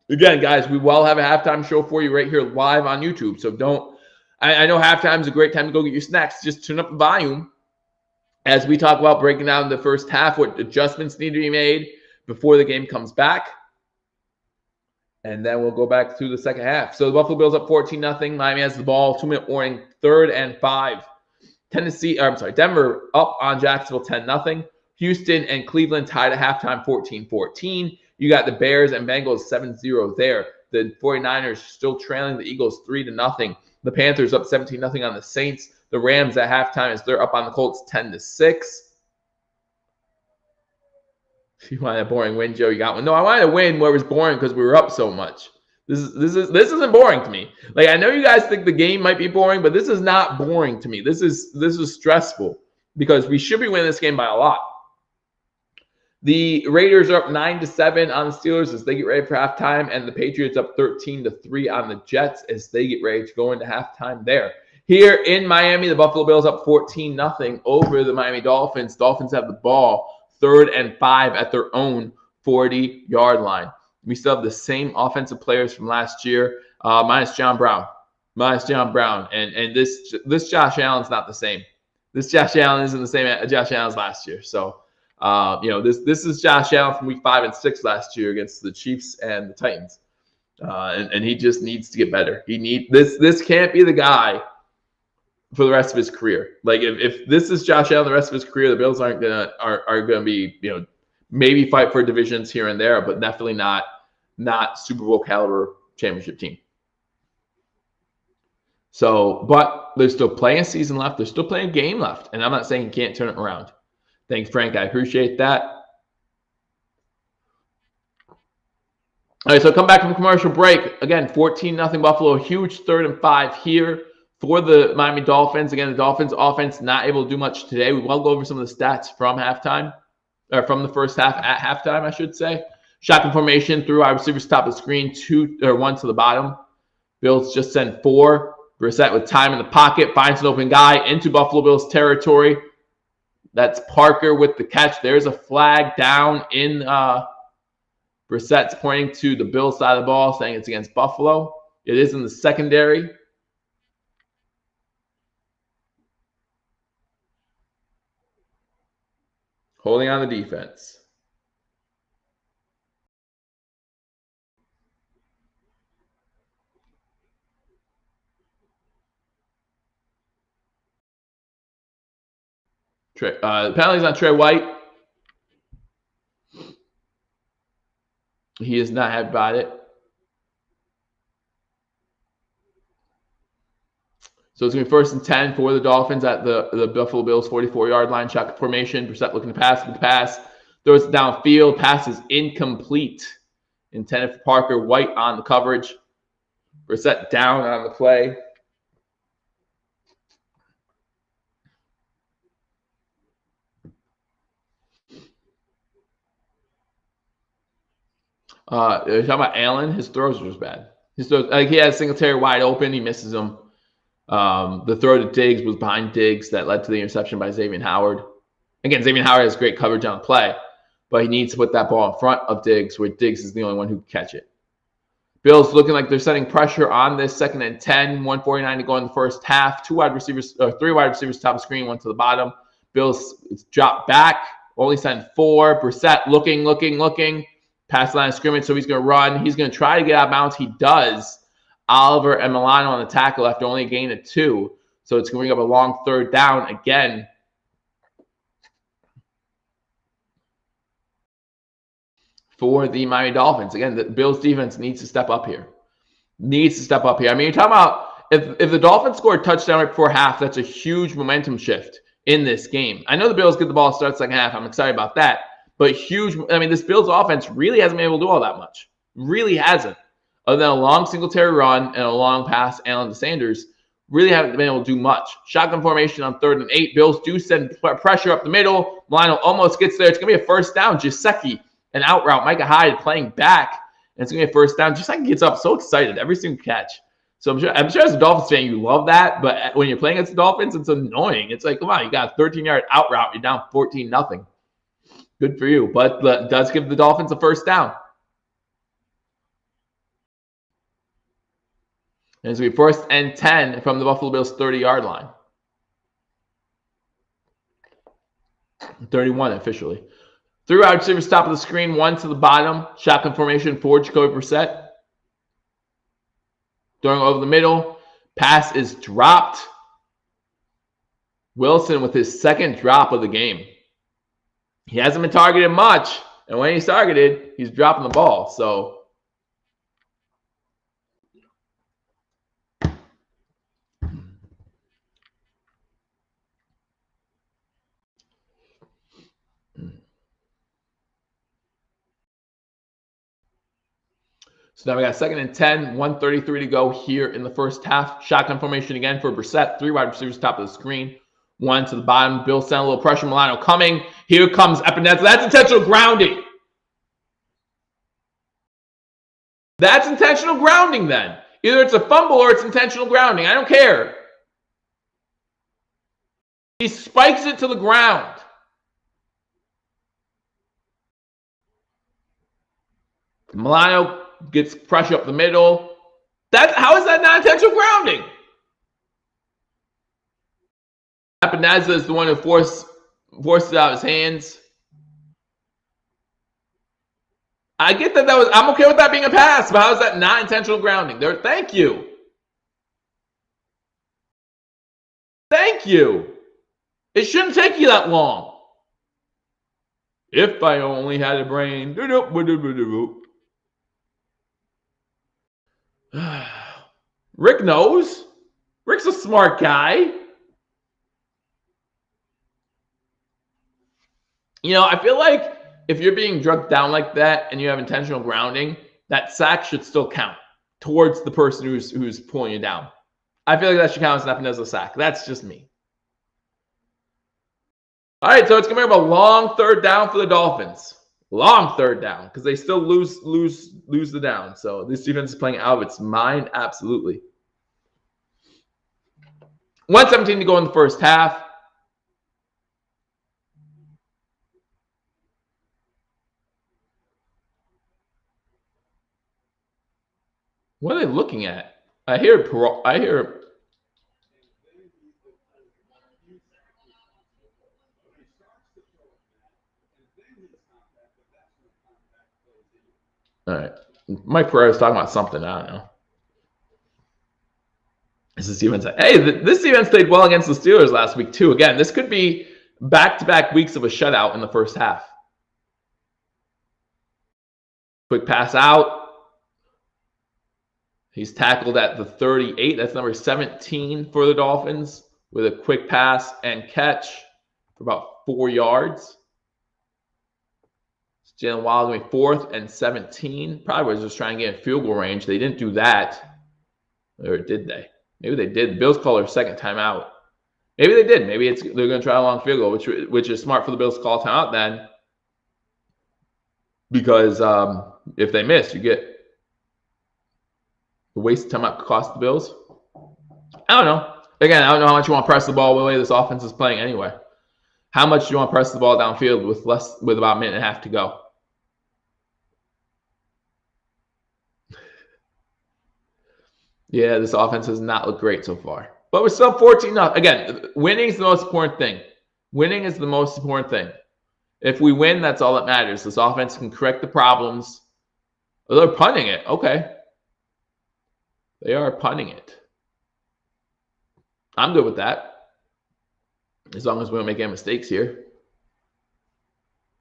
Again, guys, we will have a halftime show for you right here live on YouTube. So don't, I know halftime is a great time to go get your snacks. Just turn up the volume as we talk about breaking down the first half, what adjustments need to be made before the game comes back. And then we'll go back through the second half. So the Buffalo Bills up 14-0. Miami has the ball. 2-minute warning, 3rd and 5. Denver up on Jacksonville 10-0. Houston and Cleveland tied at halftime 14-14. You got the Bears and Bengals 7-0 there. The 49ers still trailing the Eagles 3-0. The Panthers up 17-0 on the Saints. The Rams at halftime as they're up on the Colts 10-6. If you want a boring win, Joe, you got one. No, I wanted a win where it was boring because we were up so much. This isn't boring to me. Like, I know you guys think the game might be boring, but this is not boring to me. This is stressful because we should be winning this game by a lot. The Raiders are up 9-7 on the Steelers as they get ready for halftime, and the Patriots up 13-3 on the Jets as they get ready to go into halftime there. Here in Miami, the Buffalo Bills up 14-0 over the Miami Dolphins. Dolphins have the ball 3rd and 5 at their own 40-yard line. We still have the same offensive players from last year, minus John Brown. And this Josh Allen's not the same. This Josh Allen isn't the same as Josh Allen's last year. So, this is Josh Allen from week 5 and 6 last year against the Chiefs and the Titans. And he just needs to get better. This can't be the guy for the rest of his career. Like if this is Josh Allen the rest of his career, the Bills are gonna be, maybe fight for divisions here and there, but definitely not Super Bowl caliber championship team. So, but there's still plenty of season left. There's still plenty of game left. And I'm not saying you can't turn it around. Thanks, Frank. I appreciate that. All right, so come back from commercial break. Again, 14-0 Buffalo. Huge 3rd and 5 here for the Miami Dolphins. Again, the Dolphins offense not able to do much today. We will go over some of the stats from halftime, or from the first half at halftime, I should say. Shotgun formation, through wide receivers top of the screen, 1 to the bottom. Bills just send 4. Brissett with time in the pocket, finds an open guy into Buffalo Bills territory. That's Parker with the catch. There's a flag down in Brissett's pointing to the Bills side of the ball, saying it's against Buffalo. It is in the secondary. Holding on the defense. Penalties on Trey White. He is not happy about it. So it's going to be 1st and 10 for the Dolphins at the Buffalo Bills 44-yard line. Shotgun formation. Brissett looking to pass. With the pass. Throws it downfield. Pass is incomplete. Intended for Parker. White on the coverage. Brissett down on the play. Talking about Allen, his throws was bad. His throws, like he had Singletary wide open, he misses them. The throw to Diggs was behind Diggs that led to the interception by Xavier Howard. Again, Xavier Howard has great coverage on the play, but he needs to put that ball in front of Diggs, where Diggs is the only one who can catch it. Bills looking like they're setting pressure on this 2nd and 10, 1:49 to go in the first half. 3 wide receivers top of screen, 1 to the bottom. Bills drop back, only send 4. Brissett looking. Pass line of scrimmage, so he's going to run. He's going to try to get out of bounds. He does. Oliver and Milano on the tackle after only a gain of 2. So it's going to bring up a long 3rd down again. For the Miami Dolphins. Again, the Bills defense needs to step up here. I mean, you're talking about if the Dolphins score a touchdown right before half, that's a huge momentum shift in this game. I know the Bills get the ball to start second half. I'm excited about that. But huge, I mean, this Bills offense really hasn't been able to do all that much. Really hasn't. Other than a long Singletary run and a long pass, Allen to Sanders, really haven't been able to do much. Shotgun formation on 3rd and 8. Bills do send pressure up the middle. Milano almost gets there. It's going to be a first down. Jaceki, an out route. Micah Hyde playing back. And it's going to be a first down. Jaceki gets up so excited every single catch. So I'm sure as a Dolphins fan, you love that. But when you're playing against the Dolphins, it's annoying. It's like, come on, you got a 13-yard out route. You're down 14-0. Good for you. But it does give the Dolphins a first down. And it's going to be 1st and 10 from the Buffalo Bills 30-yard line. 31 officially. 3 wide receivers top of the screen, 1 to the bottom. Shotgun formation for Jacoby Brissett. Throwing over the middle. Pass is dropped. Wilson with his 2nd drop of the game. He hasn't been targeted much. And when he's targeted, he's dropping the ball. So now we got 2nd and 10, 1:33 to go here in the first half. Shotgun formation again for Brissett. 3 wide receivers top of the screen. 1 to the bottom. Bill sent a little pressure. Milano coming. Here comes Epinesa. That's intentional grounding. That's intentional grounding then. Either it's a fumble or it's intentional grounding. I don't care. He spikes it to the ground. Milano gets pressure up the middle. How is that not intentional grounding? Epinesa is the one who forced it out of his hands. I get that I'm okay with that being a pass, but how is that not intentional grounding? Thank you. Thank you. It shouldn't take you that long. If I only had a brain. Rick knows. Rick's a smart guy. You know, I feel like if you're being drugged down like that and you have intentional grounding, that sack should still count towards the person who's pulling you down. I feel like that should count as an Epinesa sack. That's just me. All right, so it's going to be a long 3rd down for the Dolphins. Long 3rd down because they still lose the down. So this defense is playing out of its mind, absolutely. 1:17 to go in the first half. What are they looking at? I hear. All right. Mike Pereira was talking about something. I don't know. This defense. Hey, this defense played well against the Steelers last week, too. Again, this could be back-to-back weeks of a shutout in the first half. Quick pass out. He's tackled at the 38. That's number 17 for the Dolphins with a quick pass and catch for about 4 yards. Jalen Wild going 4th and 17. Probably was just trying to get in field goal range. They didn't do that. Or did they? Maybe they did. The Bills call their 2nd timeout. Maybe they did. Maybe they're going to try a long field goal, which is smart for the Bills to call timeout then. Because if they miss, you get the waste of timeout could cost the Bills. I don't know. Again, I don't know how much you want to press the ball the way this offense is playing anyway. How much do you want to press the ball downfield with about a minute and a half to go? Yeah, this offense has not looked great so far. But we're still 14-0. Again, winning is the most important thing. Winning is the most important thing. If we win, that's all that matters. This offense can correct the problems. Oh, they're punting it. Okay. They are punting it. I'm good with that. As long as we don't make any mistakes here.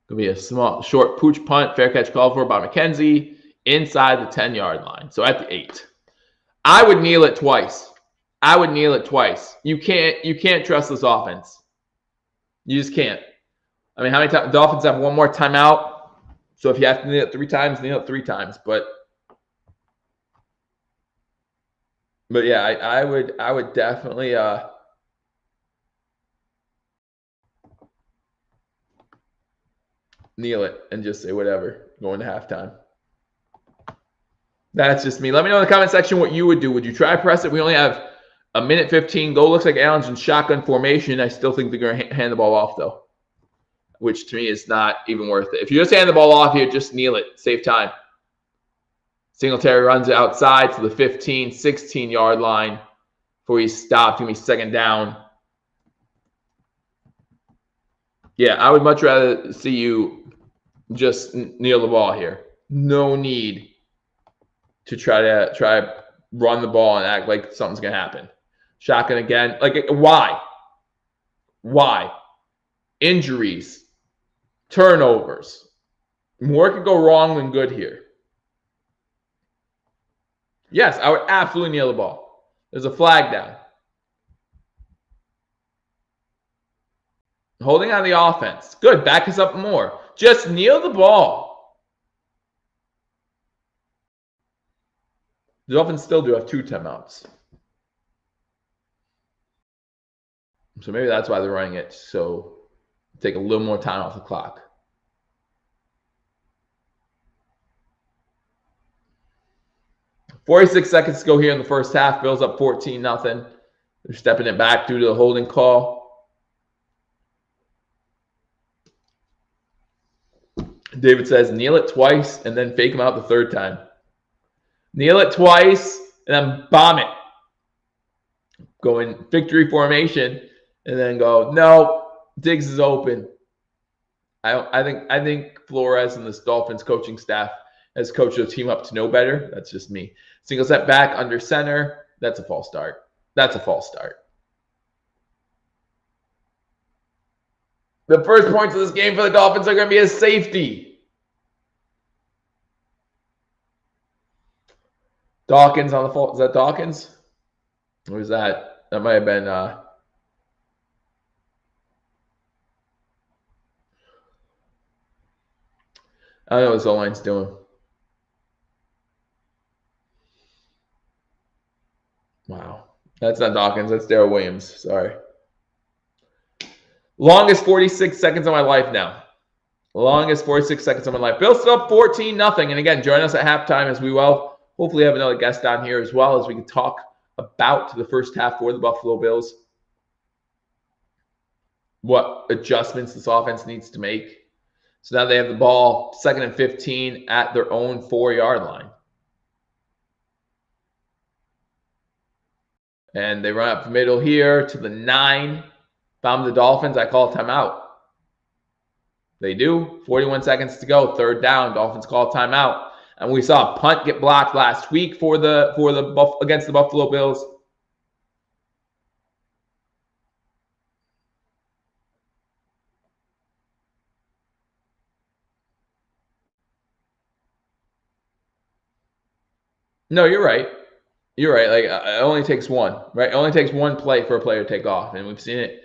Going to be a small, short pooch punt. Fair catch called for by McKenzie. Inside the 10-yard line. So at the 8. I would kneel it twice. I would kneel it twice. You can't trust this offense. You just can't. I mean, how many times? Dolphins have one more timeout. So if you have to kneel it 3 times, kneel it 3 times. But But yeah, I would definitely kneel it and just say whatever going to halftime. That's just me. Let me know in the comment section what you would do. Would you try press it? We only have a minute 15. Goal looks like Allen's in shotgun formation. I still think they're going to hand the ball off, though, which to me is not even worth it. If you just hand the ball off here, just kneel it. Save time. Singletary runs it outside to the 15, 16-yard line before he stopped. Going to be second down. Yeah, I would much rather see you just kneel the ball here. No need to try run the ball and act like something's gonna happen. Shotgun again. Like, why? Injuries, turnovers. More could go wrong than good here. Yes, I would absolutely kneel the ball. There's a flag down. Holding on the offense. Good. Back us up more. Just kneel the ball. The Dolphins still do have 2 timeouts. So maybe that's why they're running it. So take a little more time off the clock. .46 seconds to go here in the first half. Bills up 14-0. They're stepping it back due to the holding call. David says, kneel it twice and then fake him out the third time. Kneel it twice and then bomb it. Go in victory formation and then go, no, Diggs is open. I think Flores and this Dolphins coaching staff has coached the team up to know better. That's just me. Single set back under center. That's a false start. That's a false start. The first points of this game for the Dolphins are going to be a safety. Dawkins on the fault. Is that Dawkins? Or is that? That might have been. I don't know what this O-line's doing. Wow. That's not Dawkins. That's Darrell Williams. Sorry. Longest 46 seconds of my life now. Longest 46 seconds of my life. Bills still up 14-0. And again, join us at halftime as we will hopefully have another guest on here as well as we can talk about the first half for the Buffalo Bills. What adjustments this offense needs to make. So now they have the ball 2nd and 15 at their own 4-yard line. And they run up the middle here to the 9. If I'm the Dolphins, I call a timeout. They do. 41 seconds to go. 3rd down. Dolphins call a timeout. And we saw a punt get blocked last week against the Buffalo Bills. No, you're right. You're right. Like, it only takes one, right? It only takes one play for a player to take off. And we've seen it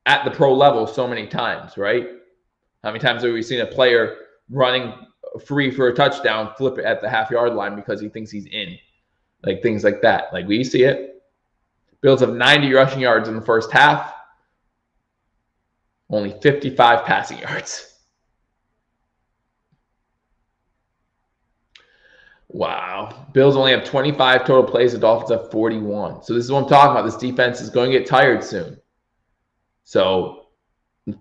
at the pro level so many times, right? How many times have we seen a player running free for a touchdown, flip it at the half-yard line because he thinks he's in? Like, things like that. Like, we see it. Bills have 90 rushing yards in the first half. Only 55 passing yards. Wow. Bills only have 25 total plays. The Dolphins have 41. So this is what I'm talking about. This defense is going to get tired soon. So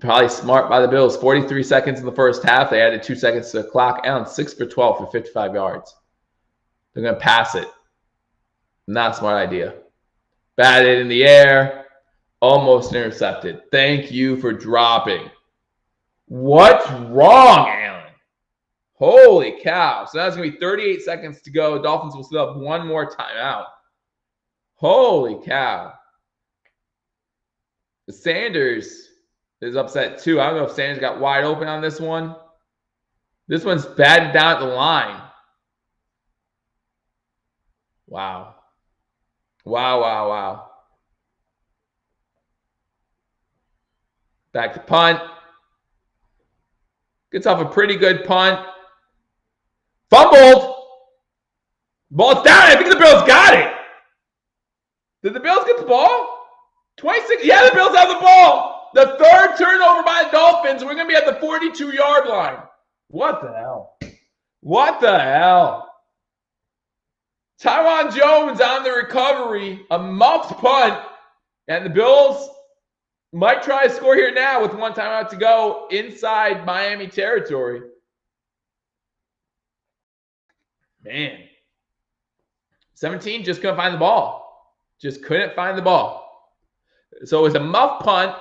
probably smart by the Bills. 43 seconds in the first half. They added 2 seconds to the clock. Allen 6 for 12 for 55 yards. They're going to pass it. Not a smart idea. Batted in the air. Almost intercepted. Thank you for dropping. What's wrong, Allen? Holy cow. So that's going to be 38 seconds to go. Dolphins will still have one more timeout. Holy cow. Sanders is upset too. I don't know if Sanders got wide open on this one. This one's batted down at the line. Wow. Wow. Back to punt. Gets off a pretty good punt. Fumbled. Ball's down. I think the Bills got it. Did the Bills get the ball? 26. Yeah, the Bills have the ball. The third turnover by the Dolphins. We're going to be at the 42-yard line. What the hell? What the hell? Tyron Jones on the recovery, a muffed punt, and the Bills might try to score here now with one timeout to go inside Miami territory. Man. 17 just couldn't find the ball. Just couldn't find the ball. So it was a muff punt.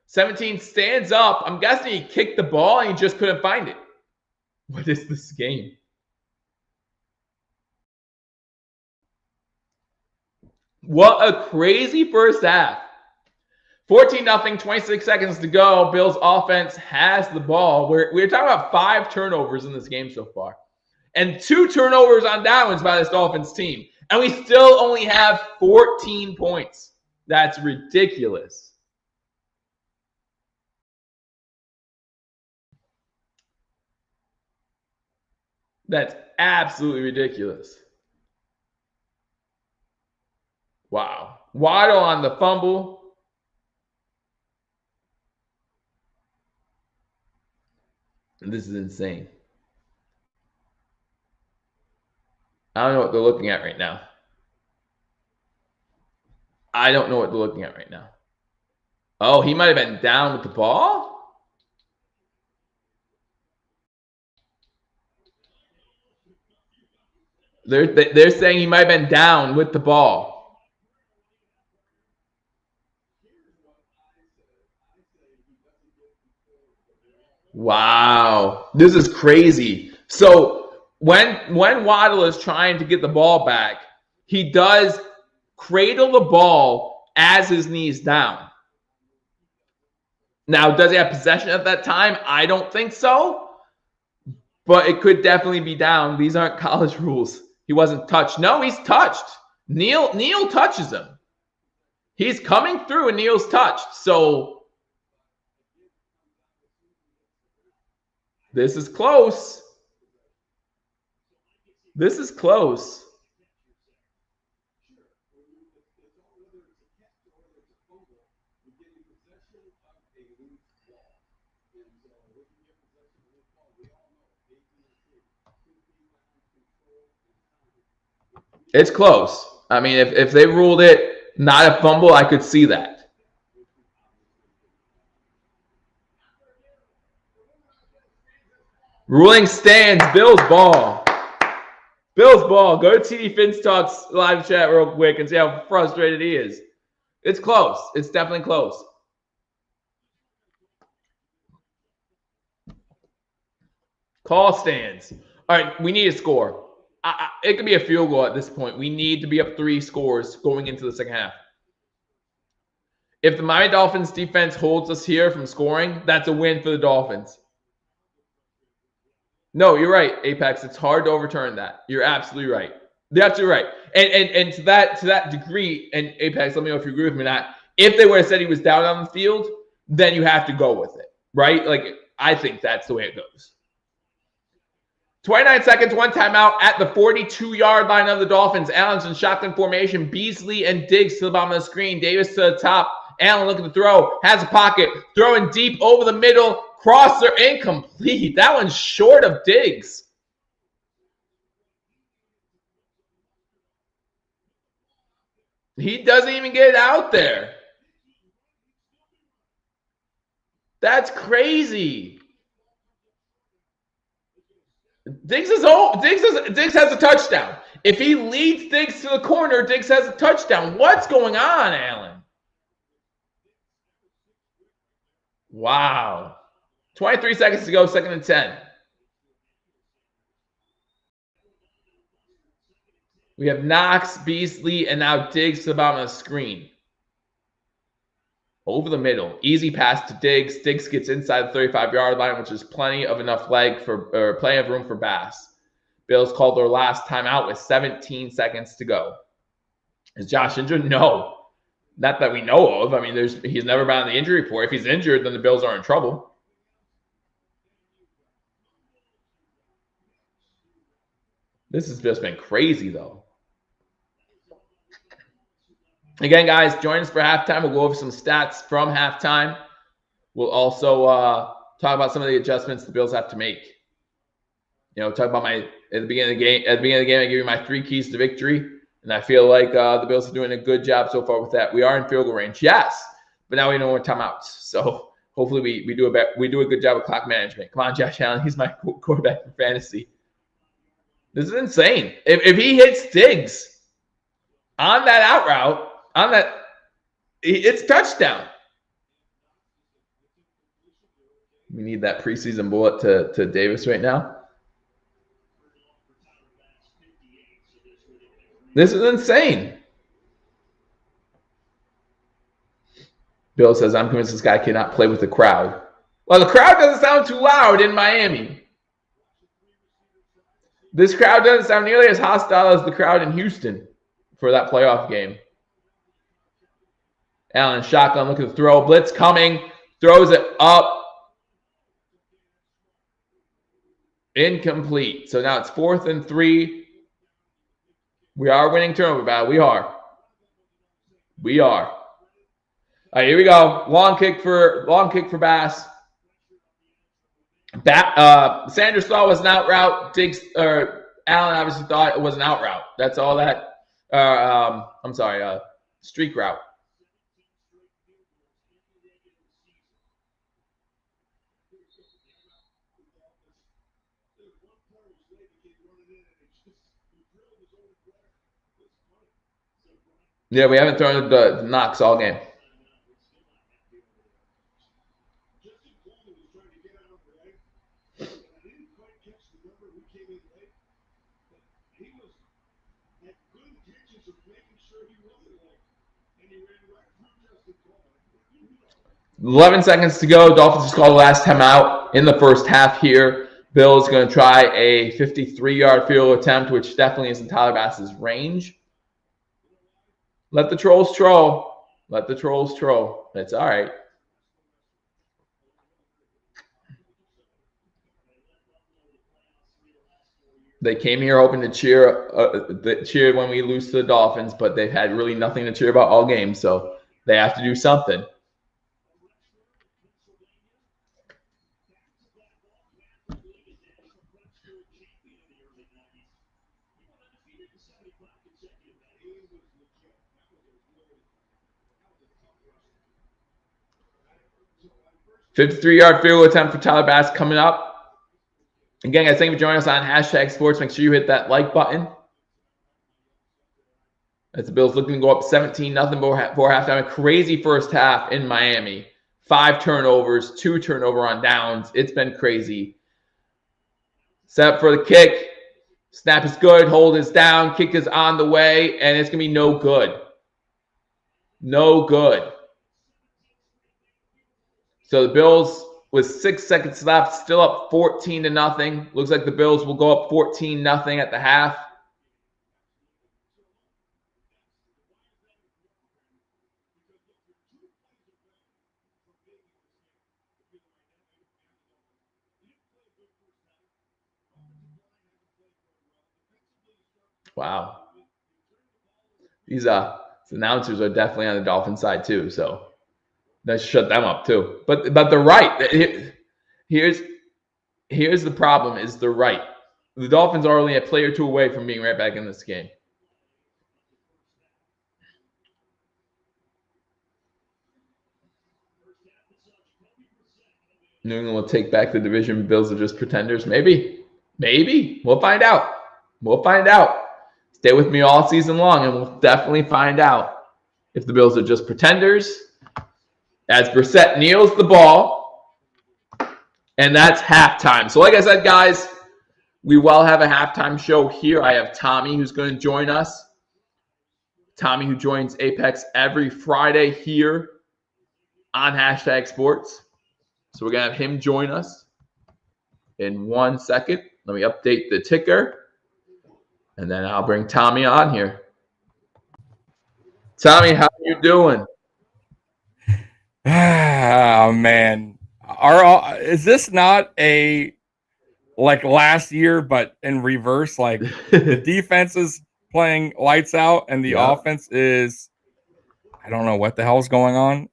17 stands up. I'm guessing he kicked the ball and he just couldn't find it. What is this game? What a crazy first half. 14-0, 26 seconds to go. Bills offense has the ball. We're talking about 5 turnovers in this game so far. And 2 turnovers on downs by this Dolphins team. And we still only have 14 points. That's ridiculous. That's absolutely ridiculous. Wow. Waddle on the fumble. This is insane. I don't know what they're looking at right now. I don't know what they're looking at right now. Oh, he might have been down with the ball? They're saying he might have been down with the ball. Wow. This is crazy. So when Waddle is trying to get the ball back, he does cradle the ball as his knee's down. Now, does he have possession at that time? I don't think so. But it could definitely be down. These aren't college rules. He wasn't touched. No, he's touched. Neal touches him. He's coming through and Neal's touched. So this is close. This is close. It's close. I mean, if they ruled it not a fumble, I could see that. Ruling stands. Bills ball. Bills ball. Go to TD Finstock's live chat real quick and see how frustrated he is. It's close. It's definitely close. Call stands. All right, we need a score. It could be a field goal at this point. We need to be up 3 scores going into the second half. If the Miami Dolphins defense holds us here from scoring, that's a win for the Dolphins. No, you're right, Apex. It's hard to overturn that. You're absolutely right. You're absolutely right. And to that degree, and Apex, let me know if you agree with me or not. If they would have said he was down on the field, then you have to go with it, right? Like, I think that's the way it goes. 29 seconds, 1 timeout at the 42-yard line of the Dolphins. Allen's in shotgun formation. Beasley and Diggs to the bottom of the screen. Davis to the top. Allen looking to throw. Has a pocket. Throwing deep over the middle. Crosser incomplete. That one's short of Diggs. He doesn't even get it out there. That's crazy. Diggs has a touchdown. If he leads Diggs to the corner, Diggs has a touchdown. What's going on, Allen? Wow. 23 seconds to go, 2nd and 10. We have Knox, Beasley, and now Diggs to the bottom of the screen. Over the middle. Easy pass to Diggs. Diggs gets inside the 35-yard line, which is plenty of room for Bass. Bills called their last timeout with 17 seconds to go. Is Josh injured? No. Not that we know of. I mean, he's never been on the injury report. If he's injured, then the Bills are in trouble. This has just been crazy, though. Again, guys, join us for halftime. We'll go over some stats from halftime. We'll also talk about some of the adjustments the Bills have to make. Talk about at the beginning of the game. At the beginning of the game, I give you my 3 keys to victory, and I feel like the Bills are doing a good job so far with that. We are in field goal range, yes, but now we know when timeouts. So hopefully we do a good job of clock management. Come on, Josh Allen, he's my quarterback for fantasy. This is insane. If he hits Diggs on that out route, it's touchdown. We need that preseason bullet to Davis right now. This is insane. Bill says, I'm convinced this guy cannot play with the crowd. Well, the crowd doesn't sound too loud in Miami. This crowd doesn't sound nearly as hostile as the crowd in Houston for that playoff game. Allen, shotgun, look at the throw. Blitz coming. Throws it up. Incomplete. So now it's 4th and 3. We are winning turnover battle. We are. All right, here we go. Long kick for Bass. Sanders thought it was an out route. Allen obviously thought it was an out route. That's all that. Streak route. Yeah, we haven't thrown the knocks all game. $11 seconds to go. Dolphins just called the last timeout in the first half here. Bill's going to try a 53-yard field goal attempt, which definitely is in Tyler Bass's range. Let the trolls troll. It's all right. They came here hoping to cheer when we lose to the Dolphins, but they've had really nothing to cheer about all game, so they have to do something. $53-yard field goal attempt for Tyler Bass coming up. Again, guys, thank you for joining us on #sports. Make sure you hit that like button. As the Bills looking to go up 17-0 before halftime. A crazy first half in Miami. 5 turnovers, 2 turnover on downs. It's been crazy. Set up for the kick. Snap is good. Hold is down. Kick is on the way, and it's going to be no good. No good. So the Bills, with 6 seconds left, still up 14-0. Looks like the Bills will go up 14-0 at the half. Wow. These announcers are definitely on the Dolphin side too, so let's shut them up too. But they're right. Here's the problem: is they're right. The Dolphins are only a play or 2 away from being right back in this game. New England will take back the division. Bills are just pretenders. Maybe. We'll find out. Stay with me all season long, and we'll definitely find out if the Bills are just pretenders. As Brissett kneels the ball, and that's halftime. So like I said, guys, we will have a halftime show here. I have Tommy who's going to join us. Tommy who joins Apex every Friday here on #sports. So we're going to have him join us in 1 second. Let me update the ticker. And then I'll bring Tommy on here. Tommy, how are you doing? Oh, man. Is this not a like last year, but in reverse? Like the defense is playing lights out and the offense is I don't know what the hell's going on.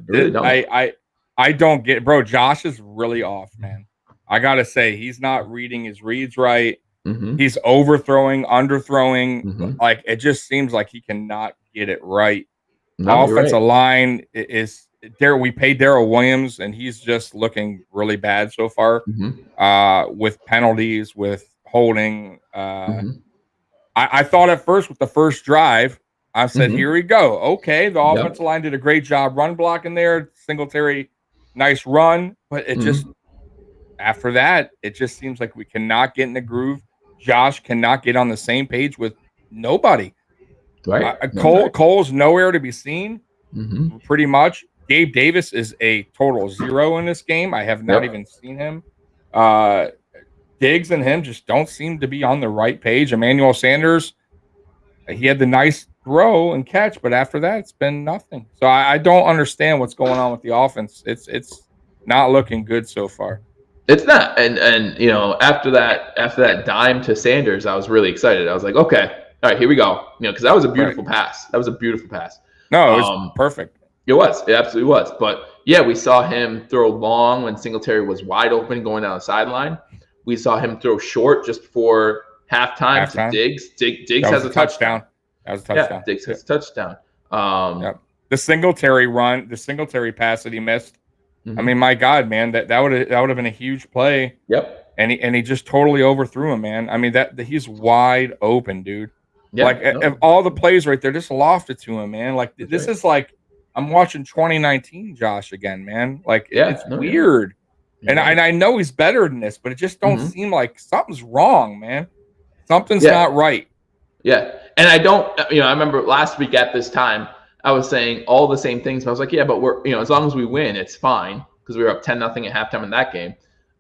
Really don't. I don't get, bro. Josh is really off, man. I gotta say, he's not reading his reads right. Mm-hmm. He's overthrowing, underthrowing. Mm-hmm. Like, it just seems like he cannot get it right. No, you're Offensive right. line is there. We paid Darrell Williams, and he's just looking really bad so far. With penalties, with holding. I thought at first with the first drive, I said, here we go. Okay, the offensive line did a great job run blocking there. Singletary, nice run. But it just, after that, it just seems like we cannot get in the groove. Josh cannot get on the same page with nobody. Right. Cole's nowhere to be seen, pretty much. Gabe Davis is a total zero in this game. I have not even seen him. Diggs and him just don't seem to be on the right page. Emmanuel Sanders, he had the nice throw and catch, but after that, it's been nothing. So I don't understand what's going on with the offense. It's not looking good so far. It's not, and you know, after that dime to Sanders, I was really excited. I was like, okay, all right, here we go. You know, because that was a beautiful pass. That was a beautiful pass. No, it was perfect. It was. It absolutely was. But yeah, we saw him throw long when Singletary was wide open going down the sideline. We saw him throw short just before halftime to Diggs. Diggs has a touchdown. That was a touchdown. Yeah, Diggs has a touchdown. The Singletary run, the Singletary pass that he missed. I mean, my God, man, that would have been a huge play. Yep. And he just totally overthrew him, man. I mean, that he's wide open, dude. Like if all the plays right there, just lofted to him, man. Like this is like I'm watching 2019 Josh again, man. Like it's weird. And I know he's better than this, but it just don't seem like something's wrong, man. Something's not right. Yeah. And I don't, you know, I remember last week at this time, I was saying all the same things, but I was like, yeah, but we're, you know, as long as we win, it's fine because we were up 10-0 at halftime in that game.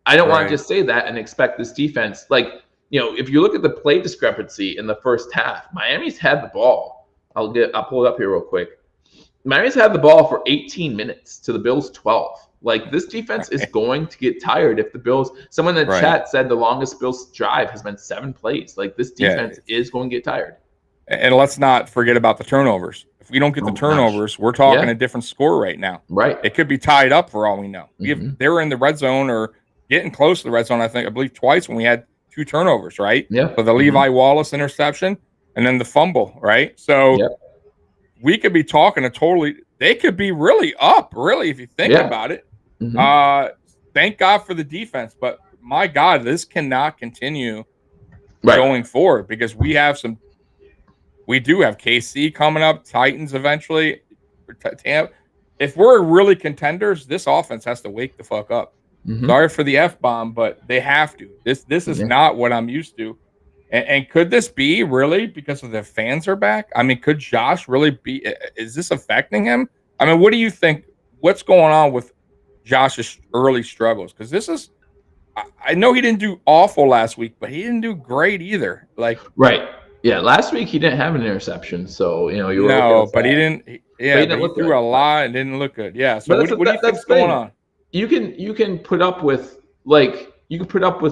I don't want to just say that and expect this defense. Like, you know, if you look at the play discrepancy in the first half, Miami's had the ball. I'll pull it up here real quick. Miami's had the ball for 18 minutes to the Bills 12. Like, this defense is going to get tired if the Bills. Someone in the chat said the longest Bills drive has been 7 plays. Like, this defense is going to get tired. And let's not forget about the turnovers. If we don't get the turnovers, we're talking a different score right now. Right. It could be tied up for all we know. They were in the red zone or getting close to the red zone, I believe twice when we had 2 turnovers, right? Yeah. So the Levi Wallace interception and then the fumble, right? So we could be talking they could be really up, really, if you think about it. Thank God for the defense, but my God, this cannot continue going forward because we do have KC coming up, Titans eventually. If we're really contenders, this offense has to wake the fuck up. Sorry for the F-bomb, but they have to. This is not what I'm used to. And could this be really because of the fans are back? I mean, could Josh really be? Is this affecting him? I mean, what do you think? What's going on with Josh's early struggles? Because this is, I know he didn't do awful last week, but he didn't do great either. Like, yeah, last week he didn't have an interception, so you know you were but he didn't. He threw a lot and didn't look good. Yeah. So what do you think's going on? You can put up with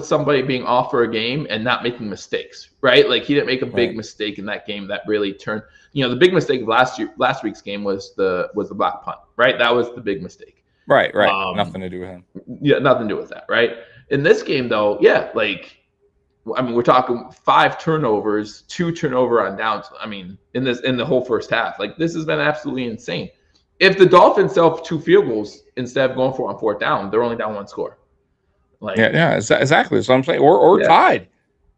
somebody being off for a game and not making mistakes, right? Like he didn't make a big mistake in that game that really turned. You know, the big mistake of last week's game was the black punt, right? That was the big mistake. Right. Nothing to do with him. Yeah, nothing to do with that, right? In this game, though, I mean, we're talking 5 turnovers, 2 turnover on downs. I mean, in the whole first half, like this has been absolutely insane. If the Dolphins sell 2 field goals instead of going for it on 4th down, they're only down 1 score. Like, exactly. So I'm saying, or tied.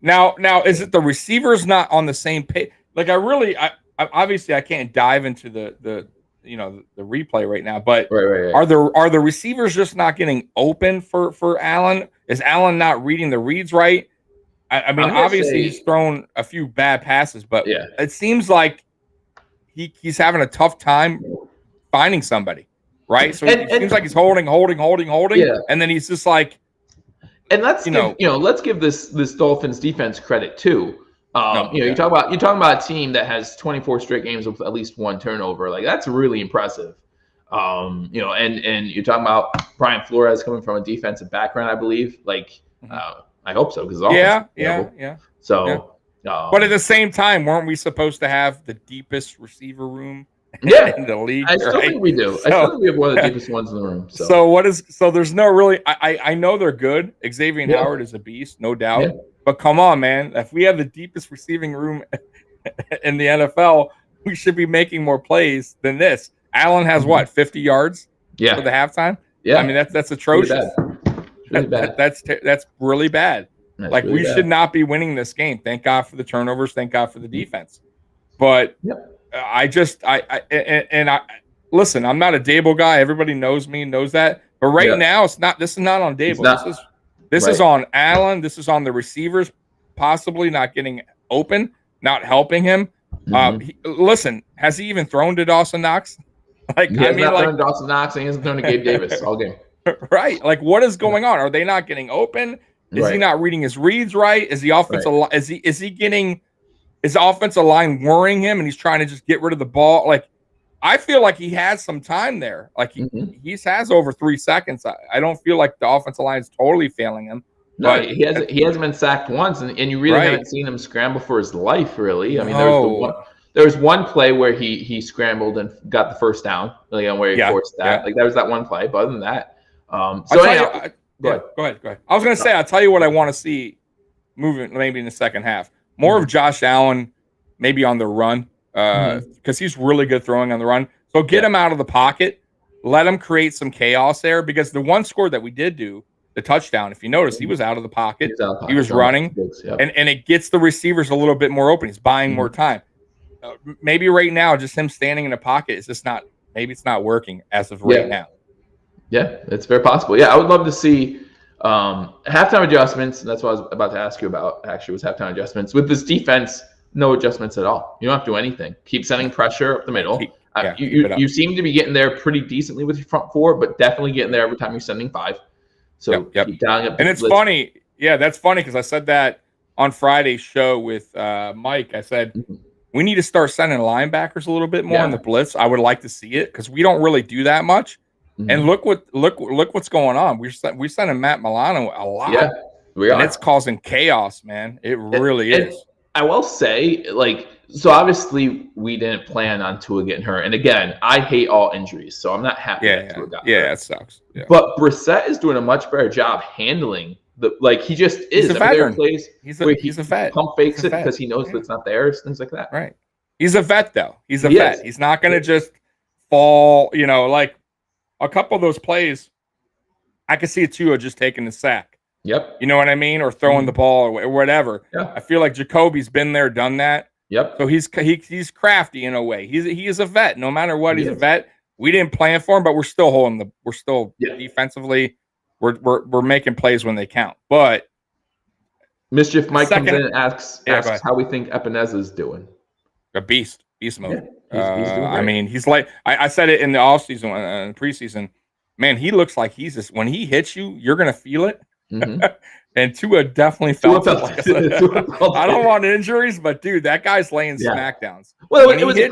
Now, is it the receivers not on the same page? Like, I obviously I can't dive into the replay right now, but are the receivers just not getting open for Allen? Is Allen not reading the reads right? I mean, obviously he's thrown a few bad passes, but it seems like he's having a tough time finding somebody, right? So it seems like he's holding, and then he's just like. And let's give this Dolphins defense credit too. You're talking about a team that has 24 straight games with at least 1 turnover. Like that's really impressive. And you're talking about Brian Flores coming from a defensive background, I believe. Like I hope so because So, but at the same time, weren't we supposed to have the deepest receiver room Yeah, in the league. I still think we do. I still think we have one of the deepest ones in the room. So there's no really. I know they're good. Xavier Howard is a beast, no doubt. Yeah. But come on, man. If we have the deepest receiving room in the NFL, we should be making more plays than this. Allen has what, 50 yards? Yeah. For the halftime. Yeah. I mean that's atrocious. Really bad. That's really bad. That's like really we bad. should not be winning this game. Thank God for the turnovers. Thank God for the defense. But I listen. I'm not a Dable guy. Everybody knows me, knows that. But right now, it's not. This is not on Dable. This is on Allen. This is on the receivers, possibly not getting open, not helping him. Listen, has he even thrown to Dawson Knox? Like, he has not thrown to Dawson Knox, and he hasn't thrown to Gabe Davis all game. Right? Like, what is going on? Are they not getting open? Is he not reading his reads right? Is the offensive is he getting his offensive line worrying him, and he's trying to just get rid of the ball? Like, I feel like he has some time there. Like he has over 3 seconds. I don't feel like the offensive line is totally failing him. No, but he hasn't been sacked once, and you really haven't seen him scramble for his life, really. I mean, there was one play where he scrambled and got the first down, like where he forced that. Like, that was that one play. But other than that, go ahead. Go ahead. I was going to say, I'll tell you what I want to see moving maybe in the second half. More of Josh Allen, maybe on the run, because he's really good throwing on the run. So get him out of the pocket, let him create some chaos there. Because the one score that we did do, the touchdown, if you notice, he was out of the pocket. He was running, and it gets the receivers a little bit more open. He's buying more time. Maybe right now, just him standing in the pocket is just not. Maybe it's not working as of right now. Yeah, it's very possible. Yeah, I would love to see halftime adjustments. And that's what I was about to ask you about, actually, was halftime adjustments. With this defense, no adjustments at all. You don't have to do anything. Keep sending pressure up the middle. You seem to be getting there pretty decently with your front four, but definitely getting there every time you're sending 5. So keep dialing up. And it's funny. Yeah, that's funny because I said that on Friday's show with Mike. I said, we need to start sending linebackers a little bit more in the blitz. I would like to see it because we don't really do that much. And look what's going on. We're sending Matt Milano a lot. Yeah, we are. And it's causing chaos, man. It really is. I will say, so obviously we didn't plan on Tua getting hurt. And again, I hate all injuries, so I'm not happy that Tua got hurt. Yeah, it sucks. Yeah. But Brissett is doing a much better job handling he just is. He's a veteran. He's a vet. Pump fakes it because he knows it's not there, things like that. Right. He's a vet, though. He's a vet. He's not going to just fall, like a couple of those plays. I could see Tua just taking the sack. Yep. You know what I mean? Or throwing the ball or whatever. Yeah. I feel like Jacoby's been there, done that. Yep. So he's crafty in a way. He is a vet. No matter what, he's a vet. We didn't plan for him, but we're still defensively. We're making plays when they count. But Mischief Mike comes in and asks how we think Epeneza's doing. A beast mode. Yeah, he's doing great. I mean, he's like I said it in the offseason and preseason. Man, he looks like he's just, when he hits you, you're gonna feel it. And Tua definitely felt it. I don't want injuries, but dude, that guy's laying smackdowns. Well, it was a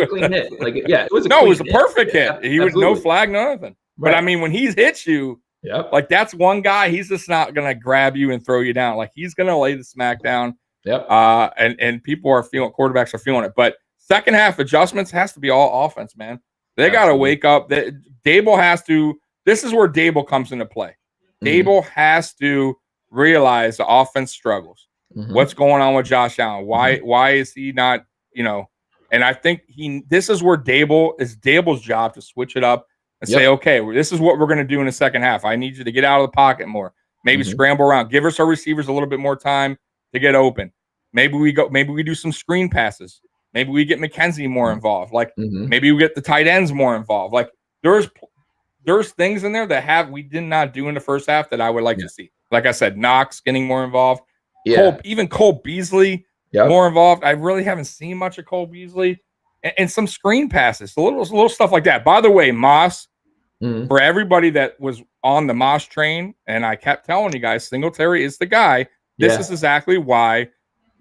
clean hit. It was a perfect hit. He was no flag, no nothing. Right. But I mean, when he hits you, that's one guy. He's just not gonna grab you and throw you down. Like, he's gonna lay the smack down. Yep. And people are feeling, quarterbacks are feeling it. But second half adjustments has to be all offense, man. They got to wake up. Dable has to. This is where Dable comes into play. Dable has to realize the offense struggles. What's going on with Josh Allen? Why is he not? And I think this is where Dable's job to switch it up and say, okay, this is what we're going to do in the second half. I need you to get out of the pocket more. Maybe scramble around. Give us our receivers a little bit more time to get open. Maybe we do some screen passes. Maybe we get McKenzie more involved. Maybe we get the tight ends more involved. There's things in there that we did not do in the first half that I would like to see. Like I said, Knox getting more involved. Yeah. Cole Beasley more involved. I really haven't seen much of Cole Beasley. And some screen passes, a little stuff like that. By the way, Moss, for everybody that was on the Moss train, and I kept telling you guys, Singletary is the guy. This is exactly why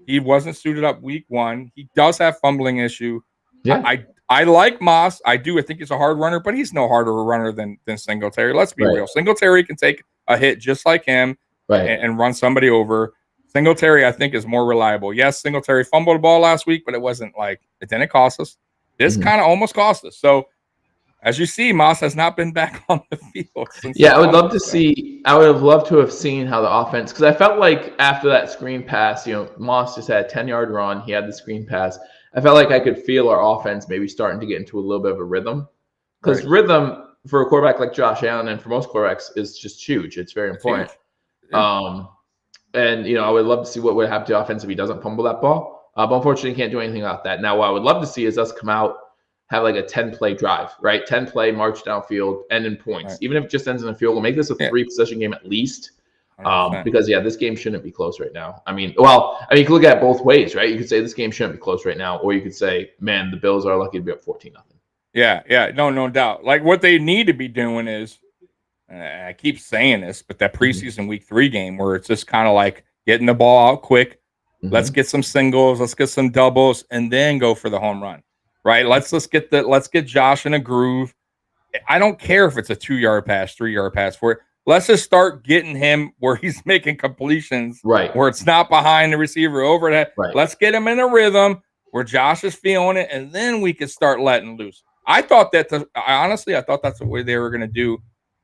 he wasn't suited up week 1. He does have fumbling issue. Yeah. I like Moss. I do. I think he's a hard runner, but he's no harder a runner than Singletary. Let's be real. Singletary can take a hit just like him and run somebody over. Singletary, I think, is more reliable. Yes, Singletary fumbled the ball last week, but it wasn't it didn't cost us. This kind of almost cost us. So, as you see, Moss has not been back on the field since. Yeah, I would love to see. I would have loved to have seen how the offense, because I felt like after that screen pass, Moss just had a 10-yard run. He had the screen pass. I felt like I could feel our offense maybe starting to get into a little bit of a rhythm, because rhythm for a quarterback like Josh Allen and for most quarterbacks is just huge. It's very important. Yeah. And I would love to see what would happen to the offense if he doesn't fumble that ball. But unfortunately, he can't do anything about that. Now, what I would love to see is us come out, have like a 10-play drive, right? 10-play march downfield, end in points. Even if it just ends in a field goal, make this a 3-possession game at least. Because this game shouldn't be close right now. You can look at it both ways, right? You could say this game shouldn't be close right now, or you could say, man, the Bills are lucky to be up 14-0. Yeah, no doubt. Like what they need to be doing is, I keep saying this, but that preseason week 3 game where it's just kind of like getting the ball out quick. Let's get some singles, let's get some doubles, and then go for the home run. Right? Let's get Josh in a groove. I don't care if it's a 2-yard pass, 3-yard pass for it. Let's just start getting him where he's making completions, right? Where it's not behind the receiver overhead. Right. Let's get him in a rhythm where Josh is feeling it, and then we can start letting loose. I thought that's the way they were going to do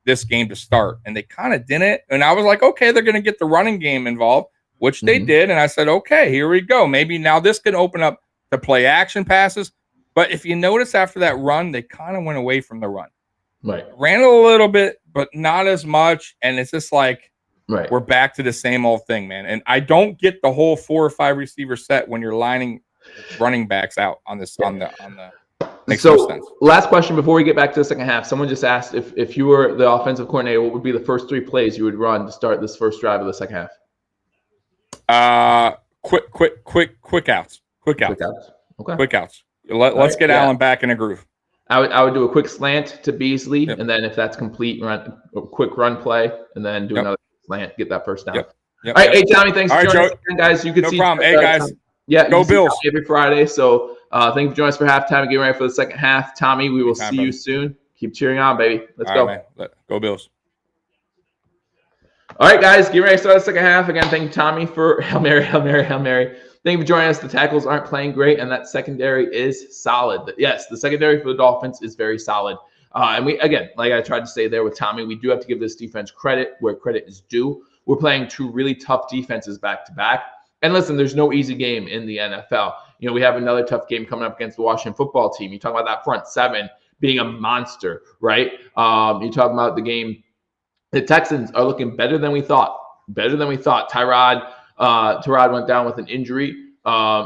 this game to start, and they kind of didn't. And I was like, okay, they're going to get the running game involved, which they did. And I said, okay, here we go. Maybe now this can open up to play action passes. But if you notice after that run, they kind of went away from the run. Right. Ran a little bit, but not as much. And it's just like, we're back to the same old thing, man. And I don't get the whole 4 or 5 receiver set when you're lining running backs out on this, on the makes no sense. Last question before we get back to the second half. Someone just asked if you were the offensive coordinator, what would be the first 3 plays you would run to start this first drive of the second half? Quick outs. Okay. Quick outs. Let's get Allen back in a groove. I would do a quick slant to Beasley, and then if that's complete, run a quick run play, and then do another slant, get that first down. All right, hey Tommy, thanks for joining us again, guys. You can see problem. Hey guys, go Bills every Friday. So thank you for joining us for halftime and getting ready for the second half. Tommy, we will see you soon. Keep cheering on, baby. Let's go. Right, go Bills. All right, guys, get ready to start the second half. Again, thank you, Tommy, for Hail Mary, Hail Mary, Hail Mary. Thank you for joining us. The tackles aren't playing great, and that secondary is solid. Yes, the secondary for the Dolphins is very solid. And we, again, like I tried to say there with Tommy, we do have to give this defense credit where credit is due. We're playing 2 really tough defenses back-to-back. And listen, there's no easy game in the NFL. We have another tough game coming up against the Washington football team. You talk about that front 7 being a monster, right? You talk about the game. The Texans are looking better than we thought. Tyrod went down with an injury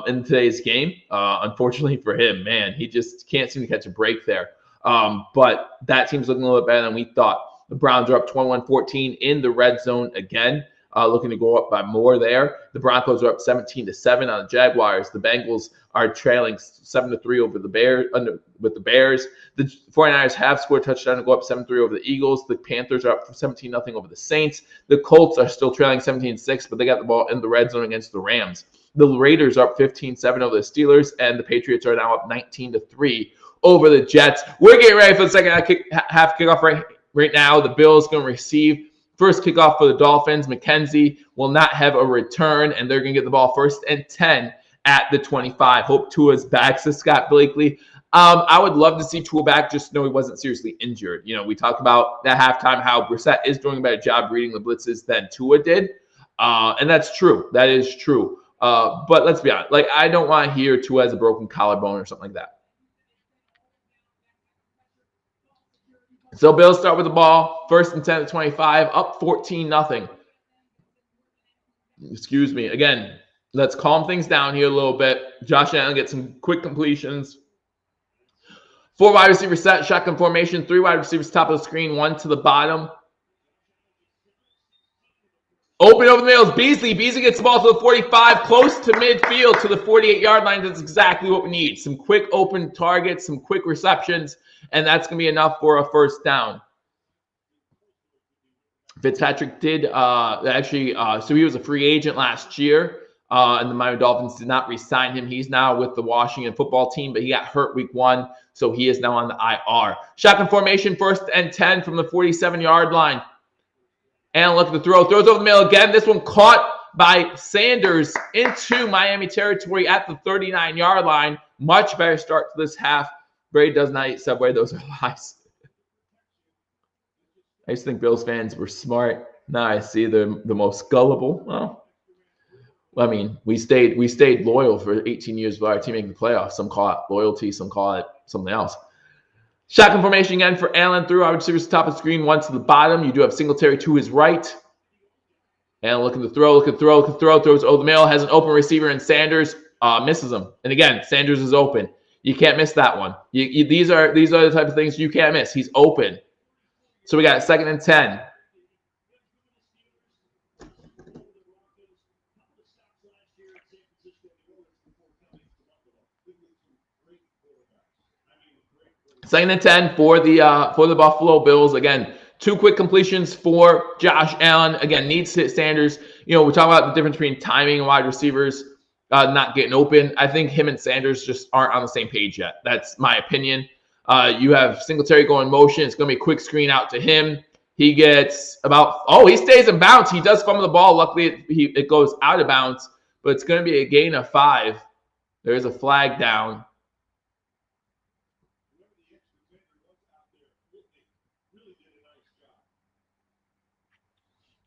in today's game. Unfortunately for him, man, he just can't seem to catch a break there. But that team's looking a little bit better than we thought. The Browns are up 21-14 in the red zone again, looking to go up by more there. The Broncos are up 17-7 on the Jaguars. The Bengals are trailing 7-3 over the Bears. With the Bears, the 49ers have scored a touchdown to go up 7-3 over the Eagles. The Panthers are up 17-0 over the Saints. The Colts are still trailing 17-6, but they got the ball in the red zone against the Rams. The Raiders are up 15-7 over the Steelers, and the Patriots are now up 19-3 over the Jets. We're getting ready for the second half kickoff right now. The Bills going to receive first kickoff for the Dolphins. McKenzie will not have a return, and they're going to get the ball 1st and 10 at the 25. Hope Tua's back, says Scott Blakely. I would love to see Tua back, just know he wasn't seriously injured. We talked about at halftime how Brissett is doing a better job reading the blitzes than Tua did, and that's true. That is true. But let's be honest. I don't want to hear Tua has a broken collarbone or something like that. So Bills start with the ball, 1st and 10 at 25, up 14-0. Excuse me. Again, let's calm things down here a little bit. Josh Allen gets some quick completions. 4 wide receiver set, shotgun formation, 3 wide receivers top of the screen, 1 to the bottom. Open over the middle. Beasley gets the ball to the 45, close to midfield to the 48-yard line. That's exactly what we need. Some quick open targets, some quick receptions, and that's going to be enough for a first down. Fitzpatrick did so he was a free agent last year, and the Miami Dolphins did not re-sign him. He's now with the Washington football team, but he got hurt week 1, so he is now on the IR. Shotgun formation, 1st and 10 from the 47-yard line. And look at the throw. Throws over the middle again. This one caught by Sanders into Miami territory at the 39-yard line. Much better start to this half Brady does not eat Subway. Those are lies. I used to think Bills fans were smart. Now I see they're the most gullible. Well, I mean, we stayed loyal for 18 years with our team making the playoffs. Some call it loyalty, some call it something else. Shotgun formation again for Allen through wide receivers top of the screen, one to the bottom. You do have Singletary to his right. And looking to throw, throws over the middle, has an open receiver, and Sanders misses him. And again, Sanders is open. You can't miss that one. These are the type of things you can't miss. He's open. So we got 2nd and 10. Second and 10 for the Buffalo Bills. Again, 2 quick completions for Josh Allen. Again, needs to hit Sanders. You know, we're talking about the difference between timing and wide receivers not getting open. I think him and Sanders just aren't on the same page yet. That's my opinion. You have Singletary going motion. It's going to be a quick screen out to him. He gets he stays in bounds. He does fumble the ball. Luckily, it goes out of bounds, but it's going to be a gain of 5. There's a flag down.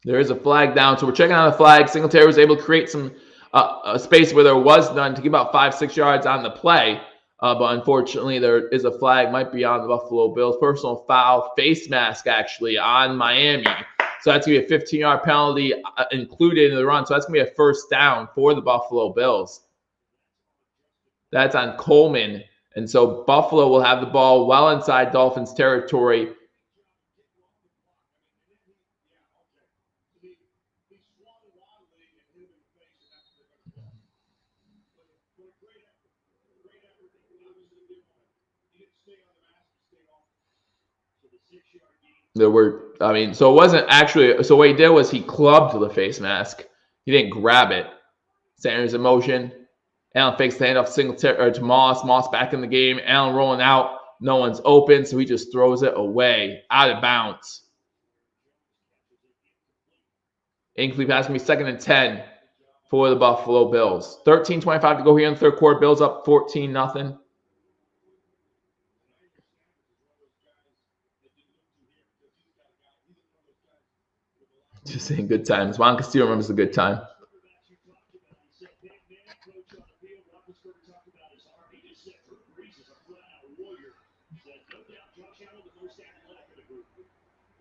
There is a flag down, so we're checking on the flag. Singletary was able to create some a space where there was none to give about 5-6 yards on the play. But unfortunately, there is a flag, might be on the Buffalo Bills. Personal foul, face mask actually on Miami. So that's going to be a 15-yard penalty included in the run. So that's going to be a first down for the Buffalo Bills. That's on Coleman. And so Buffalo will have the ball well inside Dolphins territory. So it wasn't actually, so what he did was he clubbed the face mask. He didn't grab it. Sanders in motion. Allen fakes the handoff to Moss. Moss back in the game. Allen rolling out. No one's open, so he just throws it away. Out of bounds. Incomplete pass going to be 2nd and 10 for the Buffalo Bills. 13:25 to go here in the third quarter. Bills up 14-0. Just saying good times. Juan Castillo remembers a good time.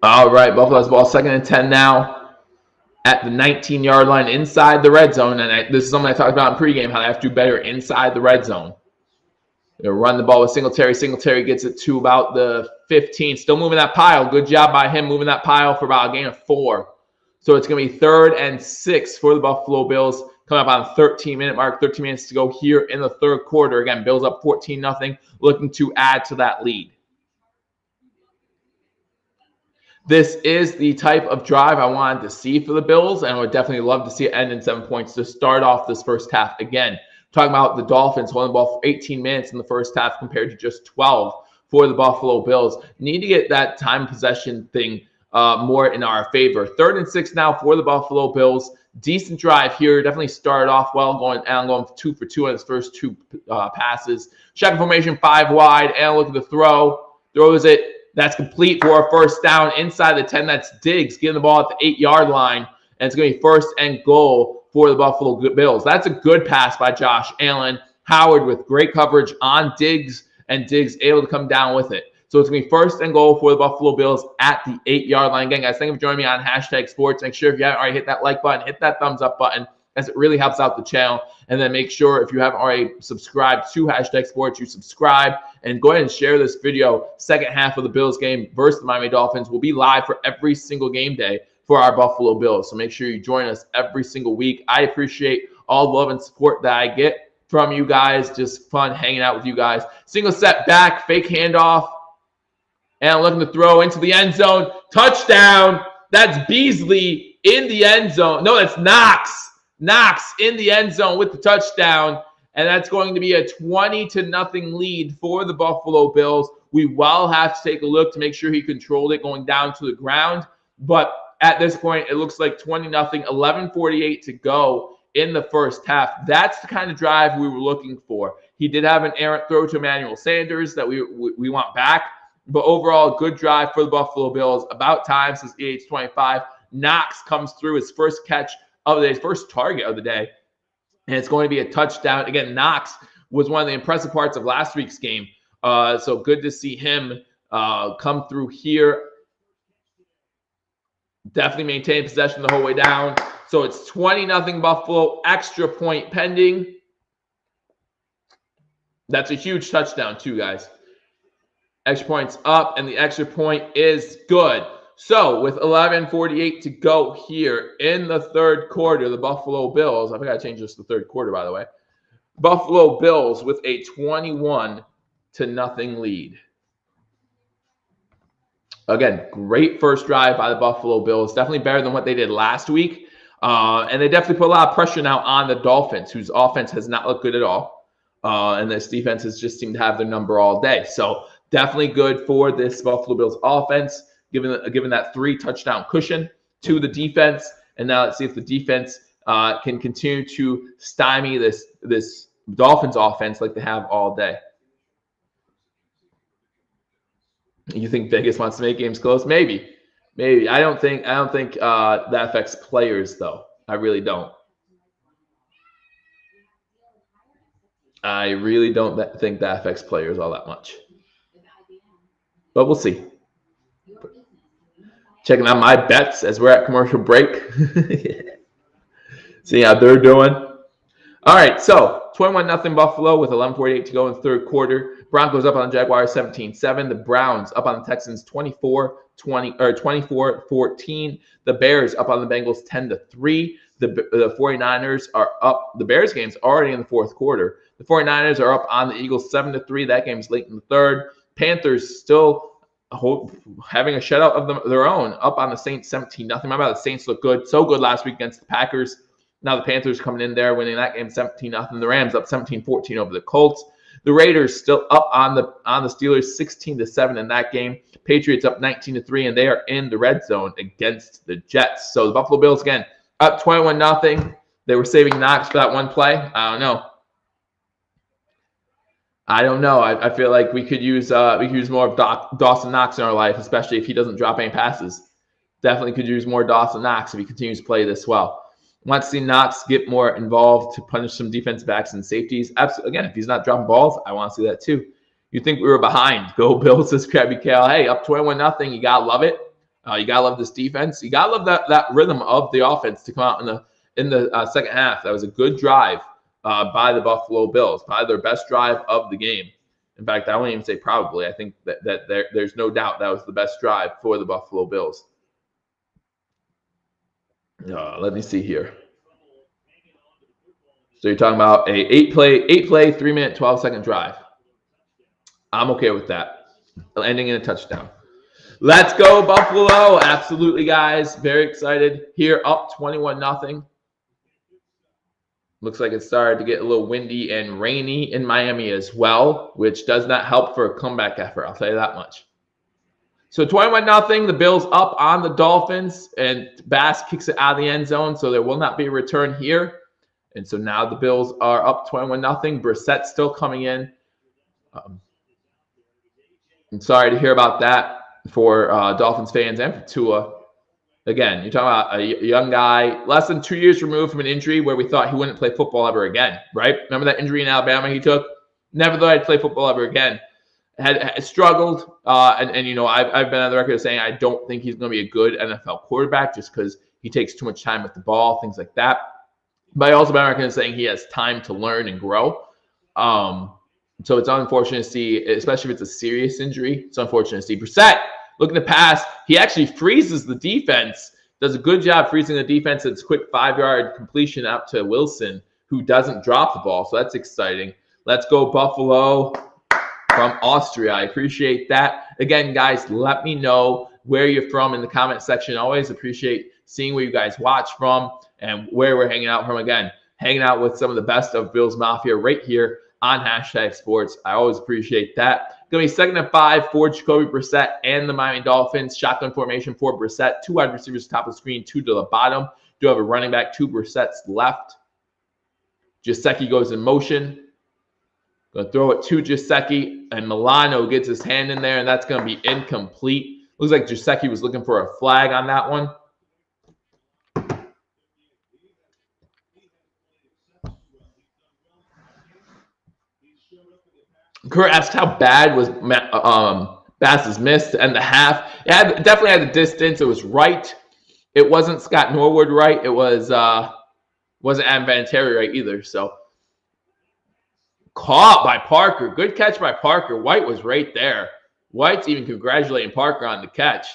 All right, Buffalo's ball 2nd and 10 now at the 19-yard line inside the red zone. And this is something I talked about in pregame, how they have to do better inside the red zone. They'll run the ball with Singletary. Singletary gets it to about the 15. Still moving that pile. Good job by him moving that pile for about a gain of 4. So it's going to be 3rd and 6 for the Buffalo Bills. Coming up on the 13-minute mark. 13 minutes to go here in the third quarter. Again, Bills up 14-0, looking to add to that lead. This is the type of drive I wanted to see for the Bills, and I would definitely love to see it end in 7 points to start off this first half. Again, talking about the Dolphins holding the ball for 18 minutes in the first half compared to just 12 for the Buffalo Bills. Need to get that time possession thing more in our favor. 3rd and 6 now for the Buffalo Bills. Decent drive here. Definitely started off well. Allen going 2 for 2 on his first 2 passes. Shotgun formation 5 wide. Allen looking to throw. Throws it. That's complete for a first down inside the 10. That's Diggs getting the ball at the 8-yard line. And it's going to be 1st and goal for the Buffalo Bills. That's a good pass by Josh Allen. Howard with great coverage on Diggs, and Diggs able to come down with it. So it's going to be 1st and goal for the Buffalo Bills at the 8-yard line. Again, guys, thank you for joining me on #sports. Make sure if you haven't already hit that like button, hit that thumbs up button, as it really helps out the channel. And then make sure if you haven't already subscribed to #sports, you subscribe. And go ahead and share this video. Second half of the Bills game versus the Miami Dolphins will be live for every single game day for our Buffalo Bills. So make sure you join us every single week. I appreciate all the love and support that I get from you guys. Just fun hanging out with you guys. Single step back, fake handoff. And looking to throw into the end zone. Touchdown. That's Beasley in the end zone. No, that's Knox. Knox in the end zone with the touchdown. And that's going to be a 20-0 lead for the Buffalo Bills. We will have to take a look to make sure he controlled it going down to the ground. But at this point, it looks like 20-0, 11:48 to go in the first half. That's the kind of drive we were looking for. He did have an errant throw to Emmanuel Sanders that we want back. But overall, good drive for the Buffalo Bills. About time since EH25. Knox comes through his first catch of the day, his first target of the day. And it's going to be a touchdown. Again, Knox was one of the impressive parts of last week's game. So good to see him come through here. Definitely maintain possession the whole way down. So it's 20-0 Buffalo. Extra point pending. That's a huge touchdown too, guys. Extra points up, and the extra point is good. So with 11:48 to go here in the third quarter, the Buffalo Bills, I think I changed this to the third quarter, by the way. Buffalo Bills with a 21-0 lead. Again, great first drive by the Buffalo Bills. Definitely better than what they did last week. And they definitely put a lot of pressure now on the Dolphins, whose offense has not looked good at all. And this defense has just seemed to have their number all day. So definitely good for this Buffalo Bills offense, given that 3-touchdown cushion to the defense. And now let's see if the defense can continue to stymie this Dolphins offense like they have all day. You think Vegas wants to make games close? Maybe. I don't think that affects players, though. I really don't. I really don't think that affects players all that much. But we'll see. Checking out my bets as we're at commercial break. See how they're doing. All right, so 21-0 Buffalo with 11:48 to go in the third quarter. Broncos up on the Jaguars 17-7. The Browns up on the Texans 24-14. The Bears up on the Bengals 10-3. The 49ers are up. The Bears game's already in the fourth quarter. The 49ers are up on the Eagles 7-3. That game's late in the third. Panthers still having a shutout of their own, up on the Saints 17-0. Remember, the Saints looked good, so good last week against the Packers. Now the Panthers coming in there, winning that game 17-0. The Rams up 17-14 over the Colts. The Raiders still up on the Steelers 16-7 in that game. Patriots up 19-3, and they are in the red zone against the Jets. So the Buffalo Bills again up 21-0. They were saving Knox for that one play. I don't know. I feel like we could use more of Dawson Knox in our life, especially if he doesn't drop any passes. Definitely could use more Dawson Knox if he continues to play this well. Want to see Knox get more involved to punish some defensive backs and safeties. Absolutely. Again, if he's not dropping balls, I want to see that too. You think we were behind? Go Bills, says Krabby Kale. Hey, up 21-0. You gotta love it. You gotta love this defense. You gotta love that rhythm of the offense to come out in the second half. That was a good drive by the Buffalo Bills, probably their best drive of the game. In fact, I won't even say probably. I think that there's no doubt that was the best drive for the Buffalo Bills. Let me see here. So you're talking about a 8-play, 3-minute, 12-second drive. I'm okay with that. Ending in a touchdown. Let's go, Buffalo. Absolutely, guys. Very excited. Here, up 21-0. Looks like it started to get a little windy and rainy in Miami as well, which does not help for a comeback effort. I'll tell you that much. So 21-0, the Bills up on the Dolphins, and Bass kicks it out of the end zone, so there will not be a return here. And so now the Bills are up 21-0. Brissett's still coming in. I'm sorry to hear about that for Dolphins fans and for Tua. Again, you're talking about a young guy, less than 2 years removed from an injury where we thought he wouldn't play football ever again, right? Remember that injury in Alabama he took? Never thought I'd play football ever again. Had struggled, and you know, I've been on the record saying I don't think he's going to be a good NFL quarterback just because he takes too much time with the ball, things like that. But I also been on record saying he has time to learn and grow. So it's unfortunate to see, especially if it's a serious injury. It's unfortunate to see Brissett looking to pass. He actually freezes the defense. Does a good job freezing the defense. It's a quick 5-yard completion out to Wilson, who doesn't drop the ball. So that's exciting. Let's go, Buffalo. From Austria. I appreciate that. Again, guys, let me know where you're from in the comment section. Always appreciate seeing where you guys watch from and where we're hanging out from. Again, hanging out with some of the best of Bills Mafia right here on #Sports. I always appreciate that. Going to be 2nd and 5 for Jacoby Brissett and the Miami Dolphins. Shotgun formation for Brissett. 2 wide receivers top of the screen, 2 to the bottom. Do have a running back, 2 Brissett's left. Giuseppe goes in motion. Going to throw it to Giuseppe, and Milano gets his hand in there, and that's going to be incomplete. Looks like Giuseppe was looking for a flag on that one. Kurt asked how bad was Bass's miss to end the half. It definitely had the distance. It was right. It wasn't Scott Norwood right. It was wasn't Adam Vinatieri right either. So caught by Parker. Good catch by Parker. White was right there. White's even congratulating Parker on the catch.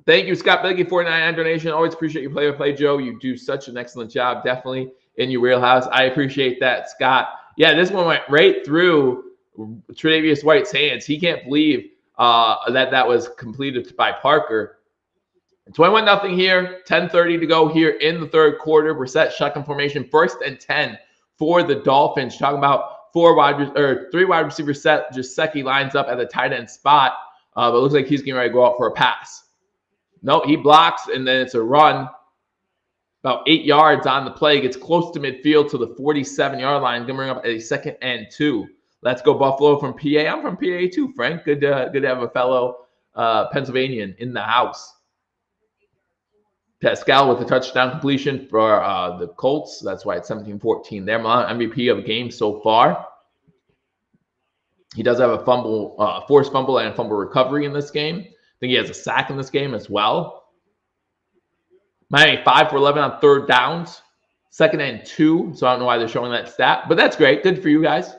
Thank you, Scott Billicky, $49 donation. Always appreciate your play-by-play, Joe. You do such an excellent job. Definitely in your wheelhouse. I appreciate that, Scott. Yeah, this one went right through Tre'Davious White's hands. He can't believe that was completed by Parker. 21-0 here. 10:30 to go here in the third quarter. Brissett shotgun formation. 1st and 10 for the Dolphins. Talking about 3 wide receiver set. Giuseppe lines up at the tight end spot, but it looks like he's getting ready to go out for a pass. No, he blocks, and then it's a run. About 8 yards on the play. Gets close to midfield to the 47-yard line. Going to bring up a 2nd and 2. Let's go Buffalo from PA. I'm from PA too, Frank. Good to have a fellow Pennsylvanian in the house. Pascal with a touchdown completion for the Colts. That's why it's 17-14 there. Milan MVP of the game so far. He does have a fumble, forced fumble and a fumble recovery in this game. I think he has a sack in this game as well. Miami 5 for 11 on 3rd downs. 2nd and 2. So I don't know why they're showing that stat, but that's great. Good for you guys.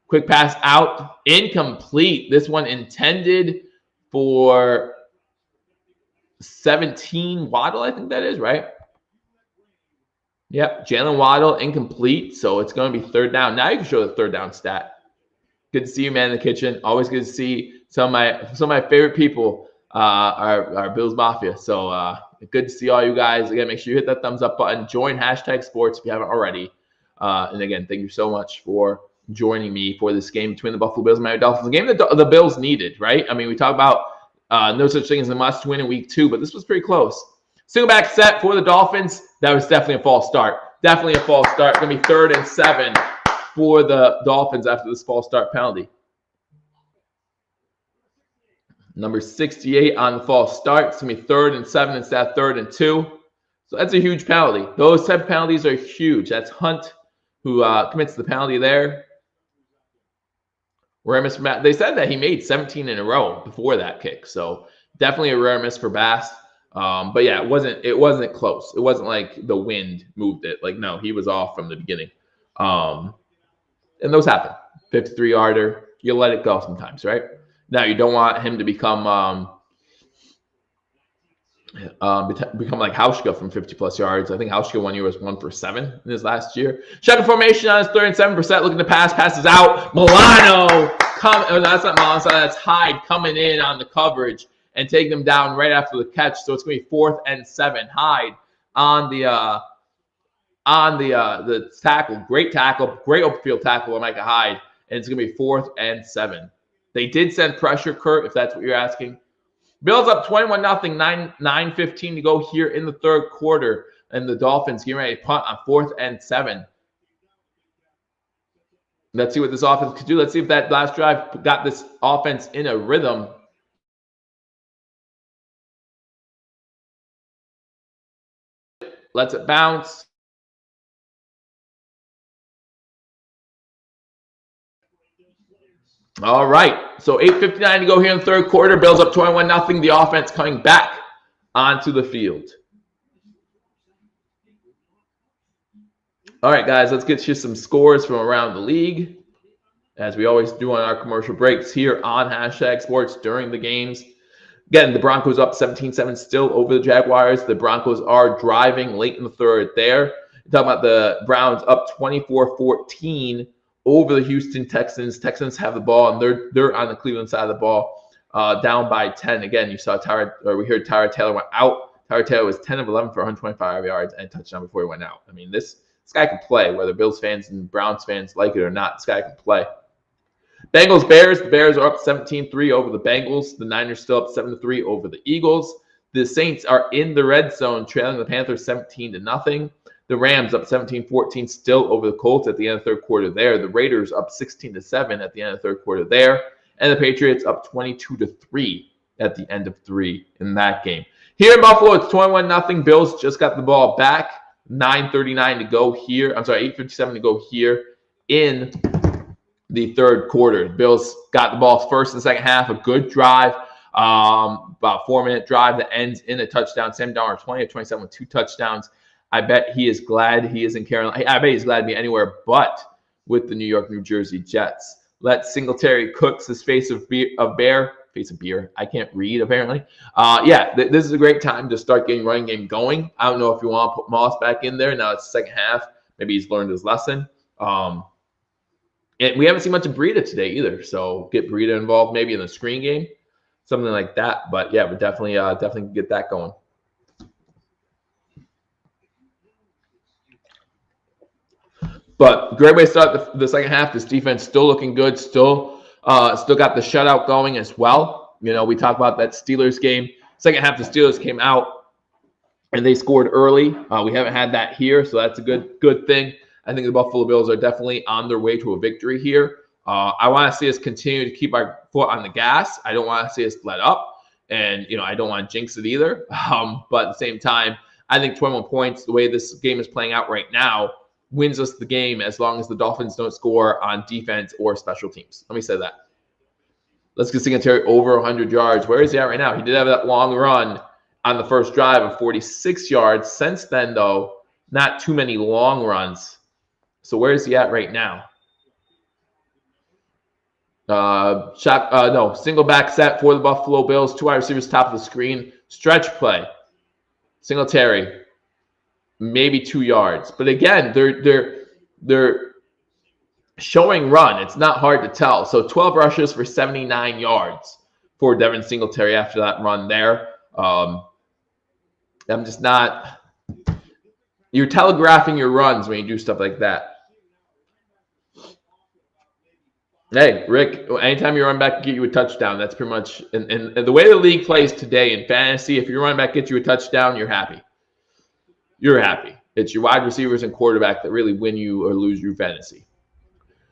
Quick pass out. Incomplete. This one intended for 17 Waddle, I think that is, right? Yep, Jalen Waddle, incomplete. So it's going to be 3rd down. Now you can show the 3rd down stat. Good to see you, man, in the kitchen. Always good to see some of my favorite people are Bills Mafia. So good to see all you guys. Again, make sure you hit that thumbs up button. Join #sports if you haven't already. And again, thank you so much for joining me for this game between the Buffalo Bills and Miami Dolphins. The game that the Bills needed, right? I mean, we talk about no such thing as a must-win in week 2, but this was pretty close. Single back set for the Dolphins. That was definitely a false start. Definitely a false start. Going to be 3rd and 7 for the Dolphins after this false start penalty. Number 68 on the false start. It's going to be 3rd and 7 instead of 3rd and 2. So that's a huge penalty. Those type of penalties are huge. That's Hunt who commits the penalty there. Rare miss for Matt. They said that he made 17 in a row before that kick. So definitely a rare miss for Bass. But yeah, it wasn't close. It wasn't like the wind moved it. Like, no, he was off from the beginning. And those happen. 53-yarder. You let it go sometimes, right? Now you don't want him to become like Hauschka from 50+ yards. I think Hauschka 1 year was 1 for 7 in his last year. Shotgun formation on his 3rd and 7%. Looking to pass. Passes out. Milano. Oh, no, that's not Milano. That's Hyde coming in on the coverage and taking them down right after the catch. So it's going to be 4th and 7. Hyde on the tackle. Great tackle. Great open field tackle by Micah Hyde. And it's going to be 4th and 7. They did send pressure, Kurt, if that's what you're asking. Bills up 21-0, 9:15 to go here in the third quarter. And the Dolphins getting ready to punt on 4th and 7. Let's see what this offense could do. Let's see if that last drive got this offense in a rhythm. Lets it bounce. All right, so 8:59 to go here in the third quarter. Bills up 21-0. The offense coming back onto the field. All right, guys, let's get you some scores from around the league, as we always do on our commercial breaks here on #Sports during the games. Again, the Broncos up 17-7 still over the Jaguars. The Broncos are driving late in the third there. You're talking about the Browns up 24-14 over the Houston Texans. Texans have the ball, and they're on the Cleveland side of the ball, down by 10. Again, we heard Tyrod Taylor went out. Tyrod Taylor was 10 of 11 for 125 yards and a touchdown before he went out. I mean, this guy can play, whether Bills fans and Browns fans like it or not. This guy can play. Bengals, Bears. The Bears are up 17-3 over the Bengals. The Niners still up 7-3 over the Eagles. The Saints are in the red zone, trailing the Panthers 17-0. The Rams up 17-14 still over the Colts at the end of the third quarter there. The Raiders up 16-7 at the end of the third quarter there. And the Patriots up 22-3 at the end of 3 in that game. Here in Buffalo, it's 21-0. Bills just got the ball back. 9:39 to go here. I'm sorry, 8:57 to go here in the third quarter. Bills got the ball first and second half. A good drive. About 4-minute drive that ends in a touchdown. Sam Darnold 20 of 27 with 2 touchdowns. I bet he is glad he is in Carolina. I bet he's glad to be anywhere but with the New York, New Jersey Jets. Let Singletary cooks his face of beer. Face of beer. I can't read, apparently. This is a great time to start getting running game going. I don't know if you want to put Moss back in there. Now it's the second half. Maybe he's learned his lesson. And we haven't seen much of Breida today either. So get Breida involved maybe in the screen game. Something like that. But yeah, we definitely get that going. But great way to start the second half. This defense still looking good. Still got the shutout going as well. You know, we talked about that Steelers game. Second half, the Steelers came out and they scored early. We haven't had that here, so that's a good thing. I think the Buffalo Bills are definitely on their way to a victory here. I want to see us continue to keep our foot on the gas. I don't want to see us let up, and I don't want to jinx it either. But at the same time, I think 21 points, the way this game is playing out right now, wins us the game as long as the Dolphins don't score on defense or special teams. Let me say that. Let's get Singletary over 100 yards. Where is he at right now? He did have that long run on the first drive of 46 yards. Since then, though, not too many long runs. So where is he at right now? Single back set for the Buffalo Bills. 2 wide receivers top of the screen. Stretch play. Singletary. Maybe 2 yards. But again, they're showing run. It's not hard to tell. So 12 rushes for 79 yards for Devin Singletary after that run there. I'm just not – you're telegraphing your runs when you do stuff like that. Hey, Rick, anytime you run back and get you a touchdown, that's pretty much – and the way the league plays today in fantasy, if your run back gets you a touchdown, you're happy. You're happy. It's your wide receivers and quarterback that really win you or lose your fantasy.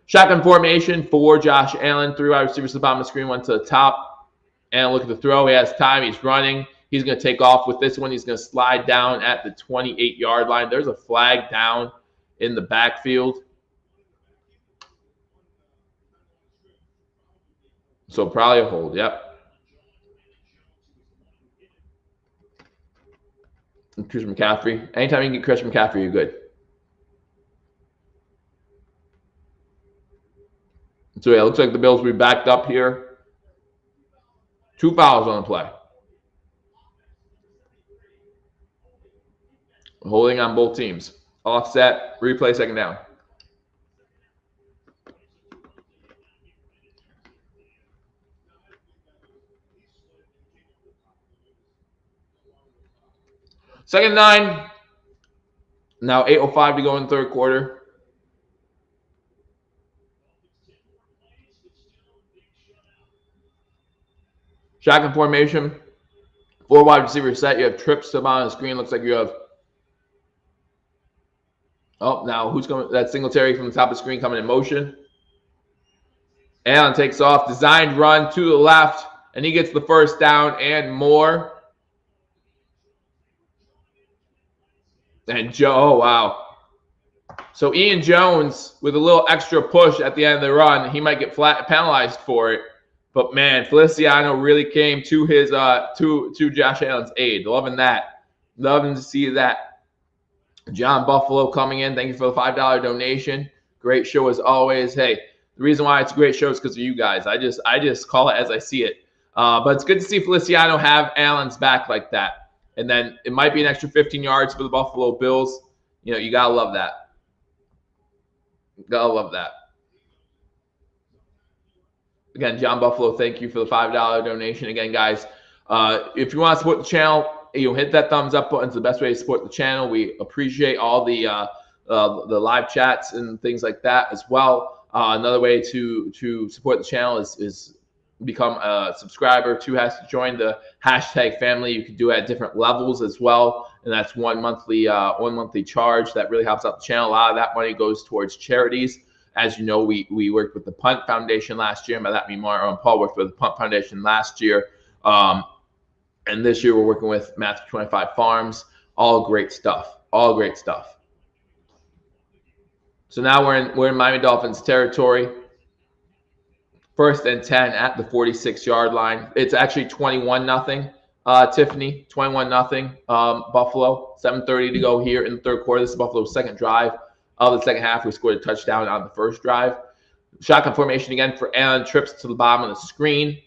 Shotgun formation for Josh Allen. 3 wide receivers to the bottom of the screen, 1 to the top. And look at the throw. He has time. He's running. He's going to take off with this one. He's going to slide down at the 28-yard line. There's a flag down in the backfield. So probably a hold. Yep. Chris McCaffrey. Anytime you can get Chris McCaffrey, you're good. So yeah, it looks like the Bills will be backed up here. 2 fouls on the play. Holding on both teams. Offset, replay, second down. Second 9. Now 8:05 to go in the third quarter. Shotgun formation. 4 wide receiver set. You have trips to the bottom of the screen. Looks like you have. Oh, now who's coming? That's Singletary from the top of the screen coming in motion. Allen takes off. Designed run to the left. And he gets the first down and more. And Joe, oh, wow. So Ian Jones, with a little extra push at the end of the run, he might get penalized for it. But, man, Feliciano really came to his to Josh Allen's aid. Loving that. Loving to see that. John Buffalo coming in. Thank you for the $5 donation. Great show as always. Hey, the reason why it's a great show is because of you guys. I just call it as I see it. But it's good to see Feliciano have Allen's back like that. And then it might be an extra 15 yards for the Buffalo Bills. You got to love that. Got to love that. Again, John Buffalo, thank you for the $5 donation. Again, guys, if you want to support the channel, hit that thumbs up button. It's the best way to support the channel. We appreciate all the live chats and things like that as well. Another way to support the channel is become a subscriber. 2 has to join the hashtag family. You can do it at different levels as well. and that's one monthly charge that really helps out the channel. A lot of that money goes towards charities. As you know, we worked with the Punt Foundation last year, and by that I mean Mario and Paul worked with the Punt Foundation last year, and this year we're working with Matthew 25 Farms. All great stuff. All great stuff. So now we're in Miami Dolphins territory. 1st and 10 at the 46-yard line. It's actually 21-0. Tiffany, 21-0. Buffalo, 7:30 to go here in the third quarter. This is Buffalo's second drive of the second half. We scored a touchdown on the first drive. Shotgun formation again for Allen. Trips to the bottom of the screen.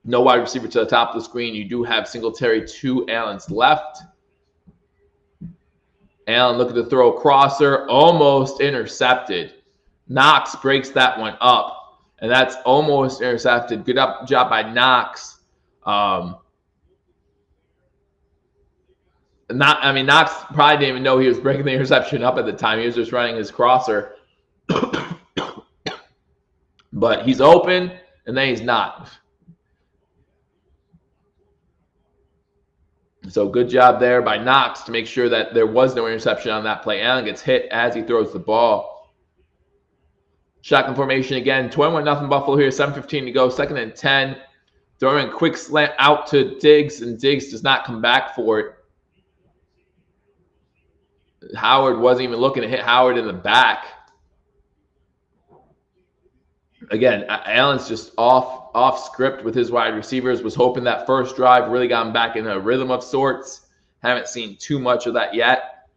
No wide receiver to the top of the screen. You do have Singletary to Allen's left. Allen looking to throw a crosser. Almost intercepted. Knox breaks that one up, and that's almost intercepted. Good job by Knox. Knox probably didn't even know he was breaking the interception up at the time. He was just running his crosser. But he's open, and then he's not. So good job there by Knox to make sure that there was no interception on that play. Allen gets hit as he throws the ball. Shotgun formation again. 21-0 Buffalo here. 7:15 to go. 2nd and 10. Throwing a quick slant out to Diggs, and Diggs does not come back for it. Howard wasn't even looking to hit Howard in the back. Again, Allen's just off script with his wide receivers. Was hoping that first drive really got him back in a rhythm of sorts. Haven't seen too much of that yet.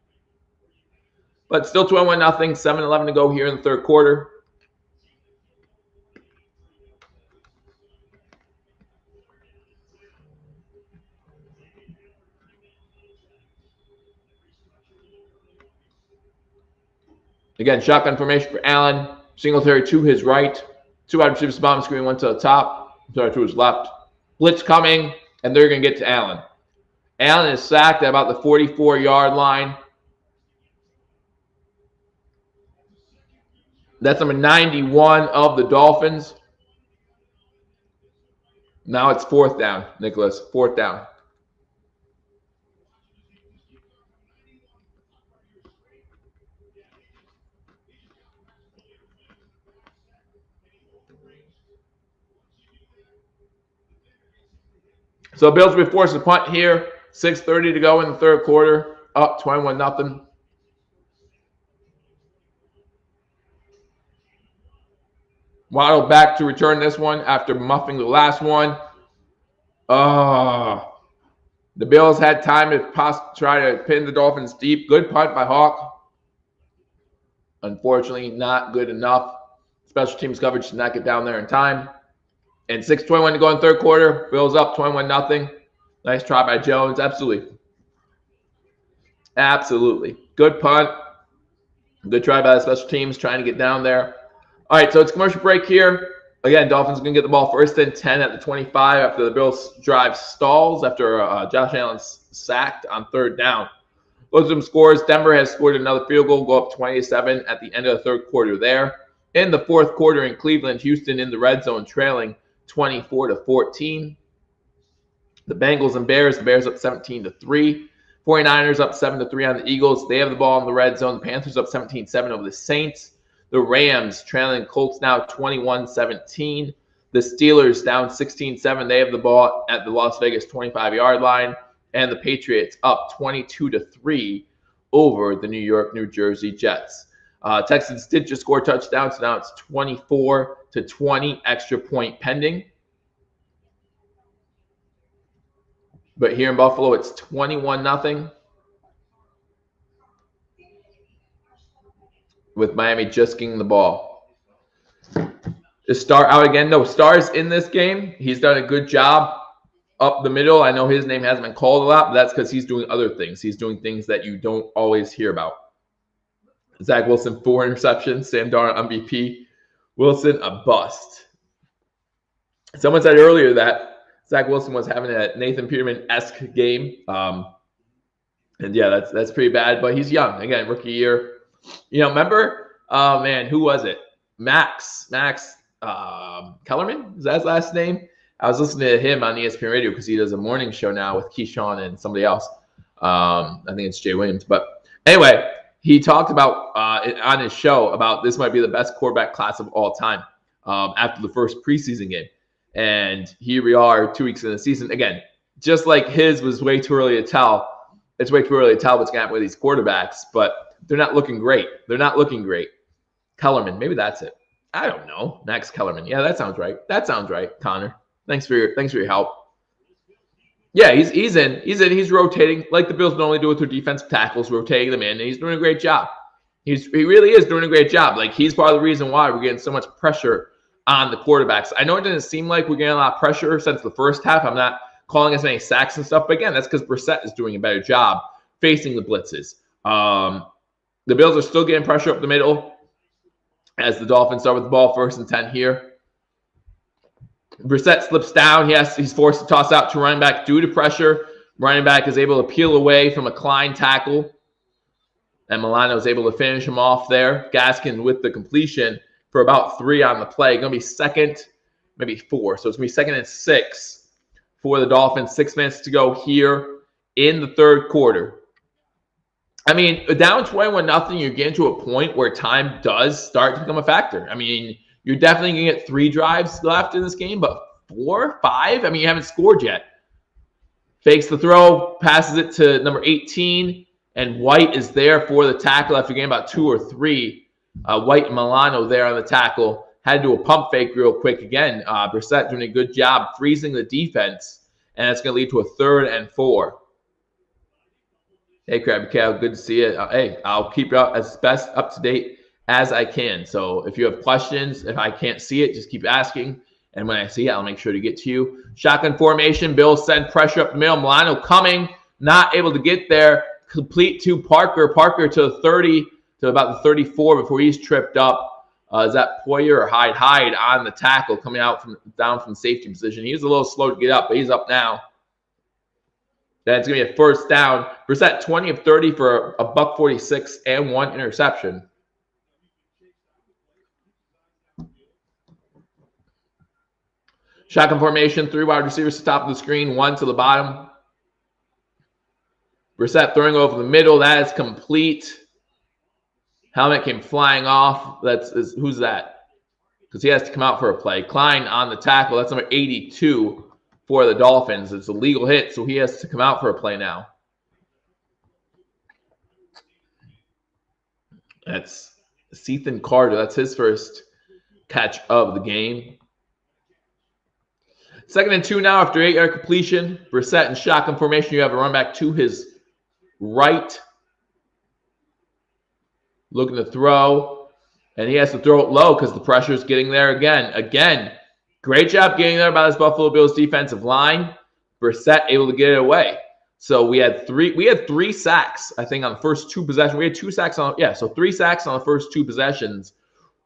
But still 21-0, 7:11 to go here in the third quarter. Again, shotgun formation for Allen. Singletary to his right. 2 wide receivers bottom screen, 1 to the top. Sorry, to his left. Blitz coming, and they're going to get to Allen. Allen is sacked at about the 44-yard line. That's number 91 of the Dolphins. Now it's 4th down, Nicholas. 4th down. So Bills will be forced to punt here. 6:30 to go in the third quarter. Up 21-0. Waddle back to return this one after muffing the last one. The Bills had time to try to pin the Dolphins deep. Good punt by Hawk. Unfortunately, not good enough. Special teams coverage did not get down there in time. And 6:21 to go in the third quarter. Bills up 21-0. Nice try by Jones. Absolutely. Absolutely. Good punt. Good try by the special teams trying to get down there. All right, so it's commercial break here. Again, Dolphins going to get the ball 1st and 10 at the 25 after the Bills drive stalls after Josh Allen's sacked on 3rd down. Those are some scores. Denver has scored another field goal, go up 20-7 at the end of the third quarter there. In the fourth quarter in Cleveland, Houston in the red zone trailing 24-14. The Bengals and Bears. The Bears up 17-3. 49ers up 7-3 on the Eagles. They have the ball in the red zone. The Panthers up 17-7 over the Saints. The Rams trailing Colts now 21-17. The Steelers down 16-7. They have the ball at the Las Vegas 25-yard line. And the Patriots up 22-3 over the New Jersey Jets. Texans did just score touchdowns, so now it's 24-20, extra point pending. But here in Buffalo, it's 21-0. With Miami just getting the ball. Is Star out again? No, Star's in this game. He's done a good job up the middle. I know his name hasn't been called a lot, but that's because he's doing other things. He's doing things that you don't always hear about. Zach Wilson, 4 interceptions. Sam Darnold, MVP. Wilson, a bust. Someone said earlier that Zach Wilson was having a Nathan Peterman-esque game. And yeah, that's pretty bad, but he's young. Again, rookie year. You know, remember, who was it? Max Kellerman? Is that his last name? I was listening to him on ESPN Radio because he does a morning show now with Keyshawn and somebody else. I think it's Jay Williams. But anyway, he talked about on his show about this might be the best quarterback class of all time after the first preseason game. And here we are 2 weeks in the season. Again, just like his was way too early to tell. It's way too early to tell what's going to happen with these quarterbacks, but they're not looking great. They're not looking great. Kellerman, maybe that's it. I don't know. Max Kellerman. Yeah, that sounds right. That sounds right, Connor. Thanks for your help. Yeah, he's in. He's rotating like the Bills normally do with their defensive tackles, rotating them in, and he's doing a great job. He really is doing a great job. Like, he's part of the reason why we're getting so much pressure on the quarterbacks. I know it doesn't seem like we're getting a lot of pressure since the first half. I'm not calling as many sacks and stuff, but again, that's because Brissett is doing a better job facing the blitzes. The Bills are still getting pressure up the middle as the Dolphins start with the ball 1st and 10 here. Brissett slips down. He's forced to toss out to running back due to pressure. Running back is able to peel away from a Klein tackle, and Milano is able to finish him off there. Gaskin with the completion for about 3 on the play. Going to be 2nd, maybe 4. So it's going to be 2nd and 6 for the Dolphins. 6 minutes to go here in the 3rd quarter. I mean, down 21-0, you're getting to a point where time does start to become a factor. I mean, you're definitely going to get 3 drives left in this game, but 4, 5? I mean, you haven't scored yet. Fakes the throw, passes it to number 18, and White is there for the tackle after getting about 2 or 3. White and Milano there on the tackle. Had to do a pump fake real quick. Again, Brissett doing a good job freezing the defense, and it's going to lead to a 3rd and 4. Hey, Krabby Cow, good to see you. Hey, I'll keep you as best up to date as I can. So if you have questions, if I can't see it, just keep asking. And when I see it, I'll make sure to get to you. Shotgun formation. Bills send pressure up the middle. Milano coming, not able to get there. Complete to Parker. Parker to the 30, to about the 34 before he's tripped up. Is that Poyer or Hyde? Hyde on the tackle coming out down from safety position. He was a little slow to get up, but he's up now. That's going to be a 1st down. Brissett 20 of 30 for a $146 and 1 interception. Shotgun formation, 3 wide receivers to the top of the screen, 1 to the bottom. Brissett throwing over the middle. That is complete. Helmet came flying off. Who's that? Because he has to come out for a play. Klein on the tackle. That's number 82 for the Dolphins. It's a legal hit, so he has to come out for a play now. That's Ethan Carter. That's his first catch of the game. 2nd and 2 now after 8-yard completion. Brissett in shotgun formation. You have a run back to his right. Looking to throw. And he has to throw it low because the pressure is getting there again. Again, great job getting there by this Buffalo Bills defensive line. Brissett able to get it away. So we had 3 sacks, I think, on the first 2 possessions. We had 2 sacks on, so 3 sacks on the first 2 possessions.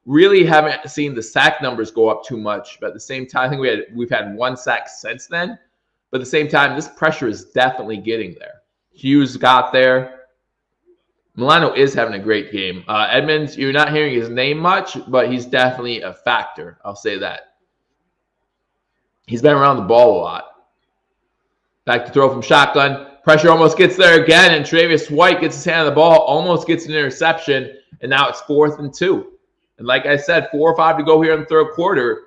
Really haven't seen the sack numbers go up too much. But at the same time, I think we've had 1 sack since then. But at the same time, this pressure is definitely getting there. Hughes got there. Milano is having a great game. Edmonds, you're not hearing his name much, but he's definitely a factor. I'll say that. He's been around the ball a lot. Back to throw from shotgun. Pressure almost gets there again, and Tre'Davious White gets his hand on the ball, almost gets an interception, and now it's 4th and 2. And like I said, 4 or 5 to go here in the 3rd quarter.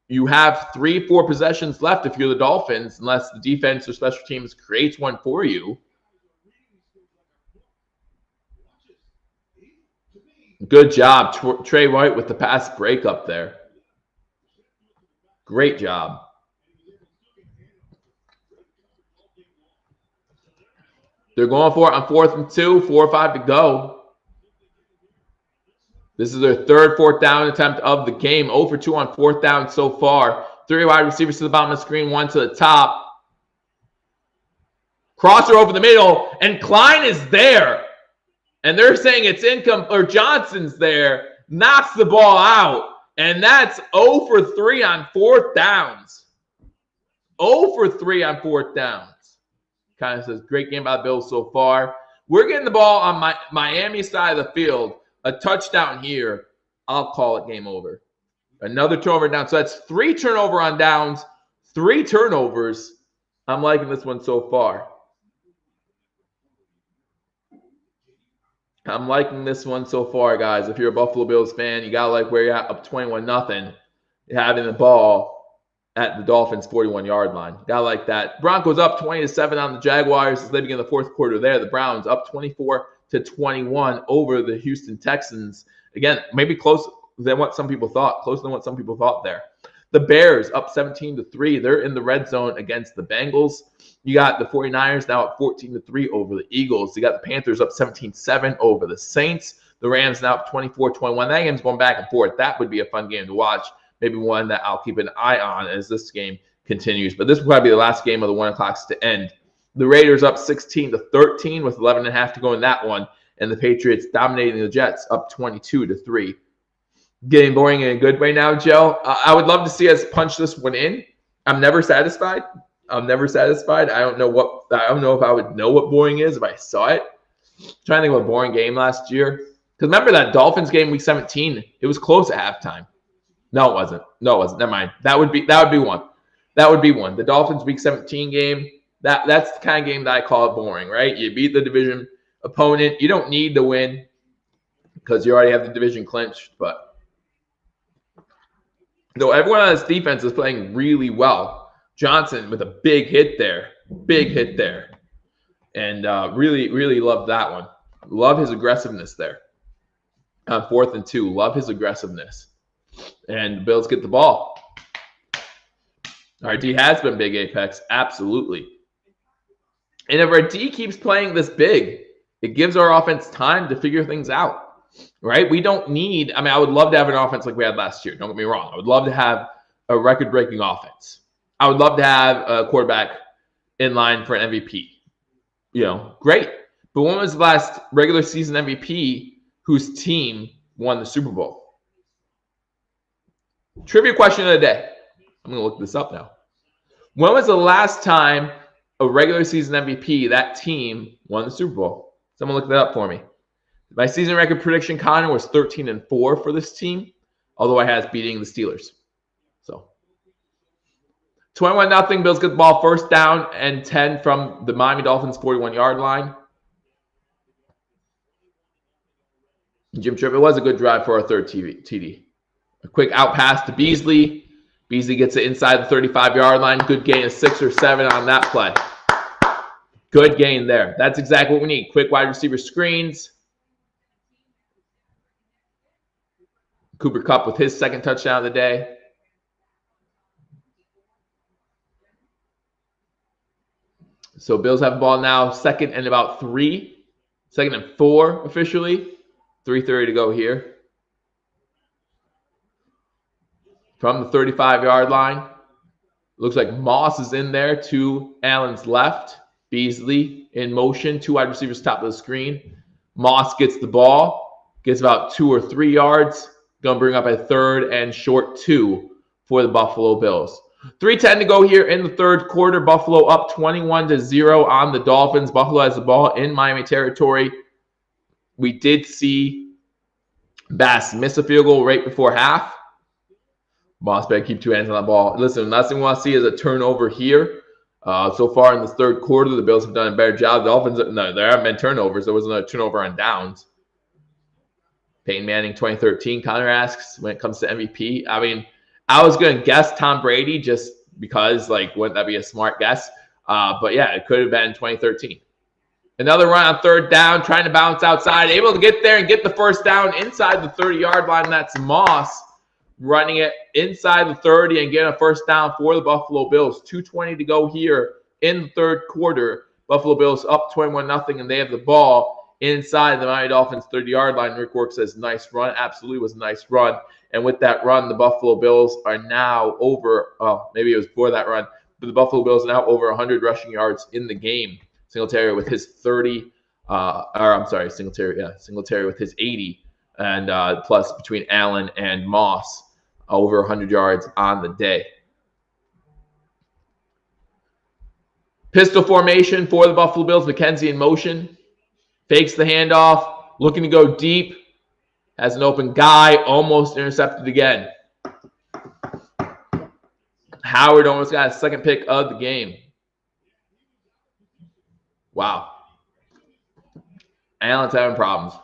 You have 3, 4 possessions left if you're the Dolphins, unless the defense or special teams creates one for you. Good job, Trey White, with the pass breakup there. Great job. They're going for it on 4th and 2, 4 or 5 to go. This is their 3rd 4th down attempt of the game. 0 for 2 on 4th down so far. 3 wide receivers to the bottom of the screen, 1 to the top. Crosser over the middle, and Klein is there. And they're saying it's income, or Johnson's there, knocks the ball out. And that's 0 for 3 on 4th downs. 0 for 3 on 4th downs. Kind of says, great game by the Bills so far. We're getting the ball on Miami side of the field. A touchdown here. I'll call it game over. Another turnover down. So that's 3 turnover on downs, 3 turnovers. I'm liking this one so far. I'm liking this one so far, guys. If you're a Buffalo Bills fan, you got to like where you're at, up 21-0. You're having the ball at the Dolphins' 41-yard line. Got to like that. Broncos up 20-7 on the Jaguars as they begin the fourth quarter there. The Browns up 24-21 over the Houston Texans. Again, maybe closer than what some people thought. Closer than what some people thought there. The Bears up 17-3. They're in the red zone against the Bengals. You got the 49ers now at 14-3 over the Eagles. You got the Panthers up 17-7 over the Saints. The Rams now up 24-21. That game's going back and forth. That would be a fun game to watch. Maybe one that I'll keep an eye on as this game continues. But this will probably be the last game of the 1 o'clocks to end. The Raiders up 16-13 with 11.5 to go in that one. And the Patriots dominating the Jets up 22-3. Getting boring in a good way now, Joe. I would love to see us punch this one in. I'm never satisfied. I don't know if I would know what boring is if I saw it. I'm trying to think of a boring game last year. Because remember that Dolphins game week 17? It was close at halftime. No, it wasn't. Never mind. That would be one. That would be one. The Dolphins week 17 game. That's the kind of game that I call it boring, right? You beat the division opponent. You don't need to win because you already have the division clinched. But though everyone on this defense is playing really well. Johnson with a big hit there. And really, really love that one. Love his aggressiveness there. On 4th and 2, love his aggressiveness. And the Bills get the ball. Our D has been big, Apex. Absolutely. And if our D keeps playing this big, it gives our offense time to figure things out, right? We don't need – I would love to have an offense like we had last year. Don't get me wrong. I would love to have a record-breaking offense. I would love to have a quarterback in line for an MVP. Great. But when was the last regular season MVP whose team won the Super Bowl? Trivia question of the day. I'm going to look this up now. When was the last time a regular season MVP, that team, won the Super Bowl? Someone look that up for me. My season record prediction, Connor, was 13-4 for this team, although I had us beating the Steelers. So 21-0, Bills get the ball, 1st down and 10 from the Miami Dolphins 41-yard line. Jim Tripp, it was a good drive for our third TD. A quick out pass to Beasley. Beasley gets it inside the 35-yard line. Good gain of 6 or 7 on that play. Good gain there. That's exactly what we need. Quick wide receiver screens. Cooper Kupp with his 2nd touchdown of the day. So Bills have the ball now, 2nd and about 3. 2nd and 4 officially. 3:30 to go here. From the 35-yard line. Looks like Moss is in there to Allen's left. Beasley in motion. 2 wide receivers top of the screen. Moss gets the ball. Gets about 2 or 3 yards. Going to bring up a 3rd and short 2 for the Buffalo Bills. 3:10 to go here in the 3rd quarter. Buffalo up 21-0 on the Dolphins. Buffalo has the ball in Miami territory. We did see Bass miss a field goal right before half. Moss better keep 2 hands on the ball. Listen, last thing we want to see is a turnover here. So far in this 3rd quarter, the Bills have done a better job. The Dolphins, no, there haven't been turnovers. There was another turnover on downs. Peyton Manning 2013, Connor asks, when it comes to MVP. I was going to guess Tom Brady just because, wouldn't that be a smart guess? But yeah, it could have been 2013. Another run on 3rd down, trying to bounce outside, able to get there and get the 1st down inside the 30-yard line. That's Moss running it inside the 30 and getting a 1st down for the Buffalo Bills. 2:20 to go here in the 3rd quarter. Buffalo Bills up 21-0, and they have the ball inside the Miami Dolphins 30-yard line. Rick Work says, nice run. Absolutely was a nice run. And with that run, the Buffalo Bills are now over, maybe it was before that run, but the Buffalo Bills are now over 100 rushing yards in the game. Singletary with his 30, Singletary with his 80, and plus between Allen and Moss, over 100 yards on the day. Pistol formation for the Buffalo Bills. McKenzie in motion. Fakes the handoff. Looking to go deep. Has an open guy. Almost intercepted again. Howard almost got his 2nd pick of the game. Wow. Allen's having problems.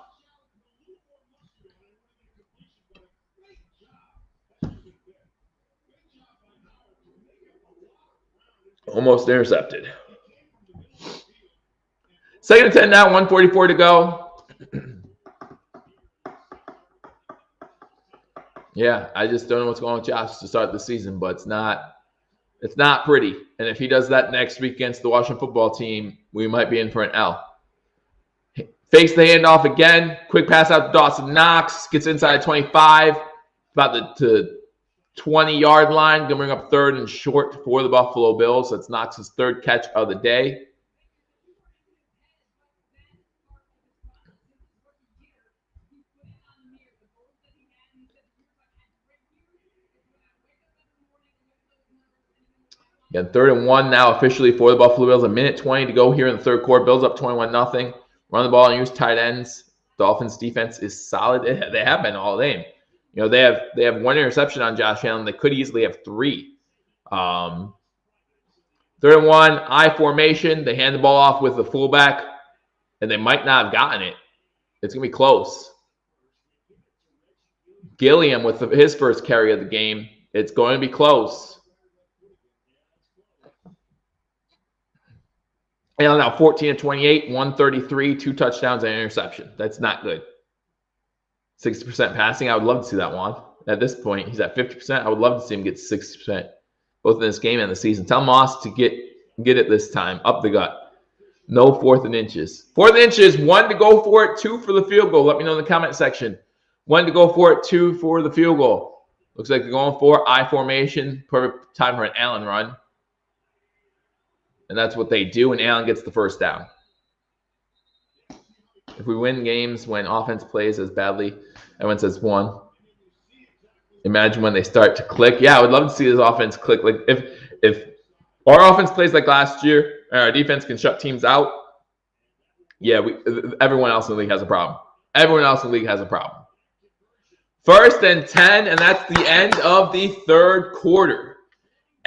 Almost intercepted. 2nd and 10 now, 1:44 to go. Yeah, I just don't know what's going on with Josh to start the season, but it's not pretty. And if he does that next week against the Washington football team, we might be in for an L. Fakes the handoff again. Quick pass out to Dawson Knox. Gets inside 25. About the 20-yard line. Going to bring up 3rd and short for the Buffalo Bills. That's Knox's 3rd catch of the day. Again, 3rd and 1 now officially for the Buffalo Bills. 1:20 to go here in the 3rd quarter. Bills up 21-0. Run the ball and use tight ends. Dolphins defense is solid. They have been all game. You know, they have 1 interception on Josh Allen. They could easily have 3. 3rd and 1, I formation. They hand the ball off with the fullback, and they might not have gotten it. It's going to be close. Gilliam with his first carry of the game. It's going to be close. And now 14-28, 133, 2 touchdowns and an interception. That's not good. 60% passing. I would love to see that one. At this point, he's at 50%. I would love to see him get 60%, both in this game and the season. Tell Moss to get it this time. Up the gut. No 4th and inches. 4th and inches, 1 to go for it, 2 for the field goal. Let me know in the comment section. 1 to go for it, 2 for the field goal. Looks like they're going for I formation. Perfect time for an Allen run. And that's what they do, and Allen gets the 1st down. If we win games when offense plays as badly, everyone says 1. Imagine when they start to click. Yeah, I would love to see this offense click. Like if our offense plays like last year, and our defense can shut teams out, yeah, everyone else in the league has a problem. Everyone else in the league has a problem. 1st and 10, and that's the end of the 3rd quarter.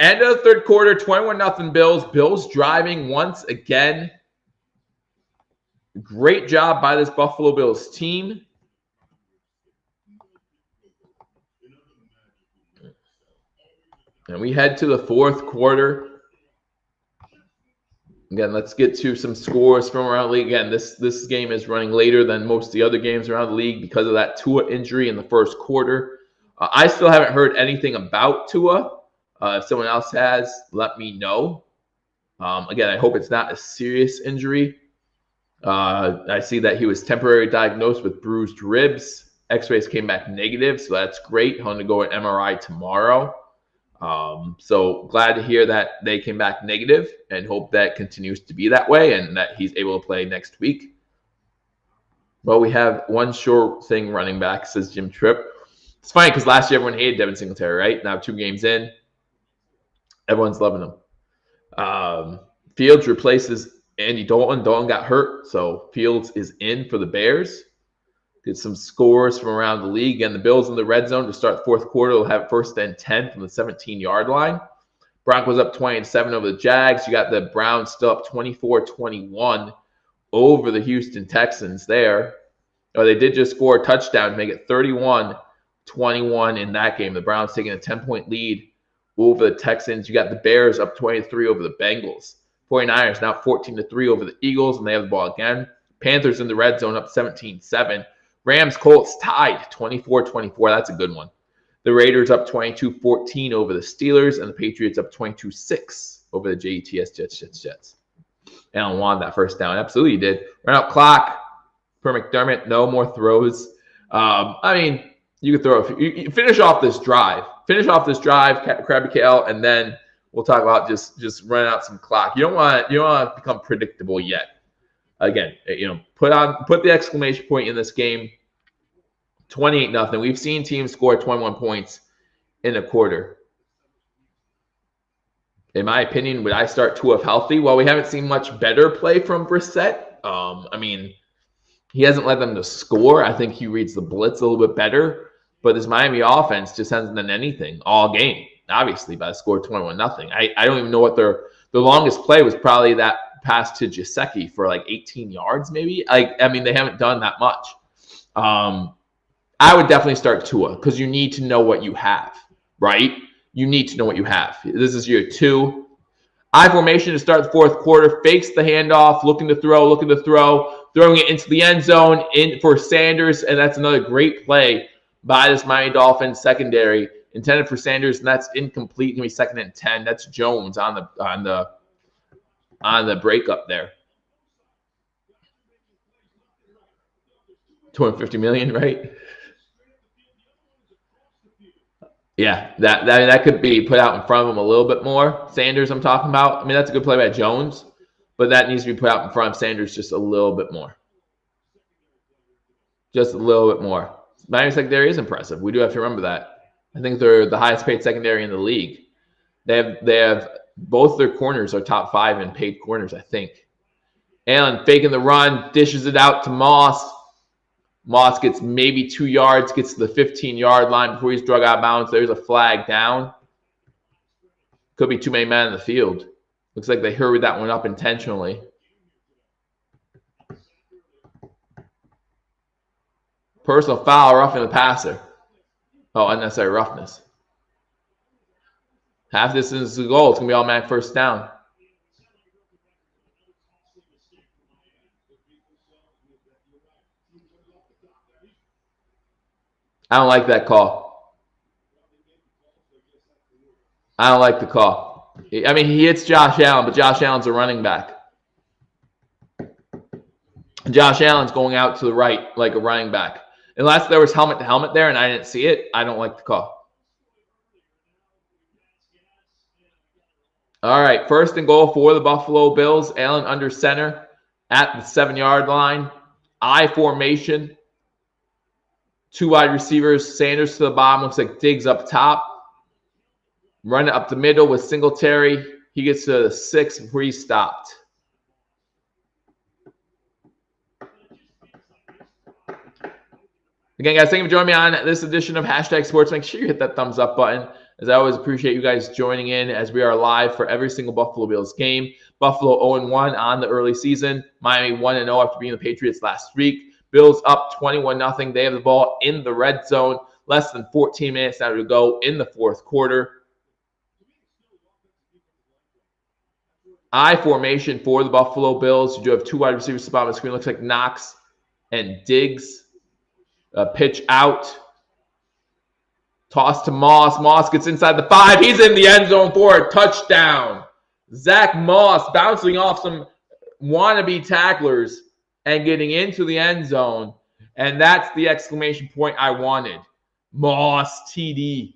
End of the 3rd quarter, 21-0 Bills. Bills driving once again. Great job by this Buffalo Bills team. And we head to the 4th quarter. Again, let's get to some scores from around the league. Again, this game is running later than most of the other games around the league because of that Tua injury in the 1st quarter. I still haven't heard anything about Tua. If someone else has, let me know. Again, I hope it's not a serious injury. I see that he was temporarily diagnosed with bruised ribs. X-rays came back negative, so that's great. He'll undergo an MRI tomorrow. So glad to hear that they came back negative, and hope that continues to be that way and that he's able to play next week. Well, we have one sure thing running back, says Jim Tripp. It's funny because last year everyone hated Devin Singletary, right? Now 2 games in, everyone's loving him. Fields replaces Andy Dalton. Dalton got hurt, so Fields is in for the Bears. Get some scores from around the league. And the Bills in the red zone to start the 4th quarter will have 1st and 10 from the 17-yard line. Broncos up 20-7 over the Jags. You got the Browns still up 24-21 over the Houston Texans there. Oh, they did just score a touchdown to make it 31-21 in that game. The Browns taking a 10-point lead over the Texans. You got the Bears up 23 over the Bengals. 49ers now 14-3 over the Eagles, and they have the ball again. Panthers in the red zone up 17-7. Rams Colts tied 24-24. That's a good one. The Raiders up 22-14 over the Steelers, and the Patriots up 22-6 over the Jets. Allen wanted that 1st down. Absolutely he did. Run out clock for McDermott. No more throws. I mean, you could throw you finish off this drive. Krabby Kale, and then we'll talk about just running out some clock. You don't want to become predictable yet. Again, put the exclamation point in this game. 28-0. We've seen teams score 21 points in a quarter. In my opinion, would I start Tua healthy? Well, we haven't seen much better play from Brissett. I mean, he hasn't led them to score. I think he reads the blitz a little bit better. But this Miami offense just hasn't done anything all game, obviously, by the score 21-0. I don't even know what the longest play was. Probably that pass to Gesicki for like 18 yards, maybe. I mean, they haven't done that much. I would definitely start Tua because you need to know what you have, right? You need to know what you have. This is year 2. I formation to start the fourth quarter. Fakes the handoff, looking to throw, throwing it into the end zone in for Sanders, and that's another great play by this Miami Dolphins secondary, intended for Sanders, and that's incomplete. Gonna be 2nd and 10. That's Jones on the breakup there. $250 million, right? Yeah, that could be put out in front of him a little bit more. Sanders, I'm talking about. I mean, that's a good play by Jones, but that needs to be put out in front of Sanders just a little bit more. Just a little bit more. Miami secondary is impressive. We do have to remember that. I think they're the highest paid secondary in the league. They have both their corners are top 5 in paid corners, I think. Allen faking the run, dishes it out to Moss. Moss gets maybe 2 yards, gets to the 15-yard line before he's drug out of bounds. There's a flag down. Could be too many men in the field. Looks like they hurried that one up intentionally. Personal foul, roughing the passer. Oh, unnecessary roughness. Half distance is the goal. It's going to be automatic first down. I don't like that call. I don't like the call. I mean, he hits Josh Allen, but Josh Allen's a running back. Josh Allen's going out to the right like a running back. Unless there was helmet to helmet there and I didn't see it, I don't like the call. All right, 1st and goal for the Buffalo Bills. Allen under center at the 7-yard line. I formation. 2 wide receivers. Sanders to the bottom. Looks like Diggs up top. Run it up the middle with Singletary. He gets to the 6 before he's stopped. Again, guys, thank you for joining me on this edition of Hashtag Sports. Make sure you hit that thumbs up button, as I always appreciate you guys joining in as we are live for every single Buffalo Bills game. Buffalo 0-1 on the early season. Miami 1-0 after beating the Patriots last week. Bills up 21-0. They have the ball in the red zone. Less than 14 minutes now to go in the fourth quarter. I formation for the Buffalo Bills. You do have 2 wide receivers at the bottom of the screen. Looks like Knox and Diggs. Pitch out. Toss to Moss. Moss gets inside the 5. He's in the end zone for a touchdown. Zach Moss bouncing off some wannabe tacklers and getting into the end zone. And that's the exclamation point I wanted. Moss TD.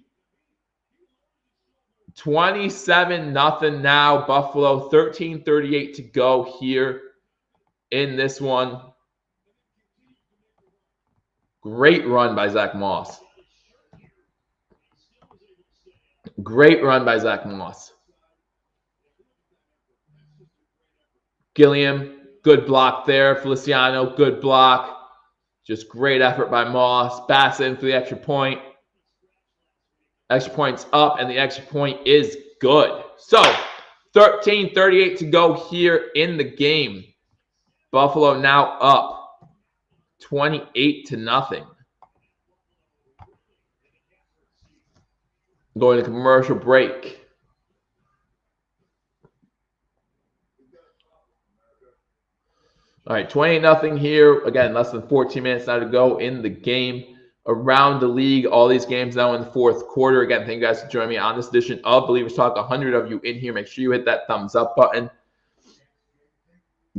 27-0 now. Buffalo, 13:38 to go here in this one. Great run by Zach Moss. Great run by Zach Moss. Gilliam, good block there. Feliciano, good block. Just great effort by Moss. Bass in for the extra point. Extra point's up, and the extra point is good. So, 13:38 to go here in the game. Buffalo now up 28-0. Going to commercial break. All right, 28-0 here. Again, less than 14 minutes now to go in the game. Around the league, all these games now in the fourth quarter. Again, thank you guys for joining me on this edition of Believers Talk. 100 of you in here. Make sure you hit that thumbs up button.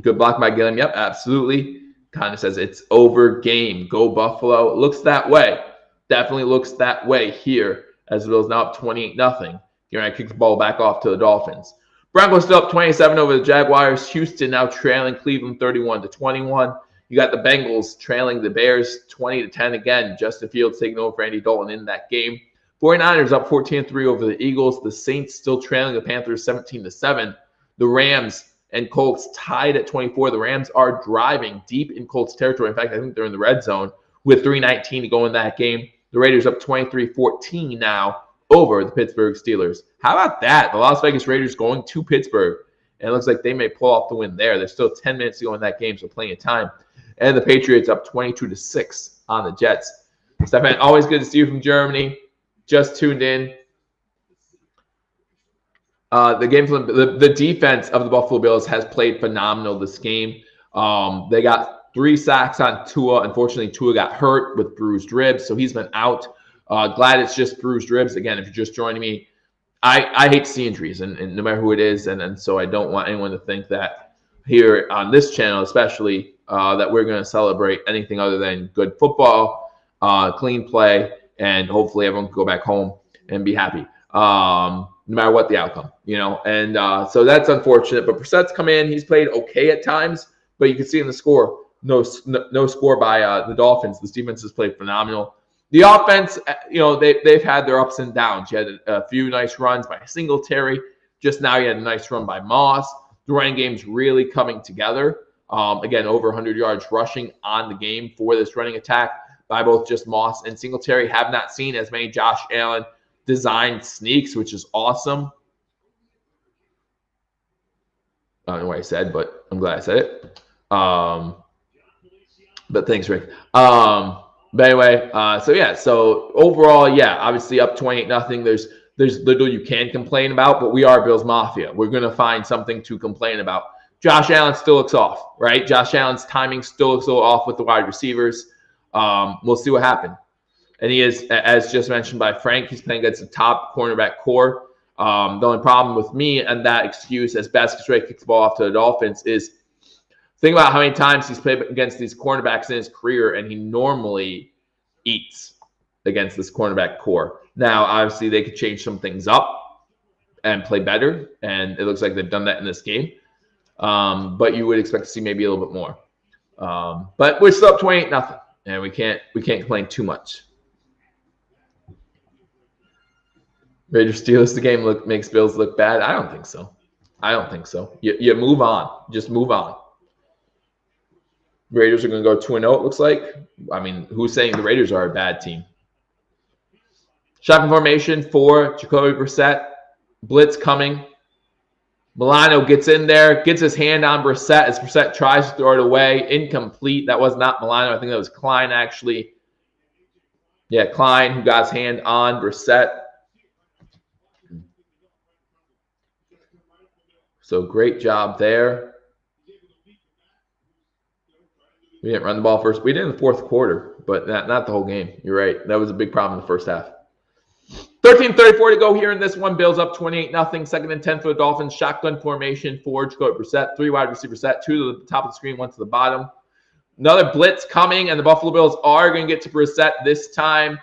Good block by Gilliam. Yep, absolutely. Kind of says it's over game. Go Buffalo. It looks that way. Definitely looks that way here as the Bills now up 28-0. You're going to kick the ball back off to the Dolphins. Broncos still up 27 over the Jaguars. Houston now trailing Cleveland 31-21. You got the Bengals trailing the Bears 20-10 again. Justin Fields taking over for Andy Dalton in that game. 49ers up 14-3 over the Eagles. The Saints still trailing the Panthers 17-7. The Rams and Colts tied at 24. The Rams are driving deep in Colts territory. In fact, I think they're in the red zone with 3:19 to go in that game. The Raiders up 23-14 now over the Pittsburgh Steelers. How about that? The Las Vegas Raiders going to Pittsburgh. And it looks like they may pull off the win there. There's still 10 minutes to go in that game, so plenty of time. And the Patriots up 22-6 on the Jets. Stefan, always good to see you from Germany. Just tuned in. The defense of the Buffalo Bills has played phenomenal this game. They got 3 sacks on Tua. Unfortunately, Tua got hurt with bruised ribs, so he's been out. Glad it's just bruised ribs. Again, if you're just joining me, I hate to see injuries, and no matter who it is, and so I don't want anyone to think that here on this channel, especially, that we're going to celebrate anything other than good football, clean play, and hopefully everyone can go back home and be happy, no matter what the outcome, And so that's unfortunate. But Brissett's come in; he's played okay at times, but you can see in the score, no score by the Dolphins. This defense has played phenomenal. The offense, they've had their ups and downs. You had a few nice runs by Singletary. Just now, you had a nice run by Moss. The running game's really coming together. Again, over 100 yards rushing on the game for this running attack by both just Moss and Singletary. Have not seen as many Josh Allen designed sneaks, which is awesome. I don't know what I said, but I'm glad I said it. But thanks, Rick. But anyway, so overall, obviously up 28-0. There's little you can complain about, but we are Bills Mafia. We're going to find something to complain about. Josh Allen still looks off, right? Josh Allen's timing still looks a little off with the wide receivers. We'll see what happens. And he is, as just mentioned by Frank, he's playing against the top cornerback core. The only problem with me and that excuse, as Basket Ray kicks the ball off to the Dolphins, is think about how many times he's played against these cornerbacks in his career, and he normally eats against this cornerback core. Now, obviously, they could change some things up and play better, and it looks like they've done that in this game. But you would expect to see maybe a little bit more. But we're still up 28-0, and we can't complain too much. Raiders Steelers, the game makes Bills look bad. I don't think so. You move on. Just move on. Raiders are going to go 2-0, it looks like. I mean, who's saying the Raiders are a bad team? Shotgun formation for Jacoby Brissett. Blitz coming. Milano gets in there, gets his hand on Brissett as Brissett tries to throw it away. Incomplete. That was not Milano. I think that was Klein, actually. Yeah, Klein, who got his hand on Brissett. So great job there. We didn't run the ball first. We did in the fourth quarter, but not the whole game. You're right. That was a big problem in the first half. 13:34 to go here in this one. Bills up 28-0. 2nd and 10 for the Dolphins. Shotgun formation for Jacoby Brissett. 3 wide receiver set. 2 to the top of the screen, 1 to the bottom. Another blitz coming, and the Buffalo Bills are going to get to Brissett this time.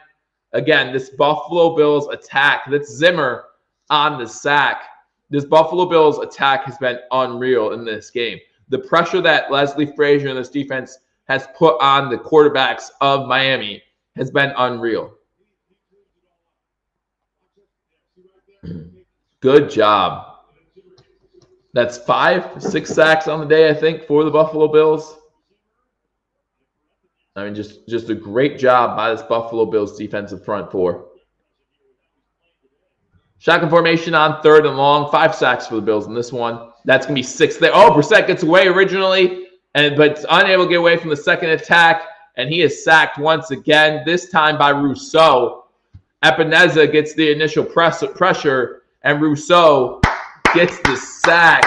Again, this Buffalo Bills attack. That's Zimmer on the sack. This Buffalo Bills attack has been unreal in this game. The pressure that Leslie Frazier and this defense has put on the quarterbacks of Miami has been unreal. Good job. That's 5-6 sacks on the day, I think, for the Buffalo Bills. I mean, just a great job by this Buffalo Bills defensive front four. Shotgun formation on 3rd and long. 5 sacks for the Bills in this one. That's going to be 6 there. Oh, Brissett gets away originally, but unable to get away from the second attack, and he is sacked once again, this time by Rousseau. Epineza gets the initial pressure, and Rousseau gets the sack.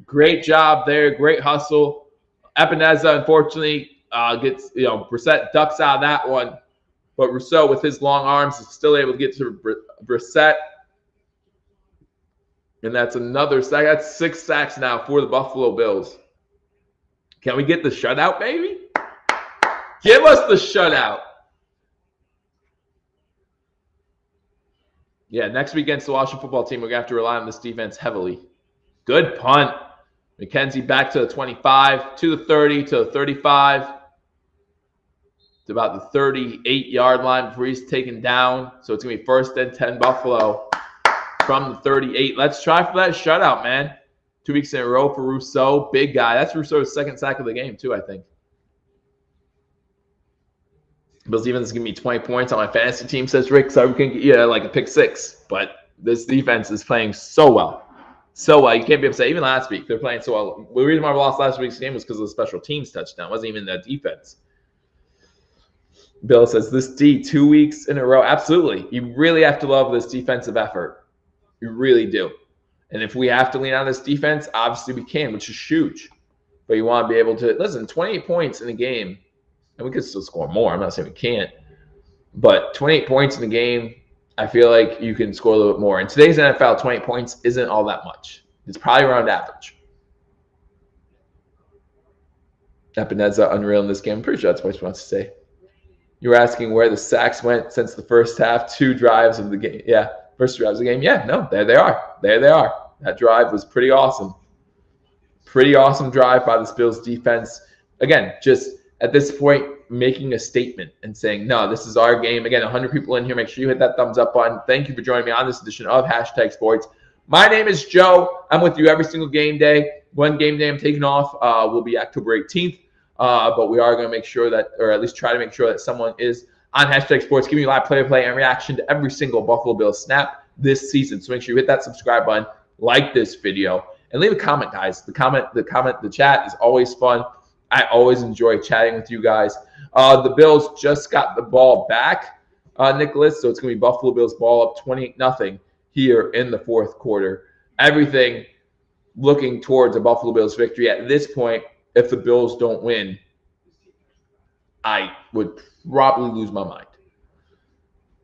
Great job there. Great hustle. Epineza, unfortunately, Brissett ducks out of that one. But Rousseau, with his long arms, is still able to get to Brissett. And that's another sack. That's 6 sacks now for the Buffalo Bills. Can we get the shutout, baby? Give us the shutout. Yeah, next week against the Washington football team, we're going to have to rely on this defense heavily. Good punt. McKenzie back to the 25, to the 30, to the 35. To about the 38-yard line before he's taken down. So it's going to be 1st and 10 Buffalo from the 38. Let's try for that shutout, man. 2 weeks in a row for Rousseau. Big guy. That's Rousseau's 2nd sack of the game, too, I think. Bills defense is going to be 20 points on my fantasy team, says Rick. So we can get like a pick 6. But this defense is playing so well. So well. You can't be upset. Even last week, they're playing so well. The reason why we lost last week's game was because of the special teams touchdown. It wasn't even the defense. Bill says, this D, 2 weeks in a row. Absolutely. You really have to love this defensive effort. We really do. And if we have to lean on this defense, obviously we can, which is huge. But you want to be able to, listen, 28 points in a game, and we could still score more. I'm not saying we can't. But 28 points in a game, I feel like you can score a little bit more. In today's NFL, 28 points isn't all that much. It's probably around average. Epineza unreal in this game. I'm pretty sure that's what he wants to say. You were asking where the sacks went since the first half, 2 drives of the game. Yeah, first drives of the game. Yeah, no, there they are. There they are. That drive was pretty awesome. Pretty awesome drive by the Bills defense. Again, just at this point, making a statement and saying, no, this is our game. Again, 100 people in here. Make sure you hit that thumbs up button. Thank you for joining me on this edition of #Sports. My name is Joe. I'm with you every single game day. One game day I'm taking off will be October 18th. But we are going to make sure that, or at least try to make sure that someone is on #Sports, giving you live play-by-play and reaction to every single Buffalo Bills snap this season. So make sure you hit that subscribe button, like this video, and leave a comment, guys. The chat is always fun. I always enjoy chatting with you guys. The Bills just got the ball back, Nicholas, so it's going to be Buffalo Bills ball up 28-0 here in the fourth quarter. Everything looking towards a Buffalo Bills victory at this point. If the Bills don't win, I would probably lose my mind.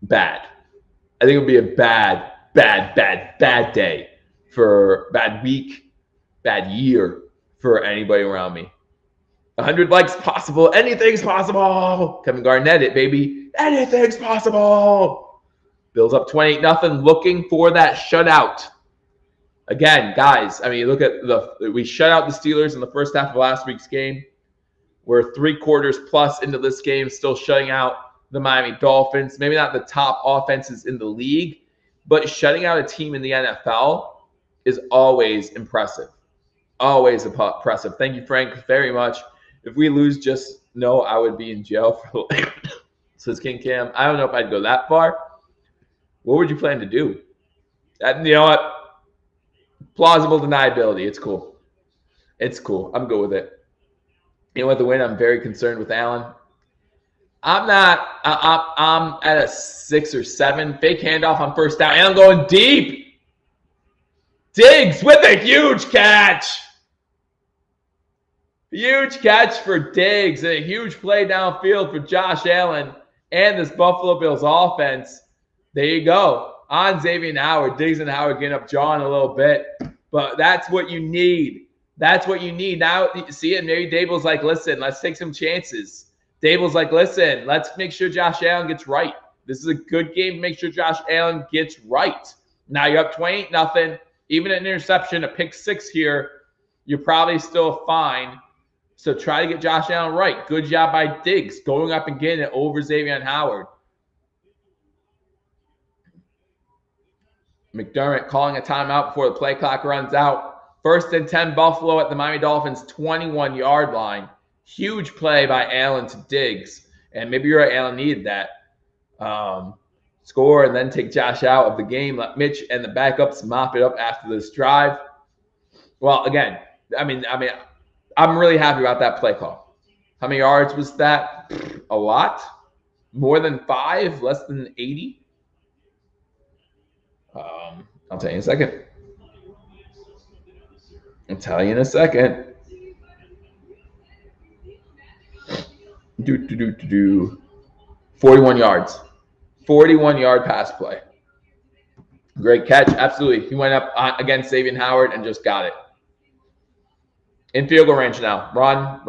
Bad. I think it would be a bad day for bad week, bad year for anybody around me. 100 likes possible. Anything's possible. Kevin Garnett it, baby. Anything's possible. Bills up 28-0, looking for that shutout. Again, guys, I mean, look at we shut out the Steelers in the first half of last week's game. We're 3 quarters plus into this game, still shutting out the Miami Dolphins. Maybe not the top offenses in the league, but shutting out a team in the NFL is always impressive. Always impressive. Thank you, Frank, very much. If we lose, just know I would be in jail for says King Cam. I don't know if I'd go that far. What would you plan to do? You know what? Plausible deniability. It's cool. It's cool. I'm good with it. You know what? The win, I'm very concerned with Allen. I'm not. I'm at a 6 or 7. Fake handoff on first down. Allen going deep. Diggs with a huge catch. Huge catch for Diggs and a huge play downfield for Josh Allen and this Buffalo Bills offense. There you go. On Xavier Howard. Diggs and Howard getting up John a little bit. But that's what you need. That's what you need. Now, you see it, maybe Dable's like, listen, let's take some chances. Dable's like, listen, let's make sure Josh Allen gets right. This is a good game to make sure Josh Allen gets right. Now you're up 28-0. Even an interception, a pick 6 here, you're probably still fine. So try to get Josh Allen right. Good job by Diggs going up and getting it over Xavier Howard. McDermott calling a timeout before the play clock runs out. 1st and 10 Buffalo at the Miami Dolphins 21-yard line. Huge play by Allen to Diggs. And maybe you're right, Allen needed that. Score and then take Josh out of the game. Let Mitch and the backups mop it up after this drive. Well, again, I mean, I'm really happy about that play call. How many yards was that? A lot. More than 5, less than 80. I'll tell you in a second. I'll tell you in a second. 41 yards. 41-yard pass play. Great catch. Absolutely. He went up against Xavier Howard and just got it. In field goal range now. Run,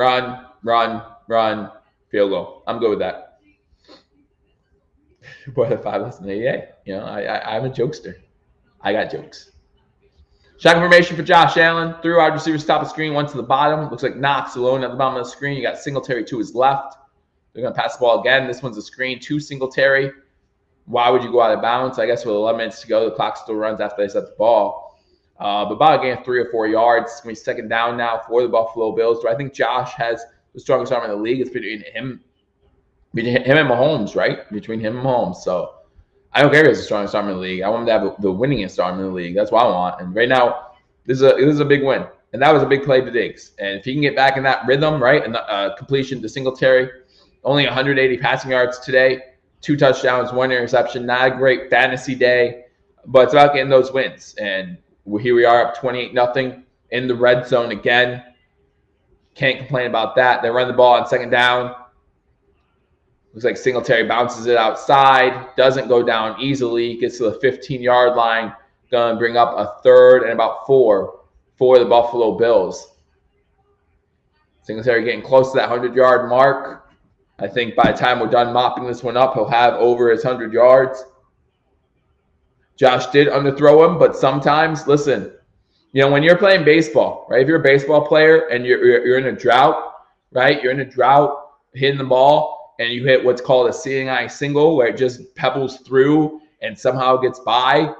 field goal. I'm good with that. What a 5 less than 88. You know, I'm a jokester. I got jokes. Shotgun formation for Josh Allen. 3 wide receivers top of the screen, 1 to the bottom. Looks like Knox alone at the bottom of the screen. You got Singletary to his left. They're going to pass the ball again. This one's a screen to Singletary. Why would you go out of bounds? I guess with 11 minutes to go, the clock still runs after they set the ball. But about a gain of 3 or 4 yards. It's going to be 2nd down now for the Buffalo Bills. Do I think Josh has the strongest arm in the league? It's between him and Mahomes, right? Between him and Mahomes. So I don't care if he's the strongest arm in the league. I want him to have the winningest arm in the league. That's what I want. And right now, this is a big win. And that was a big play to Diggs. And if he can get back in that rhythm, right, and completion to Singletary, only 180 passing yards today, 2 touchdowns, 1 interception. Not a great fantasy day, but it's about getting those wins. And here we are up 28-0 in the red zone again. Can't complain about that. They run the ball on second down. Looks like Singletary bounces it outside. Doesn't go down easily. Gets to the 15-yard line. Going to bring up a 3rd and about 4 for the Buffalo Bills. Singletary getting close to that 100-yard mark. I think by the time we're done mopping this one up, he'll have over his 100 yards. Josh did underthrow him, but sometimes, listen, you know, when you're playing baseball, right? If you're a baseball player and you're in a drought, right? You're in a drought, hitting the ball, and you hit what's called a seeing eye single, where it just pebbles through and somehow gets by.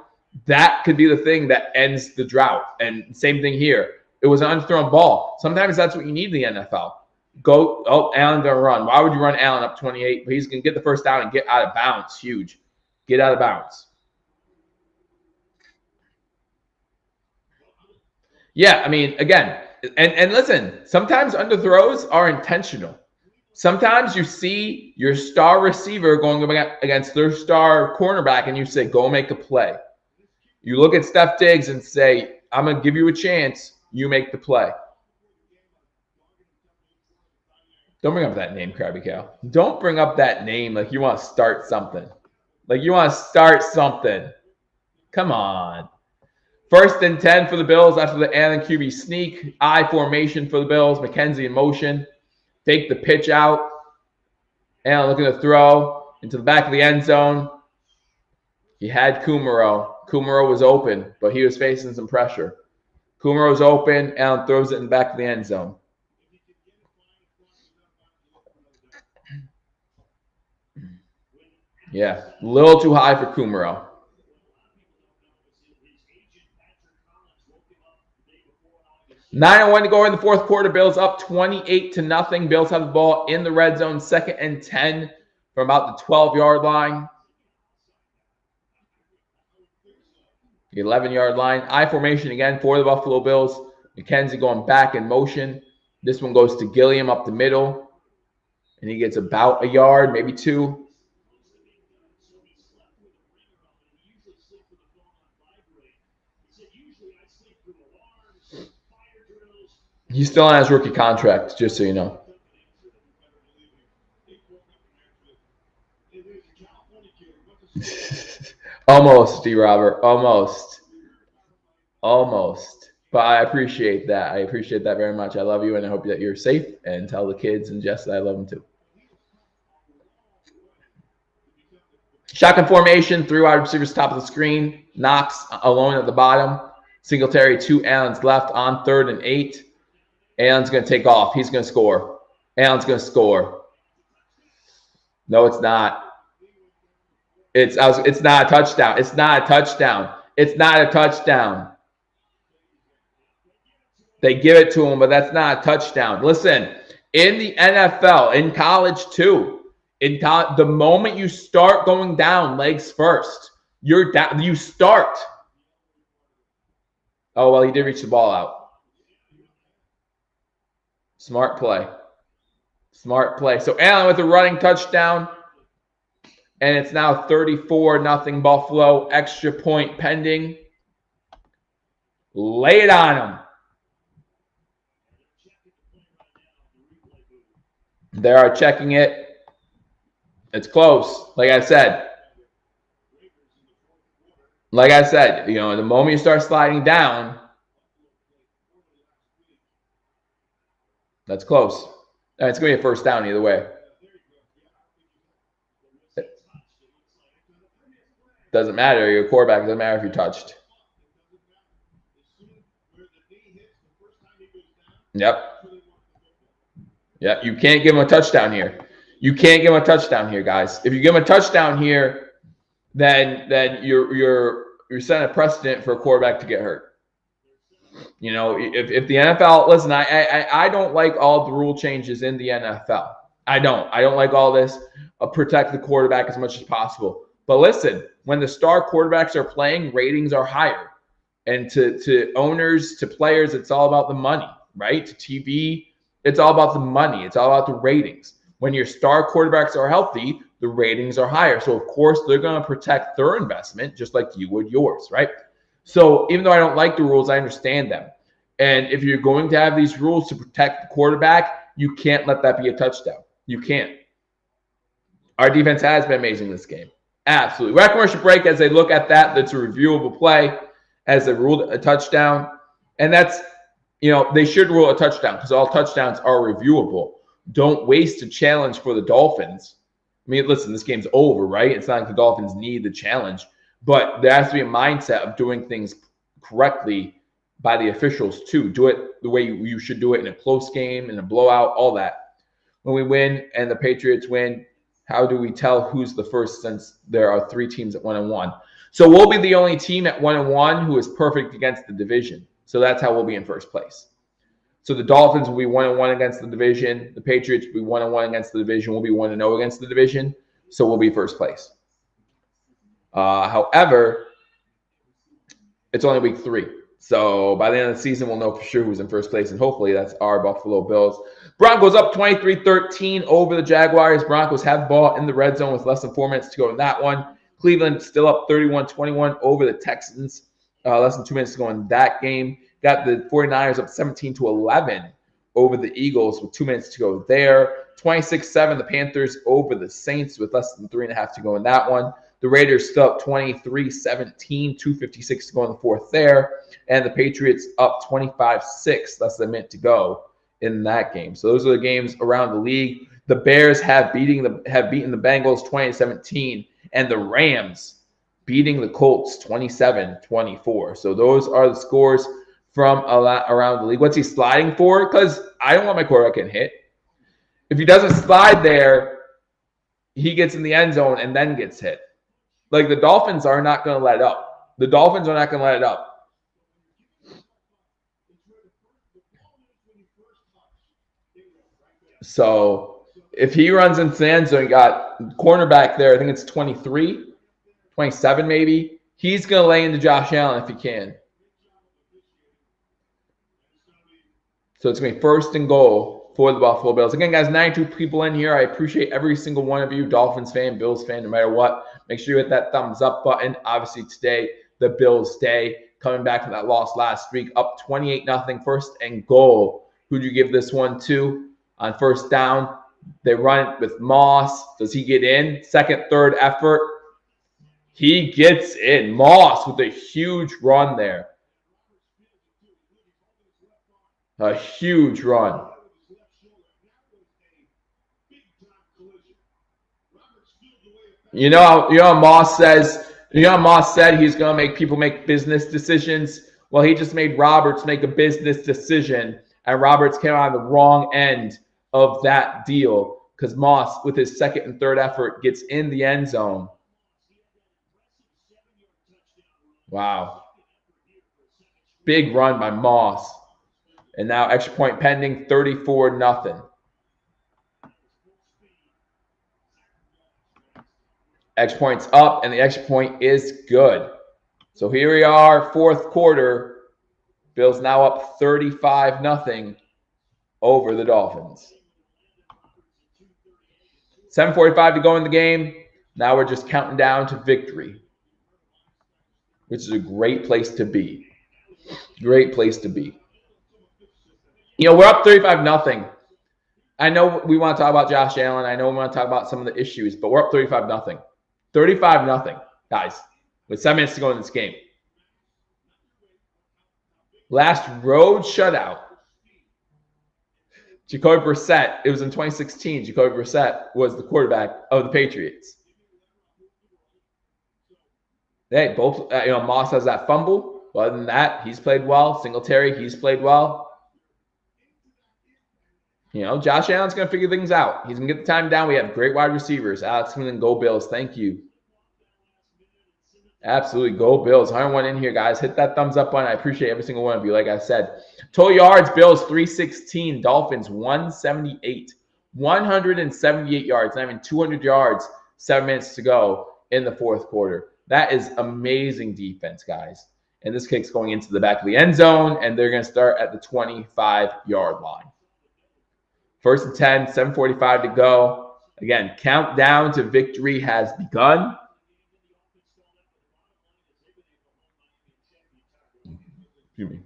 That could be the thing that ends the drought. And same thing here. It was an underthrown ball. Sometimes that's what you need in the NFL. Go, oh, Allen gonna run. Why would you run Allen up 28? But he's gonna get the first down and get out of bounds. Huge. Get out of bounds. Yeah, I mean, again, and listen, sometimes underthrows are intentional. Sometimes you see your star receiver going against their star cornerback and you say, go make a play. You look at Steph Diggs and say, I'm going to give you a chance. You make the play. Don't bring up that name, Krabby Cow. Don't bring up that name like you want to start something. Like you want to start something. Come on. 1st and 10 for the Bills after the Allen QB sneak. I formation for the Bills. McKenzie in motion. Fake the pitch out. Allen looking to throw into the back of the end zone. He had Kumaro. Kumaro was open, but he was facing some pressure. Kumaro's open. Allen throws it in the back of the end zone. Yeah, a little too high for Kumaro. 9:01 to go in the 4th quarter. Bills up 28-0. Bills have the ball in the red zone, 2nd and 10 from about the 12-yard line. The 11-yard line. I formation again for the Buffalo Bills. McKenzie going back in motion. This one goes to Gilliam up the middle. And he gets about a yard, maybe 2. He's still on his rookie contract, just so you know. Almost, D. Robert. Almost. Almost. But I appreciate that. I appreciate that very much. I love you, and I hope that you're safe. And tell the kids and Jess that I love them too. Shotgun formation, 3 wide receivers top of the screen. Knox alone at the bottom. Singletary, 2 Allens left on 3rd and 8. Allen's going to take off. He's going to score. Allen's going to score. No, it's not. It's not a touchdown. It's not a touchdown. It's not a touchdown. They give it to him, but that's not a touchdown. Listen, in the NFL, in college too, the moment you start going down legs first, you're down. You start. Oh, well, he did reach the ball out. Smart play. Smart play. So Allen with a running touchdown. And it's now 34-0 Buffalo. Extra point pending. Lay it on him. They are checking it. It's close. Like I said, you know, the moment you start sliding down, that's close. And it's going to be a first down either way. Doesn't matter. You're a quarterback. It doesn't matter if you touched. Yep. Yep. You can't give him a touchdown here. You can't give him a touchdown here, guys. If you give him a touchdown here, then you're setting a precedent for a quarterback to get hurt. You know, if the NFL, listen, I don't like all the rule changes in the NFL. I don't like all this. Protect the quarterback as much as possible. But listen, when the star quarterbacks are playing, ratings are higher. And to owners, to players, it's all about the money, right? To TV, it's all about the money. It's all about the ratings. When your star quarterbacks are healthy, the ratings are higher. So, of course, they're going to protect their investment just like you would yours, right? So even though I don't like the rules, I understand them. And if you're going to have these rules to protect the quarterback, you can't let that be a touchdown. You can't. Our defense has been amazing this game. Absolutely. We're at commercial break. As they look at that, that's a reviewable play as they ruled a touchdown. And that's, they should rule a touchdown because all touchdowns are reviewable. Don't waste a challenge for the Dolphins. I mean, listen, this game's over, right? It's not like the Dolphins need the challenge. But there has to be a mindset of doing things correctly by the officials too. Do it the way you should do it in a close game, in a blowout, all that. When we win and the Patriots win, how do we tell who's the first since there are 3 teams at 1-1? So we'll be the only team at 1-1 who is perfect against the division. So that's how we'll be in first place. So the Dolphins will be 1-1 against the division. The Patriots will be 1-1 against the division. We'll be 1-0 against the division. So we'll be first place. However, it's only week 3. So by the end of the season, we'll know for sure who's in first place. And hopefully that's our Buffalo Bills. Broncos up 23-13 over the Jaguars. Broncos have the ball in the red zone with less than 4 minutes to go in that one. Cleveland still up 31-21 over the Texans. Less than 2 minutes to go in that game. Got the 49ers up 17-11 over the Eagles with 2 minutes to go there. 26-7, the Panthers over the Saints with less than 3.5 to go in that one. The Raiders still up 23-17, 2:56 to go in the fourth there. And the Patriots up 25-6, less than a minute to go in that game. So those are the games around the league. The Bears have beaten the Bengals 20-17, and the Rams beating the Colts 27-24. So those are the scores from around the league. What's he sliding for? Because I don't want my quarterback getting hit. If he doesn't slide there, he gets in the end zone and then gets hit. Like, the Dolphins are not going to let up. The Dolphins are not going to let it up. So if he runs into the end zone, you got cornerback there, I think it's 23, 27 maybe. He's going to lay into Josh Allen if he can. So it's going to be 1st and goal for the Buffalo Bills. Again, guys, 92 people in here. I appreciate every single one of you, Dolphins fan, Bills fan, no matter what. Make sure you hit that thumbs up button. Obviously, today, the Bills day, coming back from that loss last week, up 28-0, 1st and goal. Who do you give this one to? On 1st down, they run it with Moss. Does he get in? 2nd, 3rd effort. He gets in. Moss with a huge run there. A huge run. You know how Moss says, Moss said he's going to make people make business decisions. Well, he just made Roberts make a business decision, and Roberts came out on the wrong end of that deal because Moss, with his 2nd and 3rd effort, gets in the end zone. Wow. Big run by Moss. And now extra point pending, 34-0. Extra point's up, and the extra point is good. So here we are, 4th quarter. Bills now up 35-0 over the Dolphins. 7:45 to go in the game. Now we're just counting down to victory, which is a great place to be. Great place to be. We're up 35-0. I know we want to talk about Josh Allen. I know we want to talk about some of the issues, but we're up 35-0. 35-0, guys, with 7 minutes to go in this game. Last road shutout, Jacoby Brissett. It was in 2016. Jacoby Brissett was the quarterback of the Patriots. Hey, both. Moss has that fumble. Other than that, he's played well. Singletary, he's played well. Josh Allen's going to figure things out. He's going to get the time down. We have great wide receivers. Alex Smith, go Bills. Thank you. Absolutely. Go Bills. 101 in here, guys. Hit that thumbs up button. I appreciate every single one of you. Like I said, total yards, Bills 316. Dolphins 178. 178 yards. Not even 200 yards. 7 minutes to go in the 4th quarter. That is amazing defense, guys. And this kick's going into the back of the end zone, and they're going to start at the 25-yard line. 1st and 10, 7:45 to go. Again, countdown to victory has begun. Excuse me.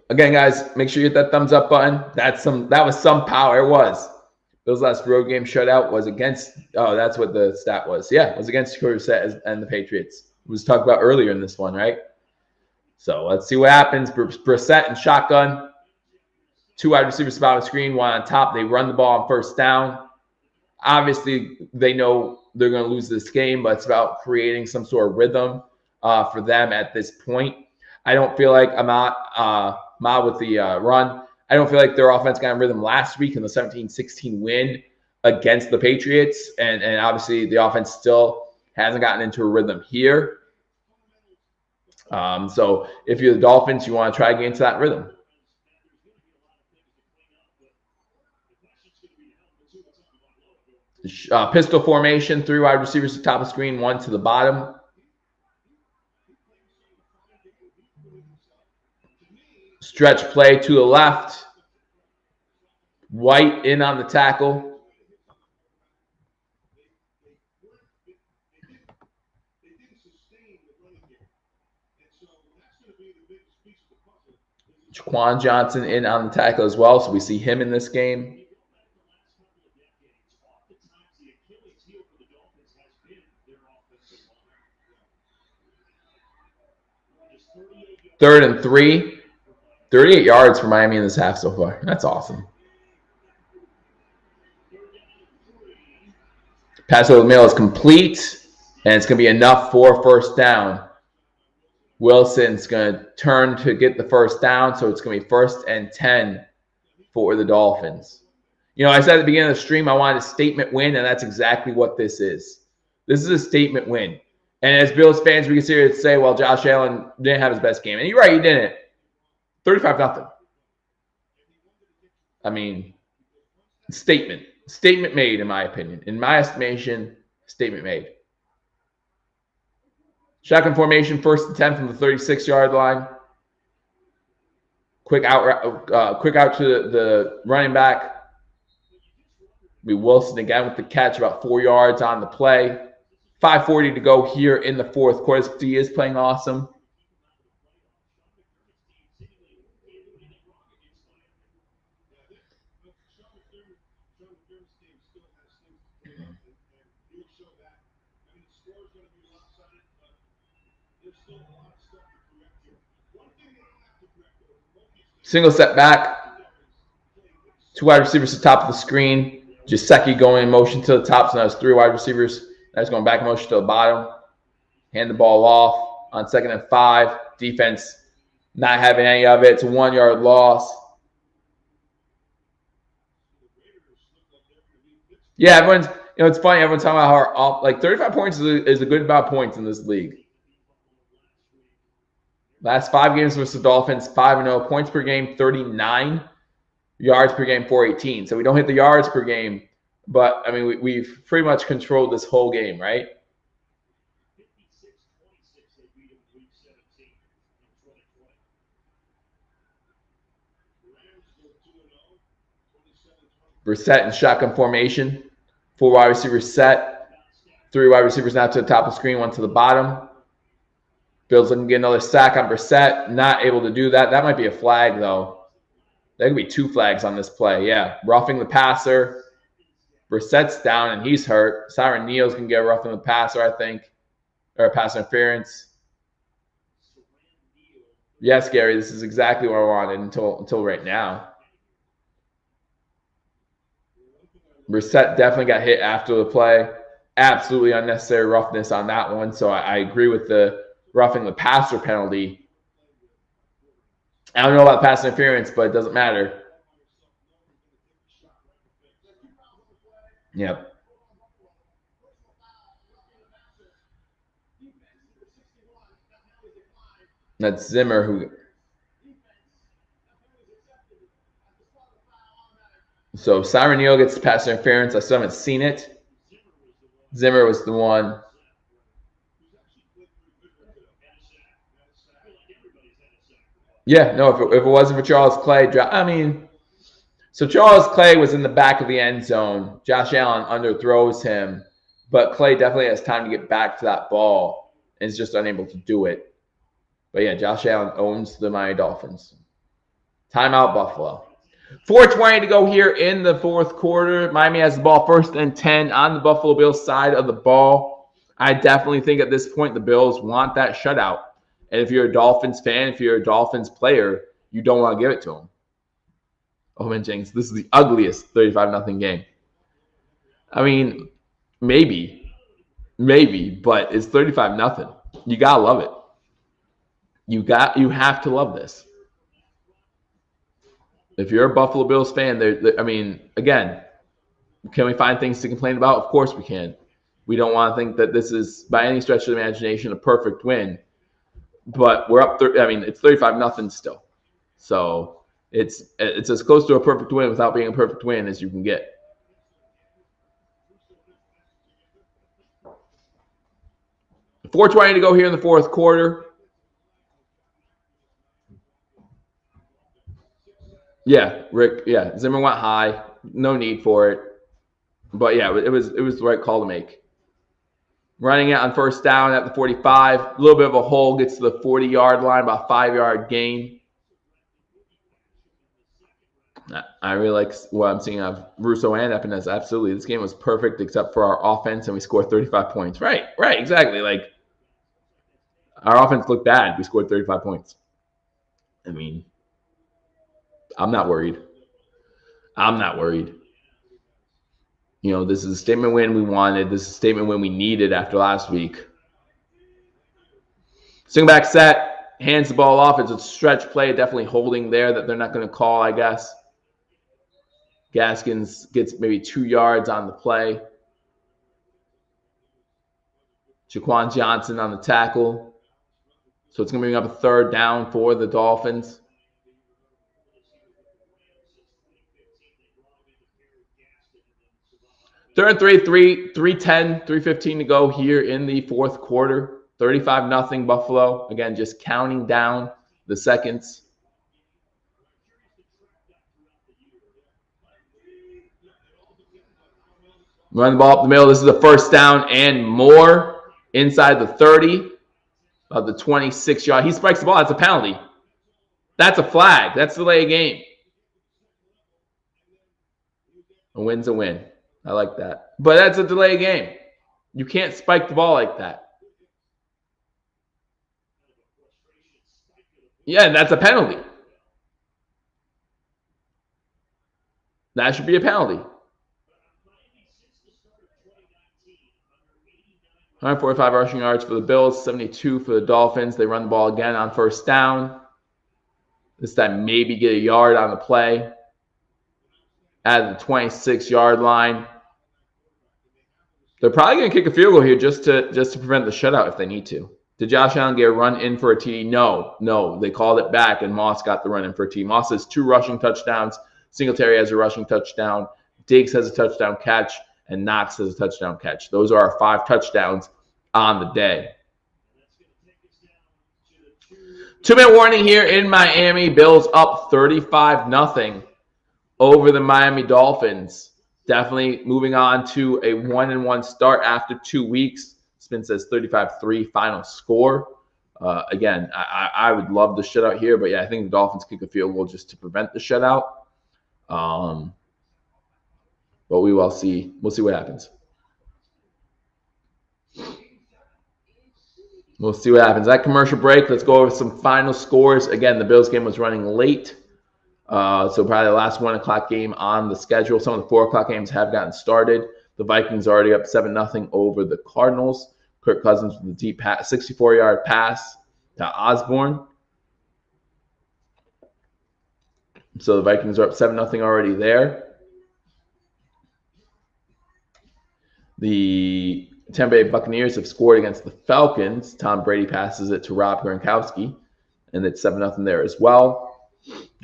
Again, guys, make sure you hit that thumbs up button. That was some power. It was. Bill's last road game shutout was against. Oh, that's what the stat was. Yeah, it was against Jacoby Brissett and the Patriots. It was talked about earlier in this one, right? So let's see what happens. Brissett and shotgun. 2 wide receivers spot on the screen, 1 on top. They run the ball on first down. Obviously, they know they're going to lose this game, but it's about creating some sort of rhythm for them at this point. I don't feel like Ma with the run. I don't feel like their offense got in rhythm last week in the 17-16 win against the Patriots. And obviously, the offense still hasn't gotten into a rhythm here. So if you're the Dolphins, you want to try to get into that rhythm. Pistol formation, 3 wide receivers to the top of the screen, 1 to the bottom. Stretch play to the left. White in on the tackle. Jaquan Johnson in on the tackle as well, so we see him in this game. Third and 3. 38 yards for Miami in this half so far. That's awesome. Pass over the middle is complete, and it's going to be enough for first down. Wilson's going to turn to get the first down, so it's going to be 1st and 10 for the Dolphins. You know, I said at the beginning of the stream I wanted a statement win, and that's exactly what this is. This is a statement win. And as Bills fans, we can sit here and say, well, Josh Allen didn't have his best game. And you're right, he didn't. 35-0. I mean, statement. Statement made, in my opinion. In my estimation, statement made. Shotgun formation, 1st and 10 from the 36-yard line. Quick out to the running back. Be Wilson again with the catch, about 4 yards on the play. 5:40 to go here in the 4th quarter. He is playing awesome. Single step back. 2 wide receivers to the top of the screen. Gesicki going in motion to the top. So now it's 3 wide receivers. That's going back in motion to the bottom. Hand the ball off on 2nd and 5. Defense not having any of it. It's a 1-yard loss. Yeah, everyone's, you know, it's funny. Everyone's talking about how, like, 35 points is a good amount of points in this league. Last 5 games versus the Dolphins, 5-0. Points per game, 39. Yards per game, 418. So we don't hit the yards per game, but, I mean, we've pretty much controlled this whole game, right? Brissett in shotgun formation. 4 wide receivers set. 3 wide receivers now to the top of the screen, 1 to the bottom. Bills looking to get another sack on Brissett. Not able to do that. That might be a flag, though. There could be 2 flags on this play. Yeah, roughing the passer. Brissett's down, and he's hurt. Siren Neal's going to get roughing the passer, I think. Or pass interference. Yes, Gary, this is exactly what I wanted until right now. Brissett definitely got hit after the play. Absolutely unnecessary roughness on that one. So I agree with the roughing the passer penalty. I don't know about pass interference, but it doesn't matter. Yep. That's Zimmer who. So Siren Neal gets the pass interference. I still haven't seen it. Zimmer was the one. Yeah, no, if it wasn't for Charles Clay, so Charles Clay was in the back of the end zone. Josh Allen underthrows him, but Clay definitely has time to get back to that ball and is just unable to do it. But yeah, Josh Allen owns the Miami Dolphins. Timeout, Buffalo. 4:20 to go here in the fourth quarter. Miami has the ball 1st and 10 on the Buffalo Bills side of the ball. I definitely think at this point the Bills want that shutout. And if you're a Dolphins fan, if you're a Dolphins player, you don't want to give it to them. Oh, man, James, this is the ugliest 35-0 game. I mean, maybe, but it's 35-0. You got to love it. You have to love this. If you're a Buffalo Bills fan, again, can we find things to complain about? Of course we can. We don't want to think that this is, by any stretch of the imagination, a perfect win. But we're up. It's 35-0 still. So it's as close to a perfect win without being a perfect win as you can get. $4:20 to go here in the fourth quarter. Yeah, Rick. Yeah, Zimmer went high. No need for it. But yeah, it was the right call to make. Running it on 1st down at the 45. A little bit of a hole, gets to the 40-yard line, about 5-yard gain. I really like what I'm seeing of Russo and Epinez. Absolutely. This game was perfect except for our offense, and we scored 35 points. Right, exactly. Like, our offense looked bad. We scored 35 points. I mean, I'm not worried. You know, this is a statement win we wanted. This is a statement win we needed after last week. Swing back set, hands the ball off. It's a stretch play, definitely holding there that they're not going to call, I guess. Gaskins gets maybe 2 yards on the play. Jaquan Johnson on the tackle. So it's going to bring up a 3rd down for the Dolphins. Third and 3:15 to go here in the fourth quarter. 35-0 Buffalo. Again, just counting down the seconds. Run the ball up the middle. This is a 1st down and more inside the 30, about the 26-yard. He spikes the ball. That's a penalty. That's a flag. That's delay of game. A win's a win. I like that. But that's a delay game. You can't spike the ball like that. Yeah, that's a penalty. That should be a penalty. 145 rushing yards for the Bills, 72 for the Dolphins. They run the ball again on 1st down. This time maybe get a yard on the play. At the 26-yard line. They're probably going to kick a field goal here just to prevent the shutout if they need to. Did Josh Allen get a run in for a TD? No. They called it back, and Moss got the run in for a TD. Moss has 2 rushing touchdowns. Singletary has a rushing touchdown. Diggs has a touchdown catch, and Knox has a touchdown catch. Those are our 5 touchdowns on the day. 2-minute warning here in Miami. Bills up 35-0 over the Miami Dolphins. Definitely moving on to a 1-1 start after 2 weeks. Spin says 35-3 final score. Again, I would love the shutout here, but yeah, I think the Dolphins kick a field goal just to prevent the shutout. But we will see. We'll see what happens. We'll see what happens. That commercial break, let's go over some final scores. Again, the Bills game was running late. So probably the last 1 o'clock game on the schedule. Some of the 4 o'clock games have gotten started. The Vikings are already up 7-0 over the Cardinals. Kirk Cousins with a deep 64-yard pass to Osborne. So the Vikings are up 7-0 already there. The Tampa Bay Buccaneers have scored against the Falcons. Tom Brady passes it to Rob Gronkowski, and it's 7-0 there as well.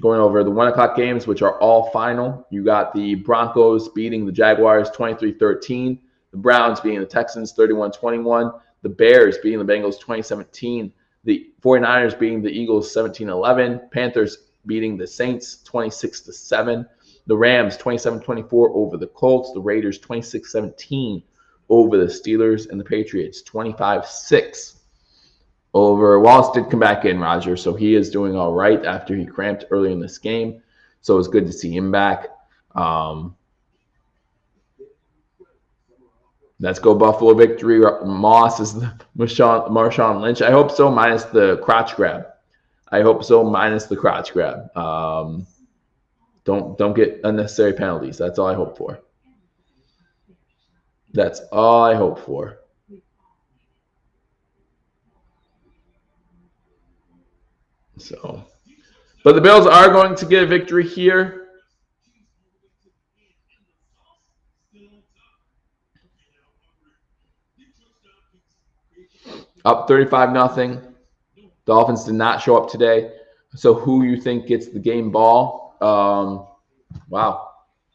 Going over the 1 o'clock games, which are all final. You got the Broncos beating the Jaguars 23-13. The Browns beating the Texans 31-21. The Bears beating the Bengals 20-17. The 49ers beating the Eagles 17-11. Panthers beating the Saints 26-7. The Rams 27-24 over the Colts. The Raiders 26-17 over the Steelers. And the Patriots 25-6 over. Wallace did come back in, Roger, so he is doing all right after he cramped early in this game. So it's good to see him back. Let's go Buffalo victory. Moss is the Marshawn Lynch. I hope so, minus the crotch grab. I hope so, minus the crotch grab. Don't get unnecessary penalties. That's all I hope for. That's all I hope for. So, but the Bills are going to get a victory here. Up 35-0. Dolphins did not show up today. So who you think gets the game ball? Wow.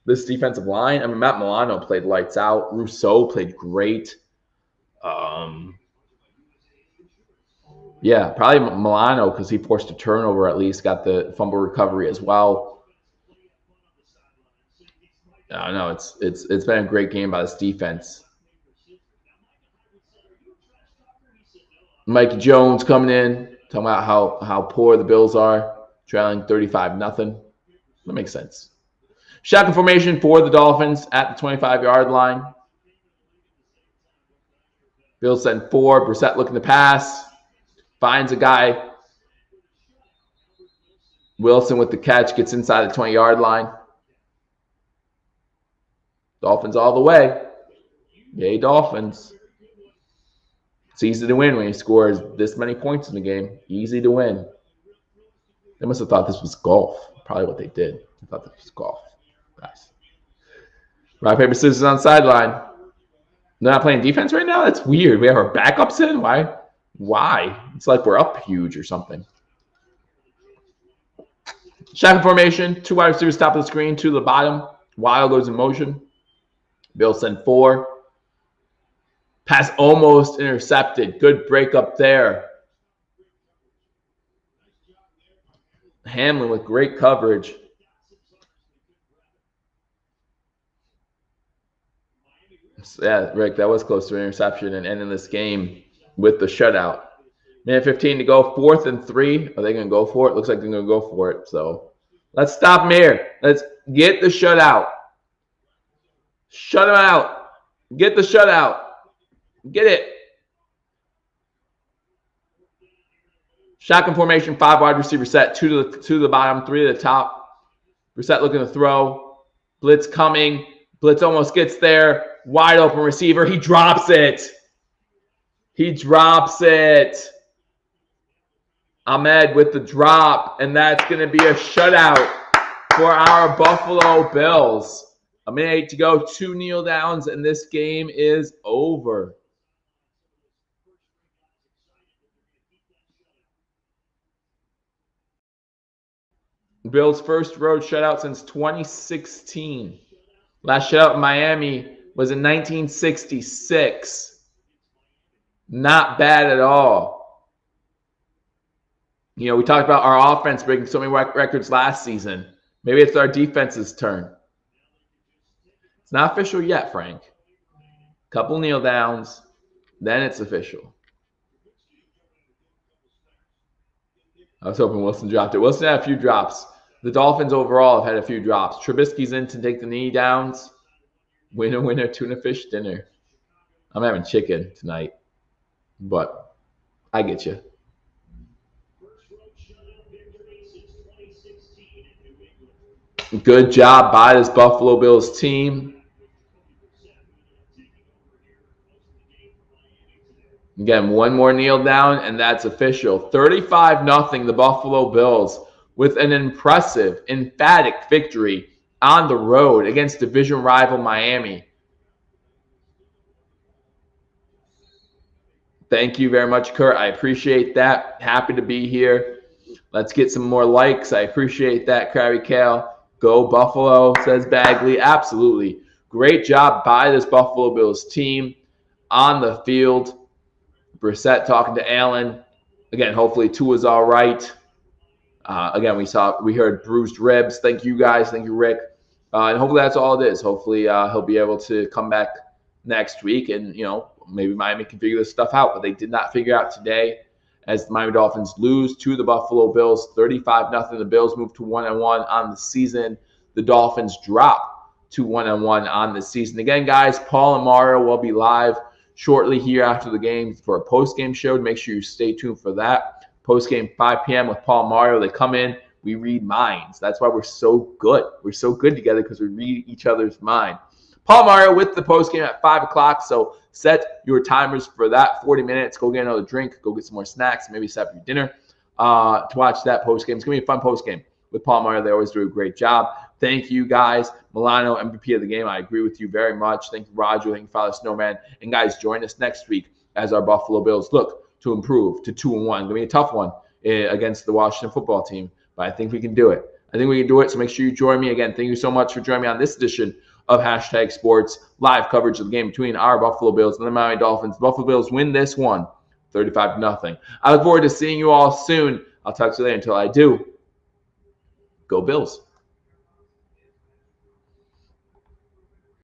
This defensive line, I mean, Matt Milano played lights out. Rousseau played great. Yeah, probably Milano because he forced a turnover at least, got the fumble recovery as well. I don't know. It's been a great game by this defense. Mike Jones coming in, talking about how poor the Bills are, trailing 35-0. That makes sense. Shotgun formation for the Dolphins at the 25-yard line. Bills send 4. Brissett looking to pass. Finds a guy. Wilson with the catch, gets inside the 20-yard line. Dolphins all the way. Yay, Dolphins. It's easy to win when you score this many points in the game. Easy to win. They must have thought this was golf. Probably what they did. They thought this was golf. Nice. Rock, paper, scissors on sideline. They're not playing defense right now? That's weird. We have our backups in? Why? It's like we're up huge or something. Shotgun formation. 2 wide receivers top of the screen, 2 to the bottom. Wild goes in motion. Bills send 4. Pass almost intercepted. Good break up there. Hamlin with great coverage. Yeah, Rick, that was close to an interception and ending this game with the shutout. Minute 15 to go. 4th and 3. Are they going to go for it? Looks like they're going to go for it. So let's stop them here. Let's get the shutout. Shut them out. Get the shutout. Get it. Shotgun formation, 5 wide receiver set, 2 to the bottom, 3 to the top. Brissett looking to throw. Blitz coming. Blitz almost gets there. Wide open receiver. He drops it. He drops it. Ahmed with the drop. And that's going to be a shutout for our Buffalo Bills. A minute 8 to go. 2 kneel downs, and this game is over. Bills' first road shutout since 2016. Last shutout in Miami was in 1966. Not bad at all. You know, we talked about our offense breaking so many records last season. Maybe it's our defense's turn. It's not official yet, Frank. Couple kneel downs, then it's official. I was hoping Wilson dropped it. Wilson had a few drops. The Dolphins overall have had a few drops. Trubisky's in to take the knee downs. Winner, winner, tuna fish dinner. I'm having chicken tonight, but I get you. Good job by this Buffalo Bills team. Again, one more kneel down, and that's official. 35-0, the Buffalo Bills, with an impressive, emphatic victory on the road against division rival Miami. Thank you very much, Kurt. I appreciate that. Happy to be here. Let's get some more likes. I appreciate that, Krabby Kale. Go Buffalo, says Bagley. Absolutely. Great job by this Buffalo Bills team on the field. Brissett talking to Allen. Again, hopefully Tua's all right. Again, we heard bruised ribs. Thank you guys. Thank you, Rick. And hopefully that's all it is. Hopefully he'll be able to come back next week, and maybe Miami can figure this stuff out. But they did not figure out today, as the Miami Dolphins lose to the Buffalo Bills, 35-0. The Bills move to 1-1 on the season. The Dolphins drop to 1-1 on the season. Again, guys, Paul and Mario will be live shortly here after the game for a post-game show. Make sure you stay tuned for that. Post-game 5 p.m. with Paul and Mario. They come in. We read minds. That's why we're so good. We're so good together, because we read each other's mind. Paul Mario with the postgame at 5 o'clock. So set your timers for that. 40 minutes. Go get another drink. Go get some more snacks. Maybe set up your dinner to watch that postgame. It's going to be a fun postgame with Paul Mario. They always do a great job. Thank you, guys. Milano, MVP of the game. I agree with you very much. Thank you, Roger. Thank you, Father Snowman. And, guys, join us next week as our Buffalo Bills look to improve to 2-1. It's going to be a tough one against the Washington football team, but I think we can do it. I think we can do it, so make sure you join me. Again, thank you so much for joining me on this edition of Hashtag Sports, live coverage of the game between our Buffalo Bills and the Miami Dolphins. The Buffalo Bills win this one, 35-0. I look forward to seeing you all soon. I'll talk to you later. Until I do, go Bills.